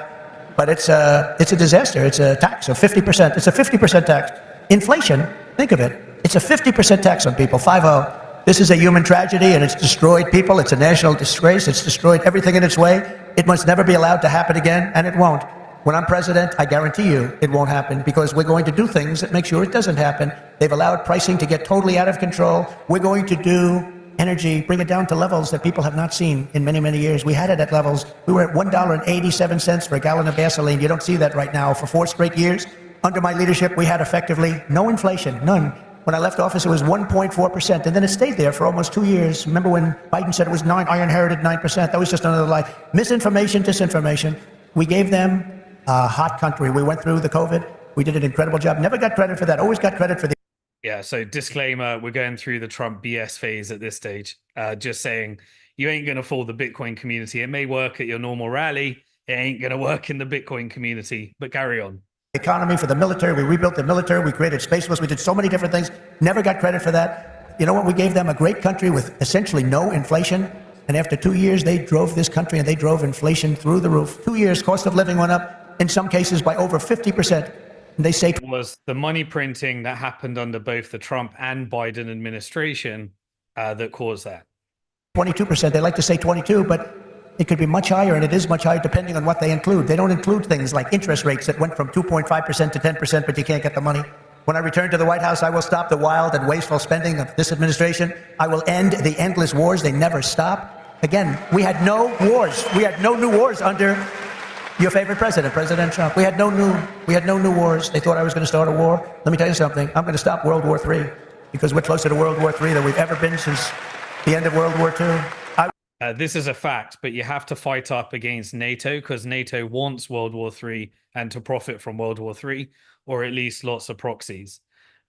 C: But it's a disaster. It's a tax of 50%. It's a 50% tax. Inflation, think of it. It's a 50% tax on people, 50. This is a human tragedy, and it's destroyed people. It's a national disgrace. It's destroyed everything in its way. It must never be allowed to happen again, and it won't. When I'm president, I guarantee you it won't happen, because we're going to do things that make sure it doesn't happen. They've allowed pricing to get totally out of control. We're going to do energy, bring it down to levels that people have not seen in many years. We had it at levels. We were at $1.87 for a gallon of gasoline. You don't see that right now. For 4 straight years, under my leadership, we had effectively no inflation, none. When I left office, it was 1.4%, and then it stayed there for almost 2 years. Remember when Biden said it was 9? I inherited 9%. That was just another lie. Misinformation, disinformation. We gave them a hot country. We went through the COVID. We did an incredible job. Never got credit for that. Always got credit for the...
A: Yeah, so disclaimer, we're going through the Trump BS phase at this stage. Just saying, you ain't going to fool the Bitcoin community. It may work at your normal rally. It ain't going to work in the Bitcoin community, but carry on.
C: Economy, for the military. We rebuilt the military. We created Space Force. We did so many different things. Never got credit for that. You know what? We gave them a great country with essentially no inflation. And after 2 years, they drove this country, and they drove inflation through the roof. 2 years, cost of living went up, in some cases by over 50%. And they say
A: it was the money printing that happened under both the Trump and Biden administration that caused that.
C: 22%. They like to say 22, but it could be much higher, and it is much higher depending on what they include. They don't include things like interest rates that went from 2.5% to 10%, but you can't get the money. When I return to the White House, I will stop the wild and wasteful spending of this administration. I will end the endless wars. They never stop. Again, we had no wars. We had no new wars under your favorite president, President Trump. We had no new wars. They thought I was going to start a war. Let me tell you something. I'm going to stop World War III, because we're closer to World War III than we've ever been since the end of World War II.
A: This is a fact, but you have to fight up against NATO, because NATO wants World War III and to profit from World War III, or at least lots of proxies.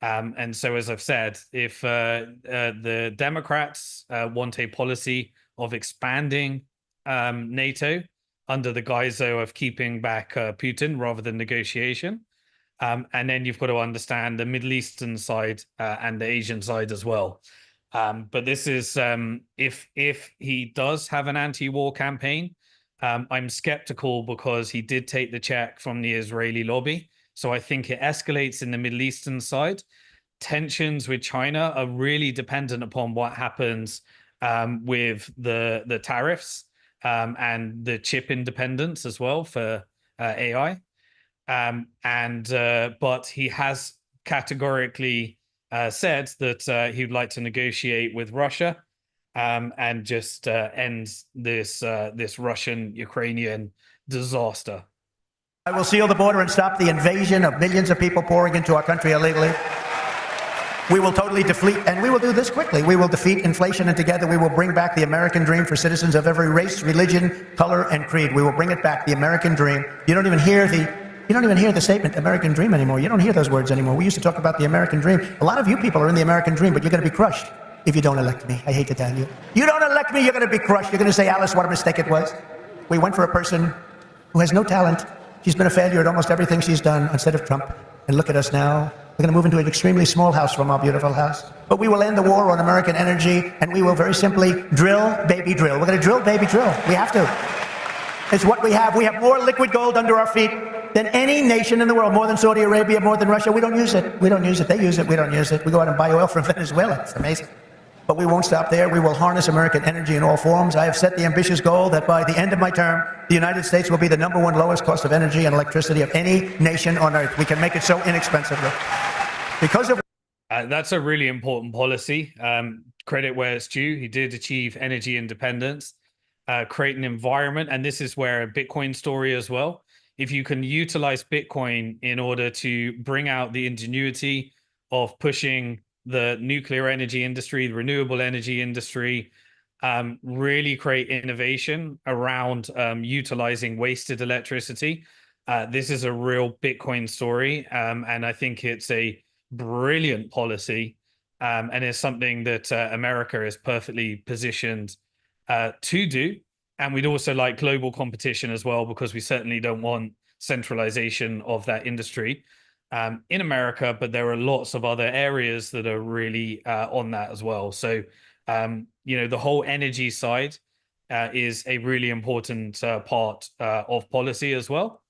A: And so, as I've said, if the Democrats want a policy of expanding NATO under the guise, though, of keeping back Putin rather than negotiation, and then you've got to understand the Middle Eastern side and the Asian side as well. But this is, if he does have an anti-war campaign, I'm skeptical, because he did take the check from the Israeli lobby. So I think it escalates in the Middle Eastern side. tensions with China are really dependent upon what happens with the tariffs and the chip independence as well for AI. But he has categorically said that he'd like to negotiate with Russia and just end this Russian-Ukrainian disaster.
C: I will seal the border and stop the invasion of millions of people pouring into our country illegally. We will totally defeat, and we will do this quickly. We will defeat inflation, and together we will bring back the American dream for citizens of every race, religion, color, and creed. We will bring it back, the American dream. You don't even hear the statement American dream anymore. You don't hear those words anymore. We used to talk about the American dream. A lot of you people are in the American dream, but you're going to be crushed if you don't elect me. I hate to tell you. You don't elect me, you're going to be crushed. You're going to say, Alice, what a mistake it was. We went for a person who has no talent. She's been a failure at almost everything she's done instead of Trump. And look at us now. We're going to move into an extremely small house from our beautiful house. But we will end the war on American energy, and we will very simply drill, baby, drill. We're going to drill, baby, drill. We have to. It's what we have. We have more liquid gold under our feet than any nation in the world, more than Saudi Arabia, more than Russia. We don't use it. We don't use it. They use it. We don't use it. We go out and buy oil from Venezuela. It's amazing. But we won't stop there. We will harness American energy in all forms. I have set the ambitious goal that by the end of my term, the United States will be the #1 lowest cost of energy and electricity of any nation on earth. We can make it so inexpensively. Because of
A: that's a really important policy. Credit where it's due. He did achieve energy independence, create an environment. And this is where a Bitcoin story as well. If you can utilize Bitcoin in order to bring out the ingenuity of pushing the nuclear energy industry, the renewable energy industry, really create innovation around utilizing wasted electricity. This is a real Bitcoin story. And I think it's a brilliant policy. And it's something that America is perfectly positioned to do. And we'd also like global competition as well, because we certainly don't want centralization of that industry in America, but there are lots of other areas that are really on that as well. So, the whole energy side is a really important part of policy as well.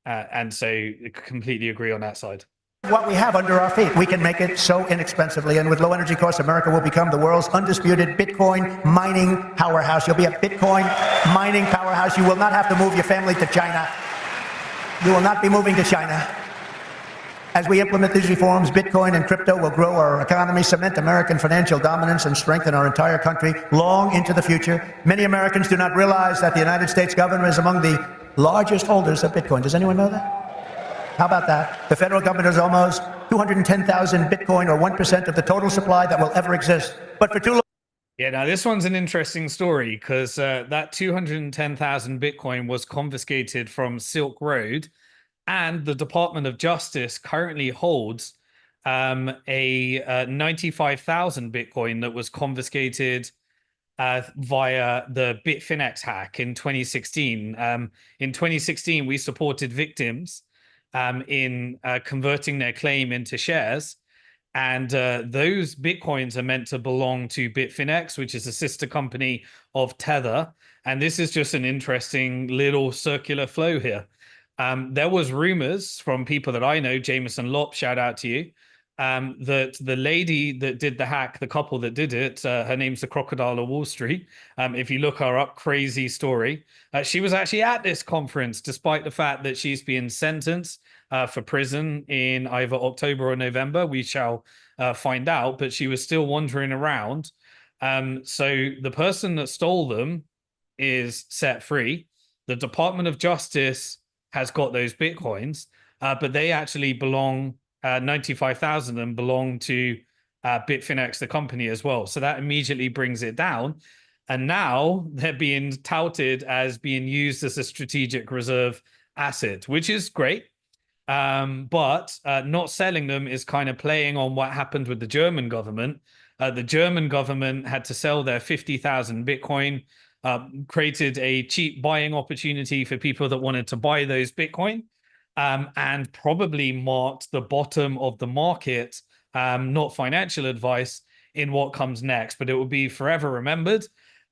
A: And so I completely agree on that side.
C: What we have under our feet, we can make it so inexpensively. And with low energy costs, America will become the world's undisputed Bitcoin mining powerhouse. You'll be a Bitcoin mining powerhouse. You will not have to move your family to China. You will not be moving to China. As we implement these reforms, Bitcoin and crypto will grow our economy, cement American financial dominance, and strengthen our entire country long into the future. Many Americans do not realize that the United States government is among the largest holders of Bitcoin. Does anyone know that? How about that? The federal government has almost 210,000 Bitcoin, or 1% of the total supply that will ever exist. But for too long...
A: Yeah, now this one's an interesting story, because that 210,000 Bitcoin was confiscated from Silk Road. And the Department of Justice currently holds a 95,000 Bitcoin that was confiscated via the Bitfinex hack in 2016. In 2016, we supported victims in converting their claim into shares. And those Bitcoins are meant to belong to Bitfinex, which is a sister company of Tether. And this is just an interesting little circular flow here. There was rumors from people that I know, Jameson Lopp, shout out to you, that the lady that did the hack, the couple that did it, her name's the Crocodile of Wall Street. If you look her up, crazy story. She was actually at this conference, despite the fact that she's being sentenced for prison in either October or November. We shall find out, but she was still wandering around. So the person that stole them is set free. The Department of Justice has got those Bitcoins, but they actually belong, 95,000 of them belong to Bitfinex, the company, as well. So that immediately brings it down. And now they're being touted as being used as a strategic reserve asset, which is great. But not selling them is kind of playing on what happened with the German government. The German government had to sell their 50,000 Bitcoin, created a cheap buying opportunity for people that wanted to buy those Bitcoin, and probably marked the bottom of the market, not financial advice, in what comes next, but it will be forever remembered.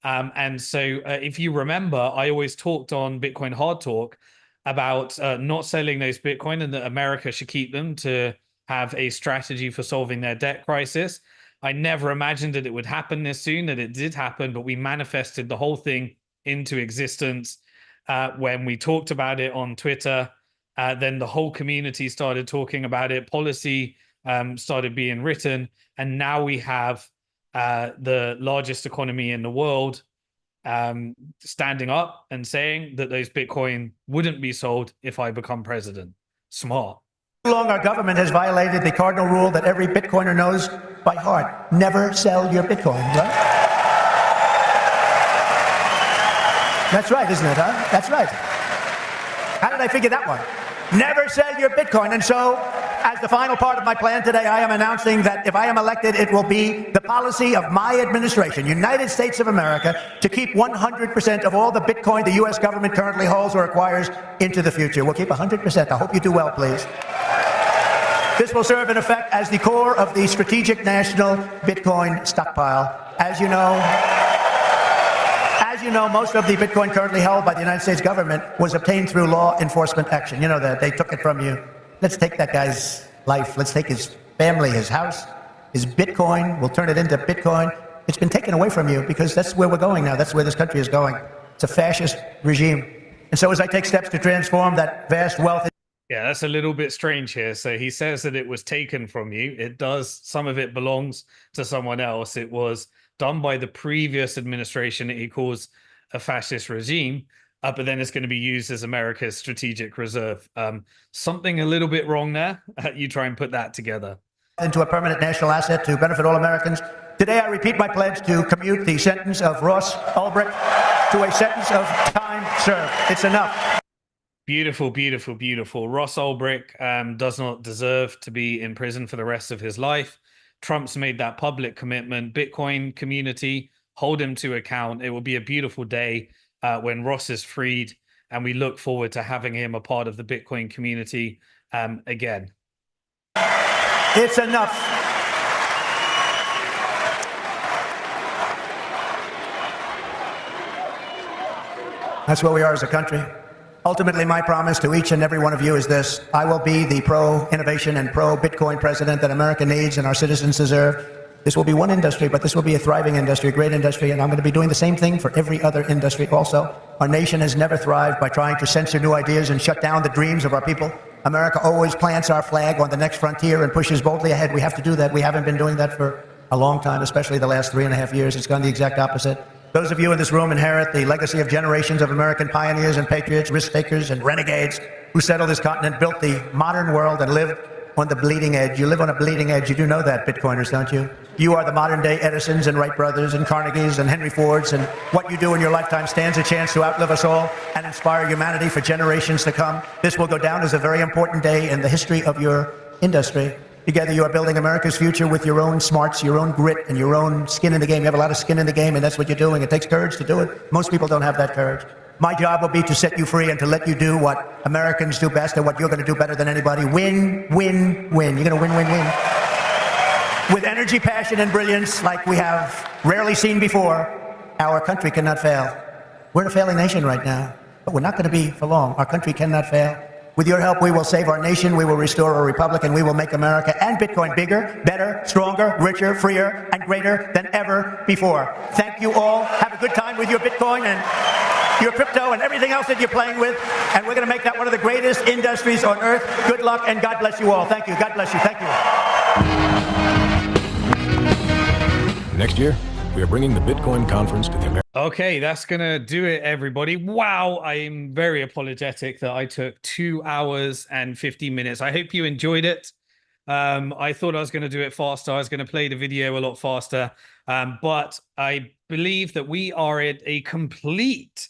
A: And so if you remember, I always talked on Bitcoin Hard Talk about not selling those Bitcoin and that America should keep them to have a strategy for solving their debt crisis. I never imagined that it would happen this soon, that it did happen, but we manifested the whole thing into existence when we talked about it on Twitter. Then the whole community started talking about it. Policy started being written. And now we have the largest economy in the world standing up and saying that those Bitcoin wouldn't be sold if I become president. Smart.
C: Too long our government has violated the cardinal rule that every Bitcoiner knows by heart. Never sell your Bitcoin, right? That's right, isn't it, huh? That's right. How did I figure that one? Never sell your Bitcoin. And so, as the final part of my plan today, I am announcing that if I am elected, it will be the policy of my administration, United States of America, to keep 100% of all the Bitcoin the U.S. government currently holds or acquires into the future. We'll keep 100%. I hope you do well, please. This will serve in effect as the core of the strategic national Bitcoin stockpile. As you know, most of the Bitcoin currently held by the United States government was obtained through law enforcement action. You know that. They took it from you. Let's take that guy's life. Let's take his family, his house, his Bitcoin. We'll turn it into Bitcoin. It's been taken away from you because that's where we're going now. That's where this country is going. It's a fascist regime. And so as I take steps to transform that vast wealth...
A: Yeah, that's a little bit strange here. So he says that it was taken from you. It does. Some of it belongs to someone else. It was done by the previous administration that he calls a fascist regime. But then it's going to be used as America's strategic reserve. Something a little bit wrong there. You try and put that together.
C: Into a permanent national asset to benefit all Americans. Today, I repeat my pledge to commute the sentence of Ross Ulbricht to a sentence of time served. It's enough.
A: Beautiful, beautiful, beautiful. Ross Ulbricht does not deserve to be in prison for the rest of his life. Trump's made that public commitment. Bitcoin community, hold him to account. It will be a beautiful day when Ross is freed, and we look forward to having him a part of the Bitcoin community again.
C: It's enough. That's where we are as a country. Ultimately, my promise to each and every one of you is this: I will be the pro-innovation and pro-Bitcoin president that America needs and our citizens deserve. This will be one industry, but this will be a thriving industry, a great industry, and I'm going to be doing the same thing for every other industry also. Our nation has never thrived by trying to censor new ideas and shut down the dreams of our people. America always plants our flag on the next frontier and pushes boldly ahead. We have to do that. We haven't been doing that for a long time, especially the last 3.5 years. It's gone the exact opposite. Those of you in this room inherit the legacy of generations of American pioneers and patriots, risk-takers and renegades who settled this continent, built the modern world, and lived on the bleeding edge. You live on a bleeding edge. You do know that, Bitcoiners, don't you? You are the modern-day Edisons and Wright brothers and Carnegies and Henry Fords, and what you do in your lifetime stands a chance to outlive us all and inspire humanity for generations to come. This will go down as a very important day in the history of your industry. Together, you are building America's future with your own smarts, your own grit, and your own skin in the game. You have a lot of skin in the game, and that's what you're doing. It takes courage to do it. Most people don't have that courage. My job will be to set you free and to let you do what Americans do best and what you're going to do better than anybody. Win, win, win. You're going to win, win, win. With energy, passion, and brilliance like we have rarely seen before, our country cannot fail. We're a failing nation right now, but we're not going to be for long. Our country cannot fail. With your help, we will save our nation, we will restore our republic, and we will make America and Bitcoin bigger, better, stronger, richer, freer, and greater than ever before. Thank you all. Have a good time with your Bitcoin and your crypto and everything else that you're playing with, and we're going to make that one of the greatest industries on earth. Good luck, and God bless you all. Thank you. God bless you. Thank you.
D: Next year, we are bringing the Bitcoin conference to the American.
A: Okay, that's going to do it, everybody. Wow, I'm very apologetic that I took 2 hours and 50 minutes. I hope you enjoyed it. I thought I was going to do it faster. I was going to play the video a lot faster. But I believe that we are at a complete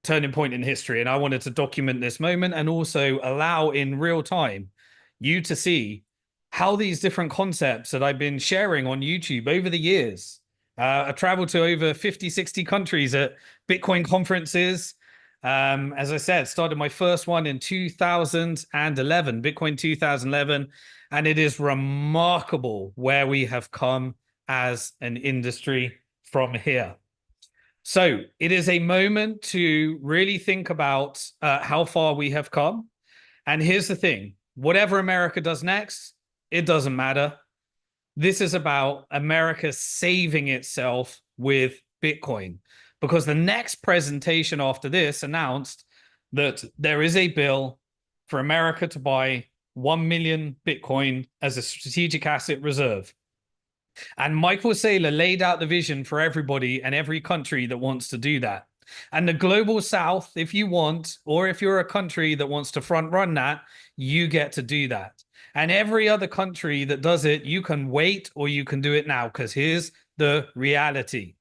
A: turning point in history. And I wanted to document this moment and also allow in real time you to see how these different concepts that I've been sharing on YouTube over the years. I traveled to over 50, 60 countries at Bitcoin conferences. As I said, started my first one in 2011, Bitcoin 2011. And it is remarkable where we have come as an industry from here. So it is a moment to really think about how far we have come. And here's the thing, whatever America does next, It doesn't matter. This is about America saving itself with Bitcoin, because the next presentation after this announced that there is a bill for America to buy 1 million Bitcoin as a strategic asset reserve. And Michael Saylor laid out the vision for everybody and every country that wants to do that. And the global south, if you want, or if you're a country that wants to front run that, you get to do that. And every other country that does it, you can wait or you can do it now, because here's the reality.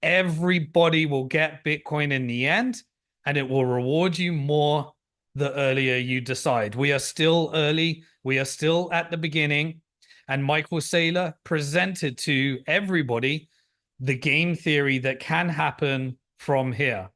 A: Everybody will get Bitcoin in the end, and it will reward you more the earlier you decide. We are still early. We are still at the beginning. And Michael Saylor presented to everybody the game theory that can happen from here.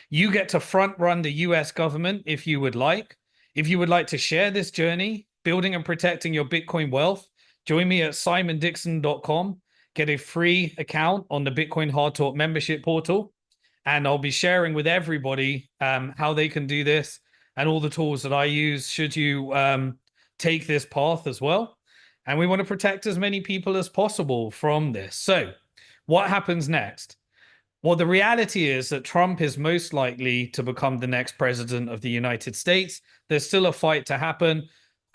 A: You get to front run the US government if you would like. If you would like to share this journey, building and protecting your Bitcoin wealth, join me at simondixon.com. Get a free account on the Bitcoin Hard Talk membership portal. And I'll be sharing with everybody how they can do this and all the tools that I use should you take this path as well. And we want to protect as many people as possible from this. So what happens next? Well, the reality is that Trump is most likely to become the next president of the United States. There's still a fight to happen.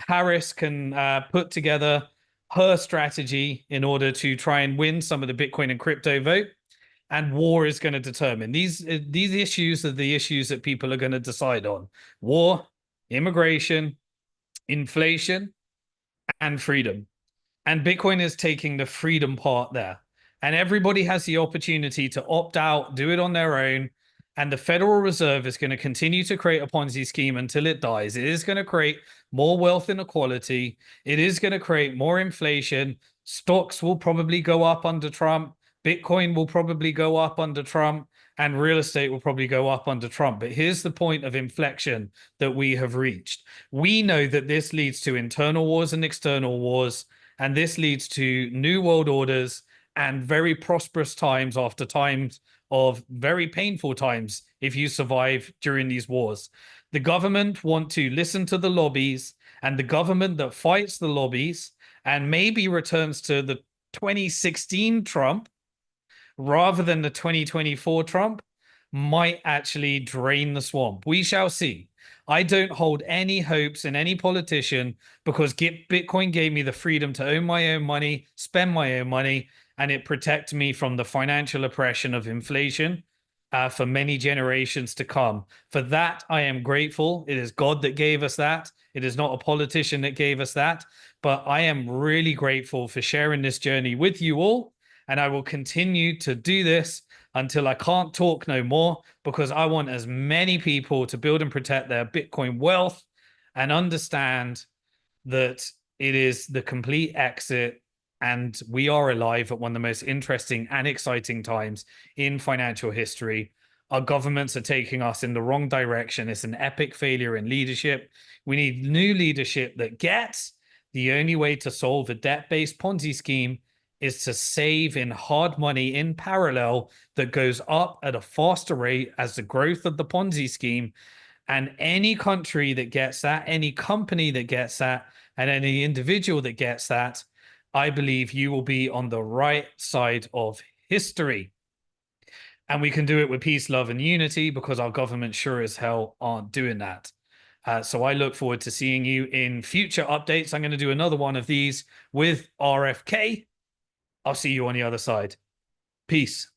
A: Harris can put together her strategy in order to try and win some of the Bitcoin and crypto vote. And war is going to determine. These issues are the issues that people are going to decide on. War, immigration, inflation, and freedom. And Bitcoin is taking the freedom part there. And everybody has the opportunity to opt out, do it on their own. And the Federal Reserve is going to continue to create a Ponzi scheme until it dies. It is going to create more wealth inequality. It is going to create more inflation. Stocks will probably go up under Trump. Bitcoin will probably go up under Trump. And real estate will probably go up under Trump. But here's the point of inflection that we have reached. We know that this leads to internal wars and external wars. And this leads to new world orders and very prosperous times after times of very painful times if you survive during these wars. The government want to listen to the lobbies, and the government that fights the lobbies and maybe returns to the 2016 Trump rather than the 2024 Trump might actually drain the swamp. We shall see. I don't hold any hopes in any politician, because Bitcoin gave me the freedom to own my own money, spend my own money, and it protects me from the financial oppression of inflation for many generations to come. For that, I am grateful. It is God that gave us that. It is not a politician that gave us that. But I am really grateful for sharing this journey with you all. And I will continue to do this until I can't talk no more, because I want as many people to build and protect their Bitcoin wealth and understand that it is the complete exit. And we are alive at one of the most interesting and exciting times in financial history. Our governments are taking us in the wrong direction. It's an epic failure in leadership. We need new leadership that gets the only way to solve a debt-based Ponzi scheme is to save in hard money in parallel that goes up at a faster rate as the growth of the Ponzi scheme. And any country that gets that, any company that gets that, and any individual that gets that, I believe you will be on the right side of history. And we can do it with peace, love, and unity, because our government sure as hell aren't doing that. So I look forward to seeing you in future updates. I'm going to do another one of these with RFK. I'll see you on the other side. Peace.